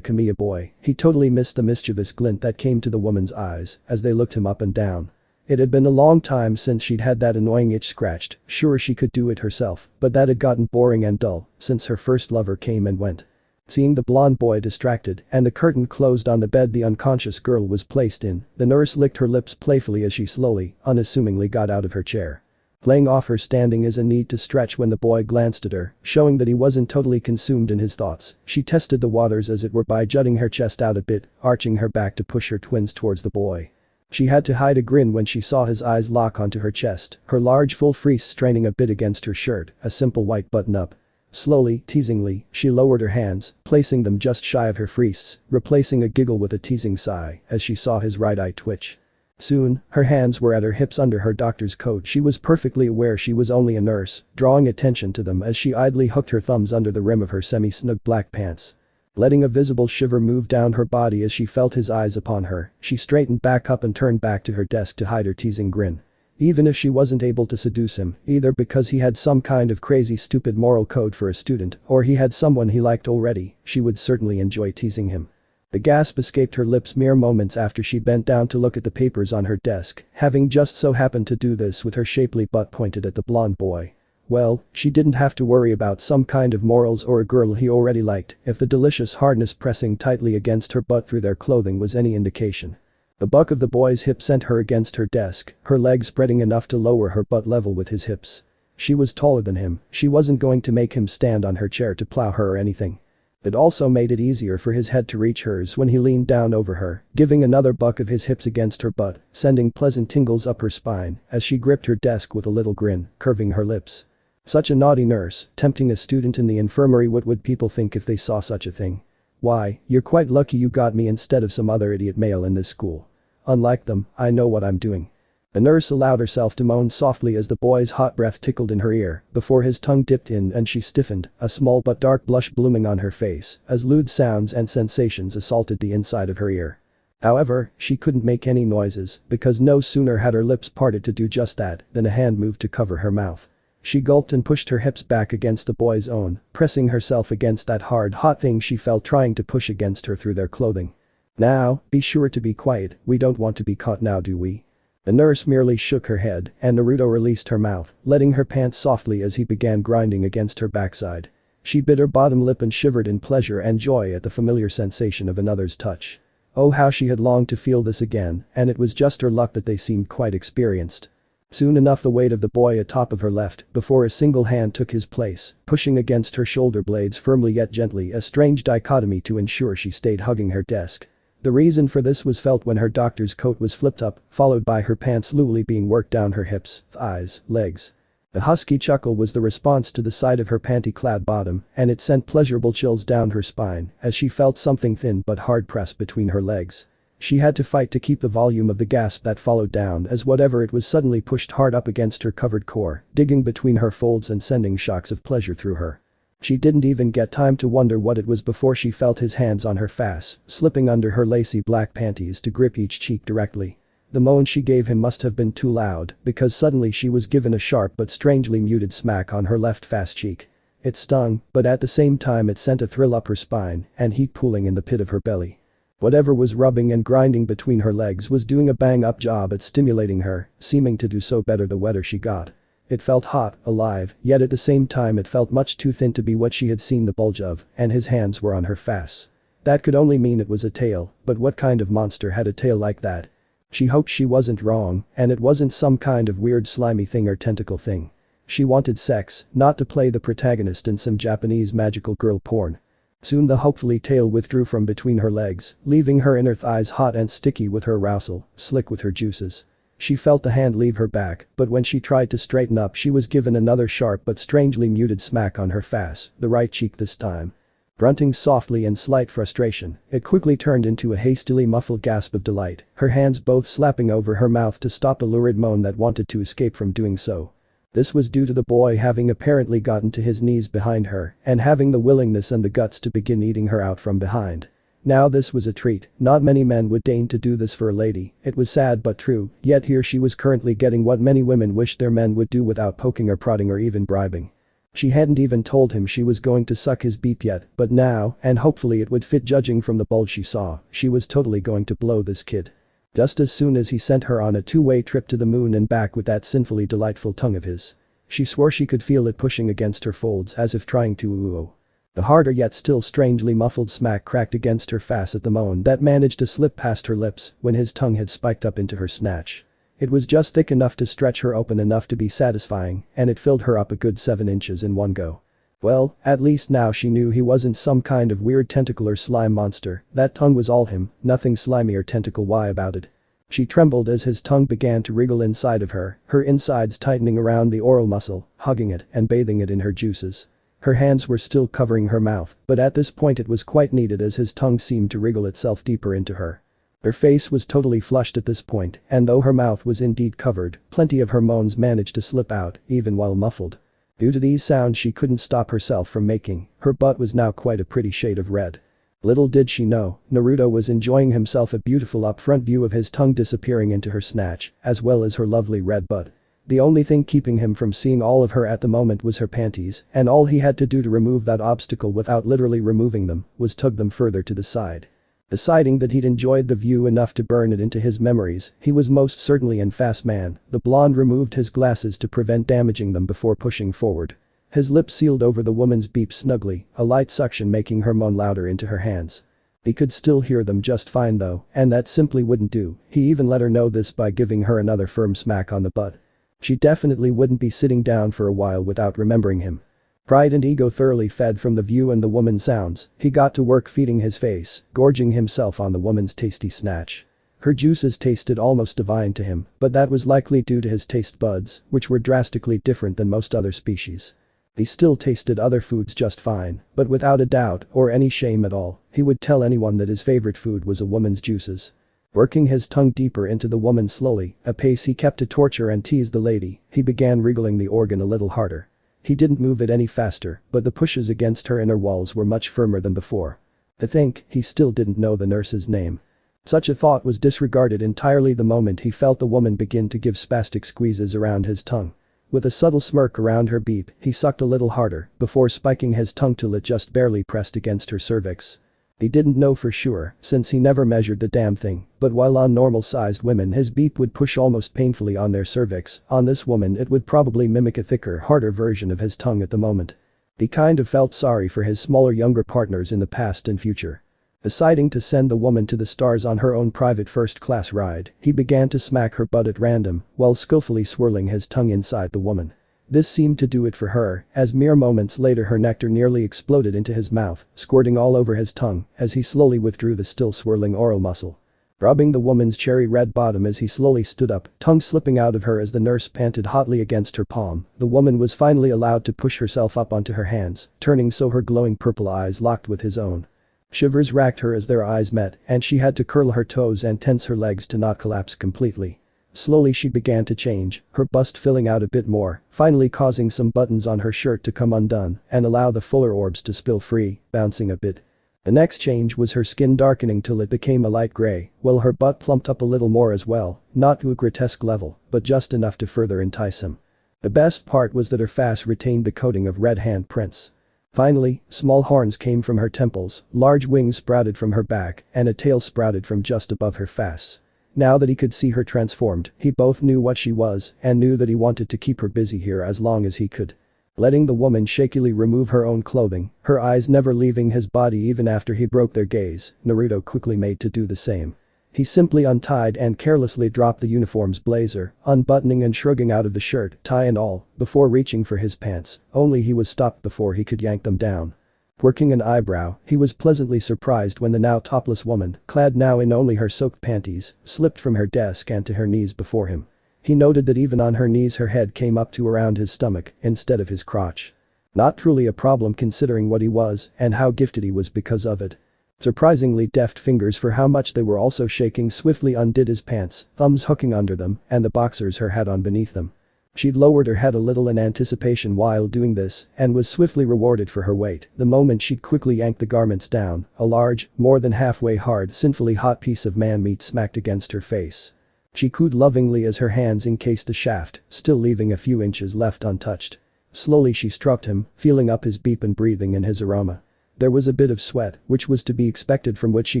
Kamiya boy, he totally missed the mischievous glint that came to the woman's eyes as they looked him up and down. It had been a long time since she'd had that annoying itch scratched, sure she could do it herself, but that had gotten boring and dull since her first lover came and went. Seeing the blonde boy distracted and the curtain closed on the bed the unconscious girl was placed in, the nurse licked her lips playfully as she slowly, unassumingly got out of her chair. Playing off her standing as a need to stretch when the boy glanced at her, showing that he wasn't totally consumed in his thoughts, she tested the waters as it were by jutting her chest out a bit, arching her back to push her twins towards the boy. She had to hide a grin when she saw his eyes lock onto her chest, her large full frieze straining a bit against her shirt, a simple white button-up. Slowly, teasingly, she lowered her hands, placing them just shy of her frieze, replacing a giggle with a teasing sigh as she saw his right eye twitch. Soon, her hands were at her hips under her doctor's coat. She was perfectly aware she was only a nurse, drawing attention to them as she idly hooked her thumbs under the rim of her semi-snug black pants. Letting a visible shiver move down her body as she felt his eyes upon her, she straightened back up and turned back to her desk to hide her teasing grin. Even if she wasn't able to seduce him, either because he had some kind of crazy stupid moral code for a student or he had someone he liked already, she would certainly enjoy teasing him. The gasp escaped her lips mere moments after she bent down to look at the papers on her desk, having just so happened to do this with her shapely butt pointed at the blonde boy. Well, she didn't have to worry about some kind of morals or a girl he already liked if the delicious hardness pressing tightly against her butt through their clothing was any indication. The buck of the boy's hip sent her against her desk, her legs spreading enough to lower her butt level with his hips. She was taller than him, she wasn't going to make him stand on her chair to plow her or anything. It also made it easier for his head to reach hers when he leaned down over her, giving another buck of his hips against her butt, sending pleasant tingles up her spine as she gripped her desk with a little grin, curving her lips. Such a naughty nurse, tempting a student in the infirmary. What would people think if they saw such a thing? Why, you're quite lucky you got me instead of some other idiot male in this school. Unlike them, I know what I'm doing. The nurse allowed herself to moan softly as the boy's hot breath tickled in her ear before his tongue dipped in and she stiffened, a small but dark blush blooming on her face as lewd sounds and sensations assaulted the inside of her ear. However, she couldn't make any noises because no sooner had her lips parted to do just that than a hand moved to cover her mouth. She gulped and pushed her hips back against the boy's own, pressing herself against that hard hot thing she felt trying to push against her through their clothing. Now, be sure to be quiet, we don't want to be caught now, do we? The nurse merely shook her head and Naruto released her mouth, letting her pant softly as he began grinding against her backside. She bit her bottom lip and shivered in pleasure and joy at the familiar sensation of another's touch. Oh, how she had longed to feel this again, and it was just her luck that they seemed quite experienced. Soon enough the weight of the boy atop of her left before a single hand took his place, pushing against her shoulder blades firmly yet gently, a strange dichotomy to ensure she stayed hugging her desk. The reason for this was felt when her doctor's coat was flipped up, followed by her pants slowly being worked down her hips, thighs, legs. A husky chuckle was the response to the sight of her panty-clad bottom, and it sent pleasurable chills down her spine as she felt something thin but hard pressed between her legs. She had to fight to keep the volume of the gasp that followed down as whatever it was suddenly pushed hard up against her covered core, digging between her folds and sending shocks of pleasure through her. She didn't even get time to wonder what it was before she felt his hands on her face, slipping under her lacy black panties to grip each cheek directly. The moan she gave him must have been too loud because suddenly she was given a sharp but strangely muted smack on her left face cheek. It stung, but at the same time it sent a thrill up her spine and heat pooling in the pit of her belly. Whatever was rubbing and grinding between her legs was doing a bang-up job at stimulating her, seeming to do so better the wetter she got. It felt hot, alive, yet at the same time it felt much too thin to be what she had seen the bulge of, and his hands were on her face. That could only mean it was a tail, but what kind of monster had a tail like that? She hoped she wasn't wrong, and it wasn't some kind of weird slimy thing or tentacle thing. She wanted sex, not to play the protagonist in some Japanese magical girl porn. Soon the hopefully tail withdrew from between her legs, leaving her inner thighs hot and sticky with her arousal, slick with her juices. She felt the hand leave her back, but when she tried to straighten up she was given another sharp but strangely muted smack on her face, the right cheek this time. Grunting softly in slight frustration, it quickly turned into a hastily muffled gasp of delight, her hands both slapping over her mouth to stop a lurid moan that wanted to escape from doing so. This was due to the boy having apparently gotten to his knees behind her and having the willingness and the guts to begin eating her out from behind. Now this was a treat, not many men would deign to do this for a lady, it was sad but true, yet here she was currently getting what many women wish their men would do without poking or prodding or even bribing. She hadn't even told him she was going to suck his beep yet, but now, and hopefully it would fit judging from the bulge she saw, she was totally going to blow this kid. Just as soon as he sent her on a two-way trip to the moon and back with that sinfully delightful tongue of his. She swore she could feel it pushing against her folds as if trying to ooh. The harder yet still strangely muffled smack cracked against her face at the moan that managed to slip past her lips when his tongue had spiked up into her snatch. It was just thick enough to stretch her open enough to be satisfying, and it filled her up a good 7 inches in one go. Well, at least now she knew he wasn't some kind of weird tentacle or slime monster, that tongue was all him, nothing slimy or tentacle-y about it. She trembled as his tongue began to wriggle inside of her insides tightening around the oral muscle, hugging it and bathing it in her juices. Her hands were still covering her mouth, but at this point it was quite needed as his tongue seemed to wriggle itself deeper into her. Her face was totally flushed at this point, and though her mouth was indeed covered, plenty of her moans managed to slip out, even while muffled. Due to these sounds she couldn't stop herself from making, her butt was now quite a pretty shade of red. Little did she know, Naruto was enjoying himself a beautiful up-front view of his tongue disappearing into her snatch, as well as her lovely red butt. The only thing keeping him from seeing all of her at the moment was her panties, and all he had to do to remove that obstacle without literally removing them was tug them further to the side. Deciding that he'd enjoyed the view enough to burn it into his memories, he was most certainly an fast man. The blonde removed his glasses to prevent damaging them before pushing forward. His lips sealed over the woman's beep snugly, a light suction making her moan louder into her hands. He could still hear them just fine though, and that simply wouldn't do. He even let her know this by giving her another firm smack on the butt. She definitely wouldn't be sitting down for a while without remembering him. Pride and ego thoroughly fed from the view and the woman's sounds, he got to work feeding his face, gorging himself on the woman's tasty snatch. Her juices tasted almost divine to him, but that was likely due to his taste buds, which were drastically different than most other species. He still tasted other foods just fine, but without a doubt, or any shame at all, he would tell anyone that his favorite food was a woman's juices. Working his tongue deeper into the woman slowly, a pace he kept to torture and tease the lady, he began wriggling the organ a little harder. He didn't move it any faster, but the pushes against her inner walls were much firmer than before. To think, he still didn't know the nurse's name. Such a thought was disregarded entirely the moment he felt the woman begin to give spastic squeezes around his tongue. With a subtle smirk around her beep, he sucked a little harder before spiking his tongue till it just barely pressed against her cervix. He didn't know for sure, since he never measured the damn thing, but while on normal-sized women his beep would push almost painfully on their cervix, on this woman it would probably mimic a thicker, harder version of his tongue at the moment. He kind of felt sorry for his smaller younger partners in the past and future. Deciding to send the woman to the stars on her own private first-class ride, he began to smack her butt at random, while skillfully swirling his tongue inside the woman. This seemed to do it for her, as mere moments later her nectar nearly exploded into his mouth, squirting all over his tongue as he slowly withdrew the still swirling oral muscle. Rubbing the woman's cherry red bottom as he slowly stood up, tongue slipping out of her as the nurse panted hotly against her palm, the woman was finally allowed to push herself up onto her hands, turning so her glowing purple eyes locked with his own. Shivers racked her as their eyes met, and she had to curl her toes and tense her legs to not collapse completely. Slowly she began to change, her bust filling out a bit more, finally causing some buttons on her shirt to come undone and allow the fuller orbs to spill free, bouncing a bit. The next change was her skin darkening till it became a light gray, while her butt plumped up a little more as well, not to a grotesque level, but just enough to further entice him. The best part was that her face retained the coating of red handprints. Finally, small horns came from her temples, large wings sprouted from her back, and a tail sprouted from just above her face. Now that he could see her transformed, he both knew what she was and knew that he wanted to keep her busy here as long as he could. Letting the woman shakily remove her own clothing, her eyes never leaving his body even after he broke their gaze, Naruto quickly made to do the same. He simply untied and carelessly dropped the uniform's blazer, unbuttoning and shrugging out of the shirt, tie and all, before reaching for his pants, only he was stopped before he could yank them down. Quirking an eyebrow, he was pleasantly surprised when the now topless woman, clad now in only her soaked panties, slipped from her desk and to her knees before him. He noted that even on her knees her head came up to around his stomach instead of his crotch. Not truly a problem considering what he was and how gifted he was because of it. Surprisingly deft fingers for how much they were also shaking swiftly undid his pants, thumbs hooking under them and the boxers her had on beneath them. She'd lowered her head a little in anticipation while doing this and was swiftly rewarded for her weight the moment she'd quickly yanked the garments down, a large, more than halfway hard sinfully hot piece of man meat smacked against her face. She cooed lovingly as her hands encased the shaft, still leaving a few inches left untouched. Slowly she stroked him, feeling up his beep and breathing in his aroma. There was a bit of sweat, which was to be expected from what she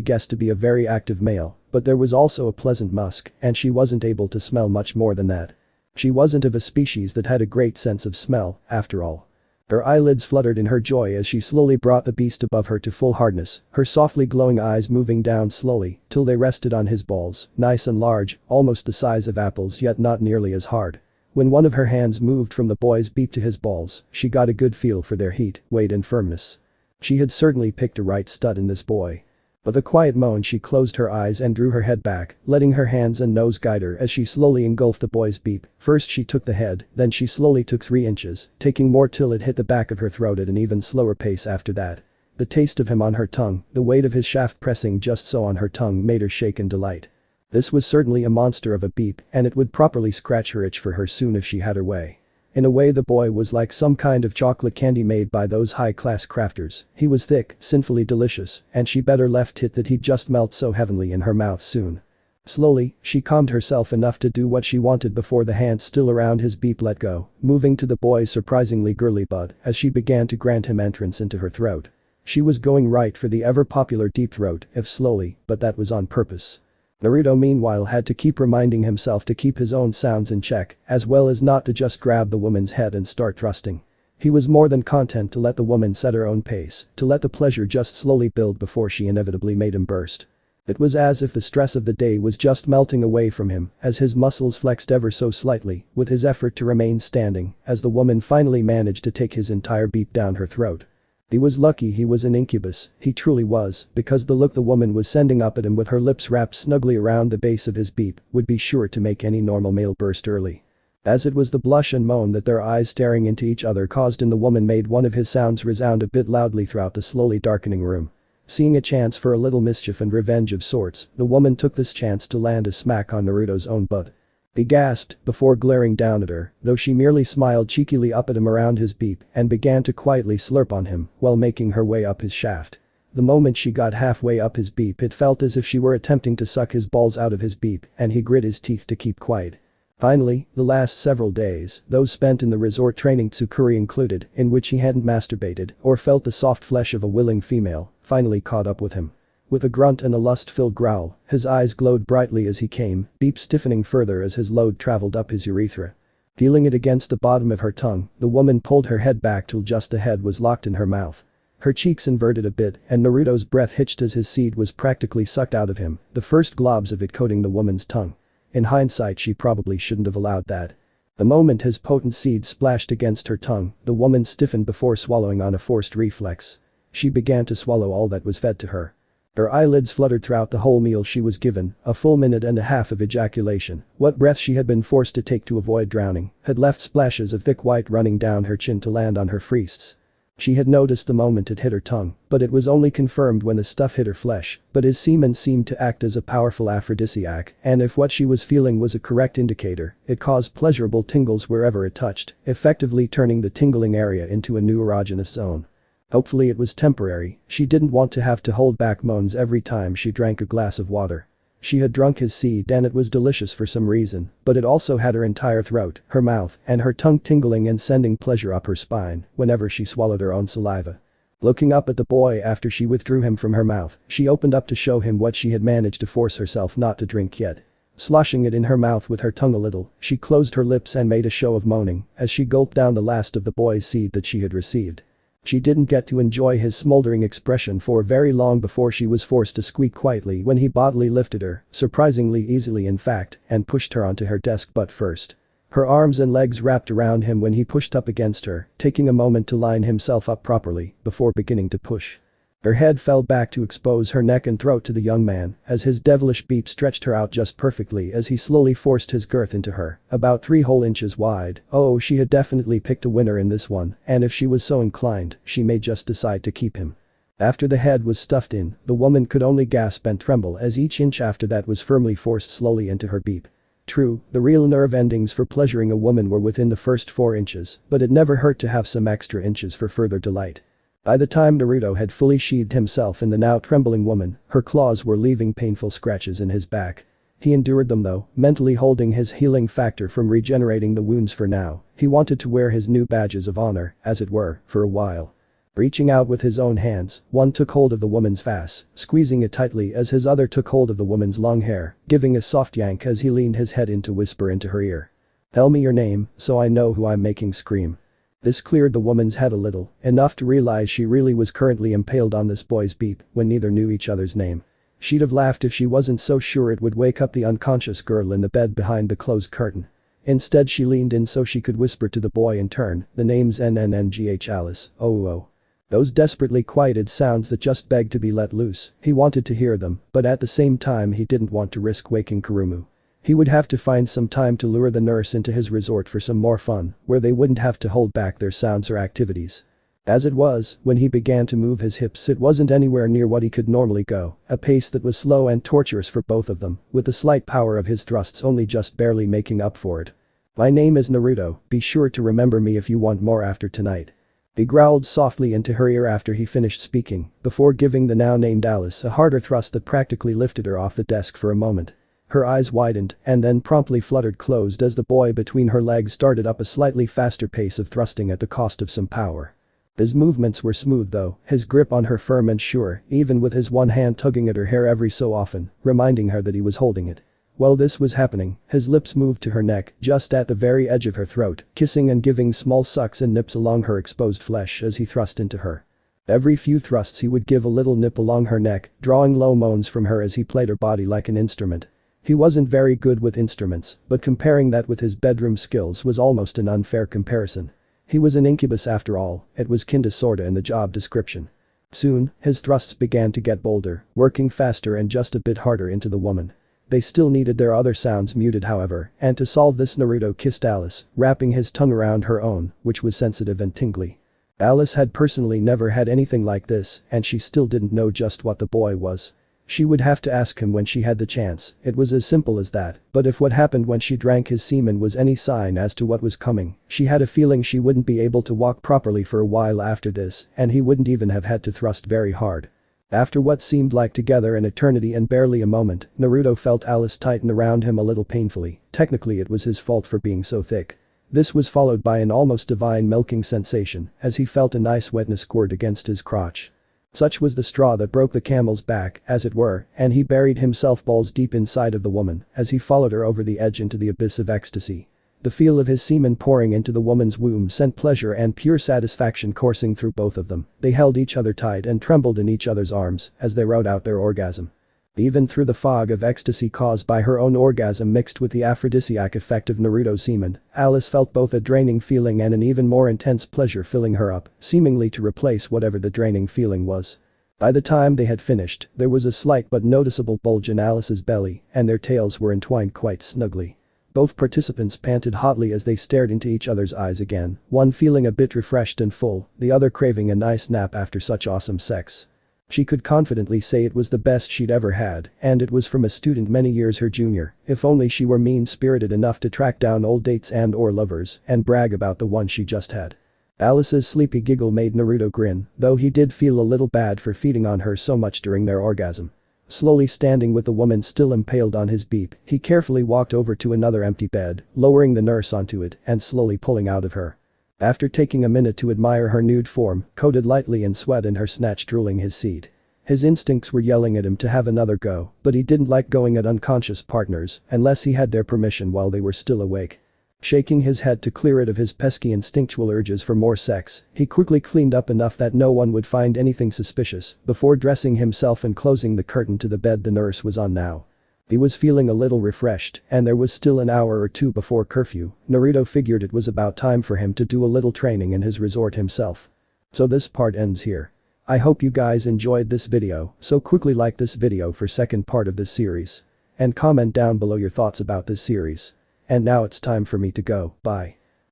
guessed to be a very active male, but there was also a pleasant musk and she wasn't able to smell much more than that. She wasn't of a species that had a great sense of smell, after all. Her eyelids fluttered in her joy as she slowly brought the beast above her to full hardness, her softly glowing eyes moving down slowly till they rested on his balls, nice and large, almost the size of apples yet not nearly as hard. When one of her hands moved from the boy's beak to his balls, she got a good feel for their heat, weight and firmness. She had certainly picked a right stud in this boy. With a quiet moan she closed her eyes and drew her head back, letting her hands and nose guide her as she slowly engulfed the boy's beak. First she took the head, then she slowly took 3 inches, taking more till it hit the back of her throat at an even slower pace after that. The taste of him on her tongue, the weight of his shaft pressing just so on her tongue made her shake in delight. This was certainly a monster of a beep and it would properly scratch her itch for her soon if she had her way. In a way the boy was like some kind of chocolate candy made by those high-class crafters. He was thick, sinfully delicious, and she better left it that he'd just melt so heavenly in her mouth soon. Slowly, she calmed herself enough to do what she wanted before the hands still around his beep let go, moving to the boy's surprisingly girly butt as she began to grant him entrance into her throat. She was going right for the ever-popular deep throat, if slowly, but that was on purpose. Naruto meanwhile had to keep reminding himself to keep his own sounds in check, as well as not to just grab the woman's head and start thrusting. He was more than content to let the woman set her own pace, to let the pleasure just slowly build before she inevitably made him burst. It was as if the stress of the day was just melting away from him as his muscles flexed ever so slightly with his effort to remain standing as the woman finally managed to take his entire beep down her throat. He was lucky he was an incubus, he truly was, because the look the woman was sending up at him with her lips wrapped snugly around the base of his beep would be sure to make any normal male burst early. As it was the blush and moan that their eyes staring into each other caused in the woman made one of his sounds resound a bit loudly throughout the slowly darkening room. Seeing a chance for a little mischief and revenge of sorts, the woman took this chance to land a smack on Naruto's own butt. He gasped before glaring down at her, though she merely smiled cheekily up at him around his beep and began to quietly slurp on him while making her way up his shaft. The moment she got halfway up his beep it felt as if she were attempting to suck his balls out of his beep and he grit his teeth to keep quiet. Finally, the last several days, those spent in the resort training Tsukuri included, in which he hadn't masturbated or felt the soft flesh of a willing female, finally caught up with him. With a grunt and a lust-filled growl, his eyes glowed brightly as he came, beep stiffening further as his load traveled up his urethra. Feeling it against the bottom of her tongue, the woman pulled her head back till just the head was locked in her mouth. Her cheeks inverted a bit and Naruto's breath hitched as his seed was practically sucked out of him, the first globs of it coating the woman's tongue. In hindsight she probably shouldn't have allowed that. The moment his potent seed splashed against her tongue, the woman stiffened before swallowing on a forced reflex. She began to swallow all that was fed to her. Her eyelids fluttered throughout the whole meal she was given, a full minute and a half of ejaculation, what breath she had been forced to take to avoid drowning, had left splashes of thick white running down her chin to land on her freests. She had noticed the moment it hit her tongue, but it was only confirmed when the stuff hit her flesh, but his semen seemed to act as a powerful aphrodisiac, and if what she was feeling was a correct indicator, it caused pleasurable tingles wherever it touched, effectively turning the tingling area into a new erogenous zone. Hopefully it was temporary, she didn't want to have to hold back moans every time she drank a glass of water. She had drunk his seed and it was delicious for some reason, but it also had her entire throat, her mouth, and her tongue tingling and sending pleasure up her spine whenever she swallowed her own saliva. Looking up at the boy after she withdrew him from her mouth, she opened up to show him what she had managed to force herself not to drink yet. Sloshing it in her mouth with her tongue a little, she closed her lips and made a show of moaning as she gulped down the last of the boy's seed that she had received. She didn't get to enjoy his smoldering expression for very long before she was forced to squeak quietly when he bodily lifted her, surprisingly easily in fact, and pushed her onto her desk butt first. Her arms and legs wrapped around him when he pushed up against her, taking a moment to line himself up properly before beginning to push. Her head fell back to expose her neck and throat to the young man as his devilish beak stretched her out just perfectly as he slowly forced his girth into her, about 3 whole inches wide. Oh, she had definitely picked a winner in this one, and if she was so inclined, she may just decide to keep him. After the head was stuffed in, the woman could only gasp and tremble as each inch after that was firmly forced slowly into her beep. True, the real nerve endings for pleasuring a woman were within the first 4 inches, but it never hurt to have some extra inches for further delight. By the time Naruto had fully sheathed himself in the now trembling woman, her claws were leaving painful scratches in his back. He endured them though, mentally holding his healing factor from regenerating the wounds for now. He wanted to wear his new badges of honor, as it were, for a while. Reaching out with his own hands, one took hold of the woman's face, squeezing it tightly as his other took hold of the woman's long hair, giving a soft yank as he leaned his head in to whisper into her ear. "Tell me your name, so I know who I'm making scream." This cleared the woman's head a little, enough to realize she really was currently impaled on this boy's beep when neither knew each other's name. She'd have laughed if she wasn't so sure it would wake up the unconscious girl in the bed behind the closed curtain. Instead she leaned in so she could whisper to the boy in turn, the names NNNGH Alice, oh. Those desperately quieted sounds that just begged to be let loose. He wanted to hear them, but at the same time he didn't want to risk waking Kurumu. He would have to find some time to lure the nurse into his resort for some more fun, where they wouldn't have to hold back their sounds or activities. As it was, when he began to move his hips it wasn't anywhere near what he could normally go, a pace that was slow and torturous for both of them, with the slight power of his thrusts only just barely making up for it. "My name is Naruto, be sure to remember me if you want more after tonight." He growled softly into her ear after he finished speaking, before giving the now named Alice a harder thrust that practically lifted her off the desk for a moment. Her eyes widened and then promptly fluttered closed as the boy between her legs started up a slightly faster pace of thrusting at the cost of some power. His movements were smooth though, his grip on her firm and sure, even with his one hand tugging at her hair every so often, reminding her that he was holding it. While this was happening, his lips moved to her neck, just at the very edge of her throat, kissing and giving small sucks and nips along her exposed flesh as he thrust into her. Every few thrusts he would give a little nip along her neck, drawing low moans from her as he played her body like an instrument. He wasn't very good with instruments, but comparing that with his bedroom skills was almost an unfair comparison. He was an incubus after all, it was kinda sorta in the job description. Soon, his thrusts began to get bolder, working faster and just a bit harder into the woman. They still needed their other sounds muted however, and to solve this Naruto kissed Alice, wrapping his tongue around her own, which was sensitive and tingly. Alice had personally never had anything like this, and she still didn't know just what the boy was. She would have to ask him when she had the chance, it was as simple as that, but if what happened when she drank his semen was any sign as to what was coming, she had a feeling she wouldn't be able to walk properly for a while after this, and he wouldn't even have had to thrust very hard. After what seemed like together an eternity and barely a moment, Naruto felt Alice tighten around him a little painfully, technically it was his fault for being so thick. This was followed by an almost divine milking sensation as he felt a nice wetness squirt against his crotch. Such was the straw that broke the camel's back, as it were, and he buried himself balls deep inside of the woman as he followed her over the edge into the abyss of ecstasy. The feel of his semen pouring into the woman's womb sent pleasure and pure satisfaction coursing through both of them. They held each other tight and trembled in each other's arms as they rode out their orgasm. Even through the fog of ecstasy caused by her own orgasm mixed with the aphrodisiac effect of Naruto's semen, Alice felt both a draining feeling and an even more intense pleasure filling her up, seemingly to replace whatever the draining feeling was. By the time they had finished, there was a slight but noticeable bulge in Alice's belly, and their tails were entwined quite snugly. Both participants panted hotly as they stared into each other's eyes again, one feeling a bit refreshed and full, the other craving a nice nap after such awesome sex. She could confidently say it was the best she'd ever had, and it was from a student many years her junior, if only she were mean-spirited enough to track down old dates and/or lovers and brag about the one she just had. Alice's sleepy giggle made Naruto grin, though he did feel a little bad for feeding on her so much during their orgasm. Slowly standing with the woman still impaled on his beep, he carefully walked over to another empty bed, lowering the nurse onto it and slowly pulling out of her. After taking a minute to admire her nude form, coated lightly in sweat and her snatch drooling his seed. His instincts were yelling at him to have another go, but he didn't like going at unconscious partners unless he had their permission while they were still awake. Shaking his head to clear it of his pesky instinctual urges for more sex, he quickly cleaned up enough that no one would find anything suspicious before dressing himself and closing the curtain to the bed the nurse was on now. He was feeling a little refreshed, and there was still an hour or two before curfew. Naruto figured it was about time for him to do a little training in his resort himself. So this part ends here. I hope you guys enjoyed this video, so quickly like this video for second part of this series. And comment down below your thoughts about this series. And now it's time for me to go, bye.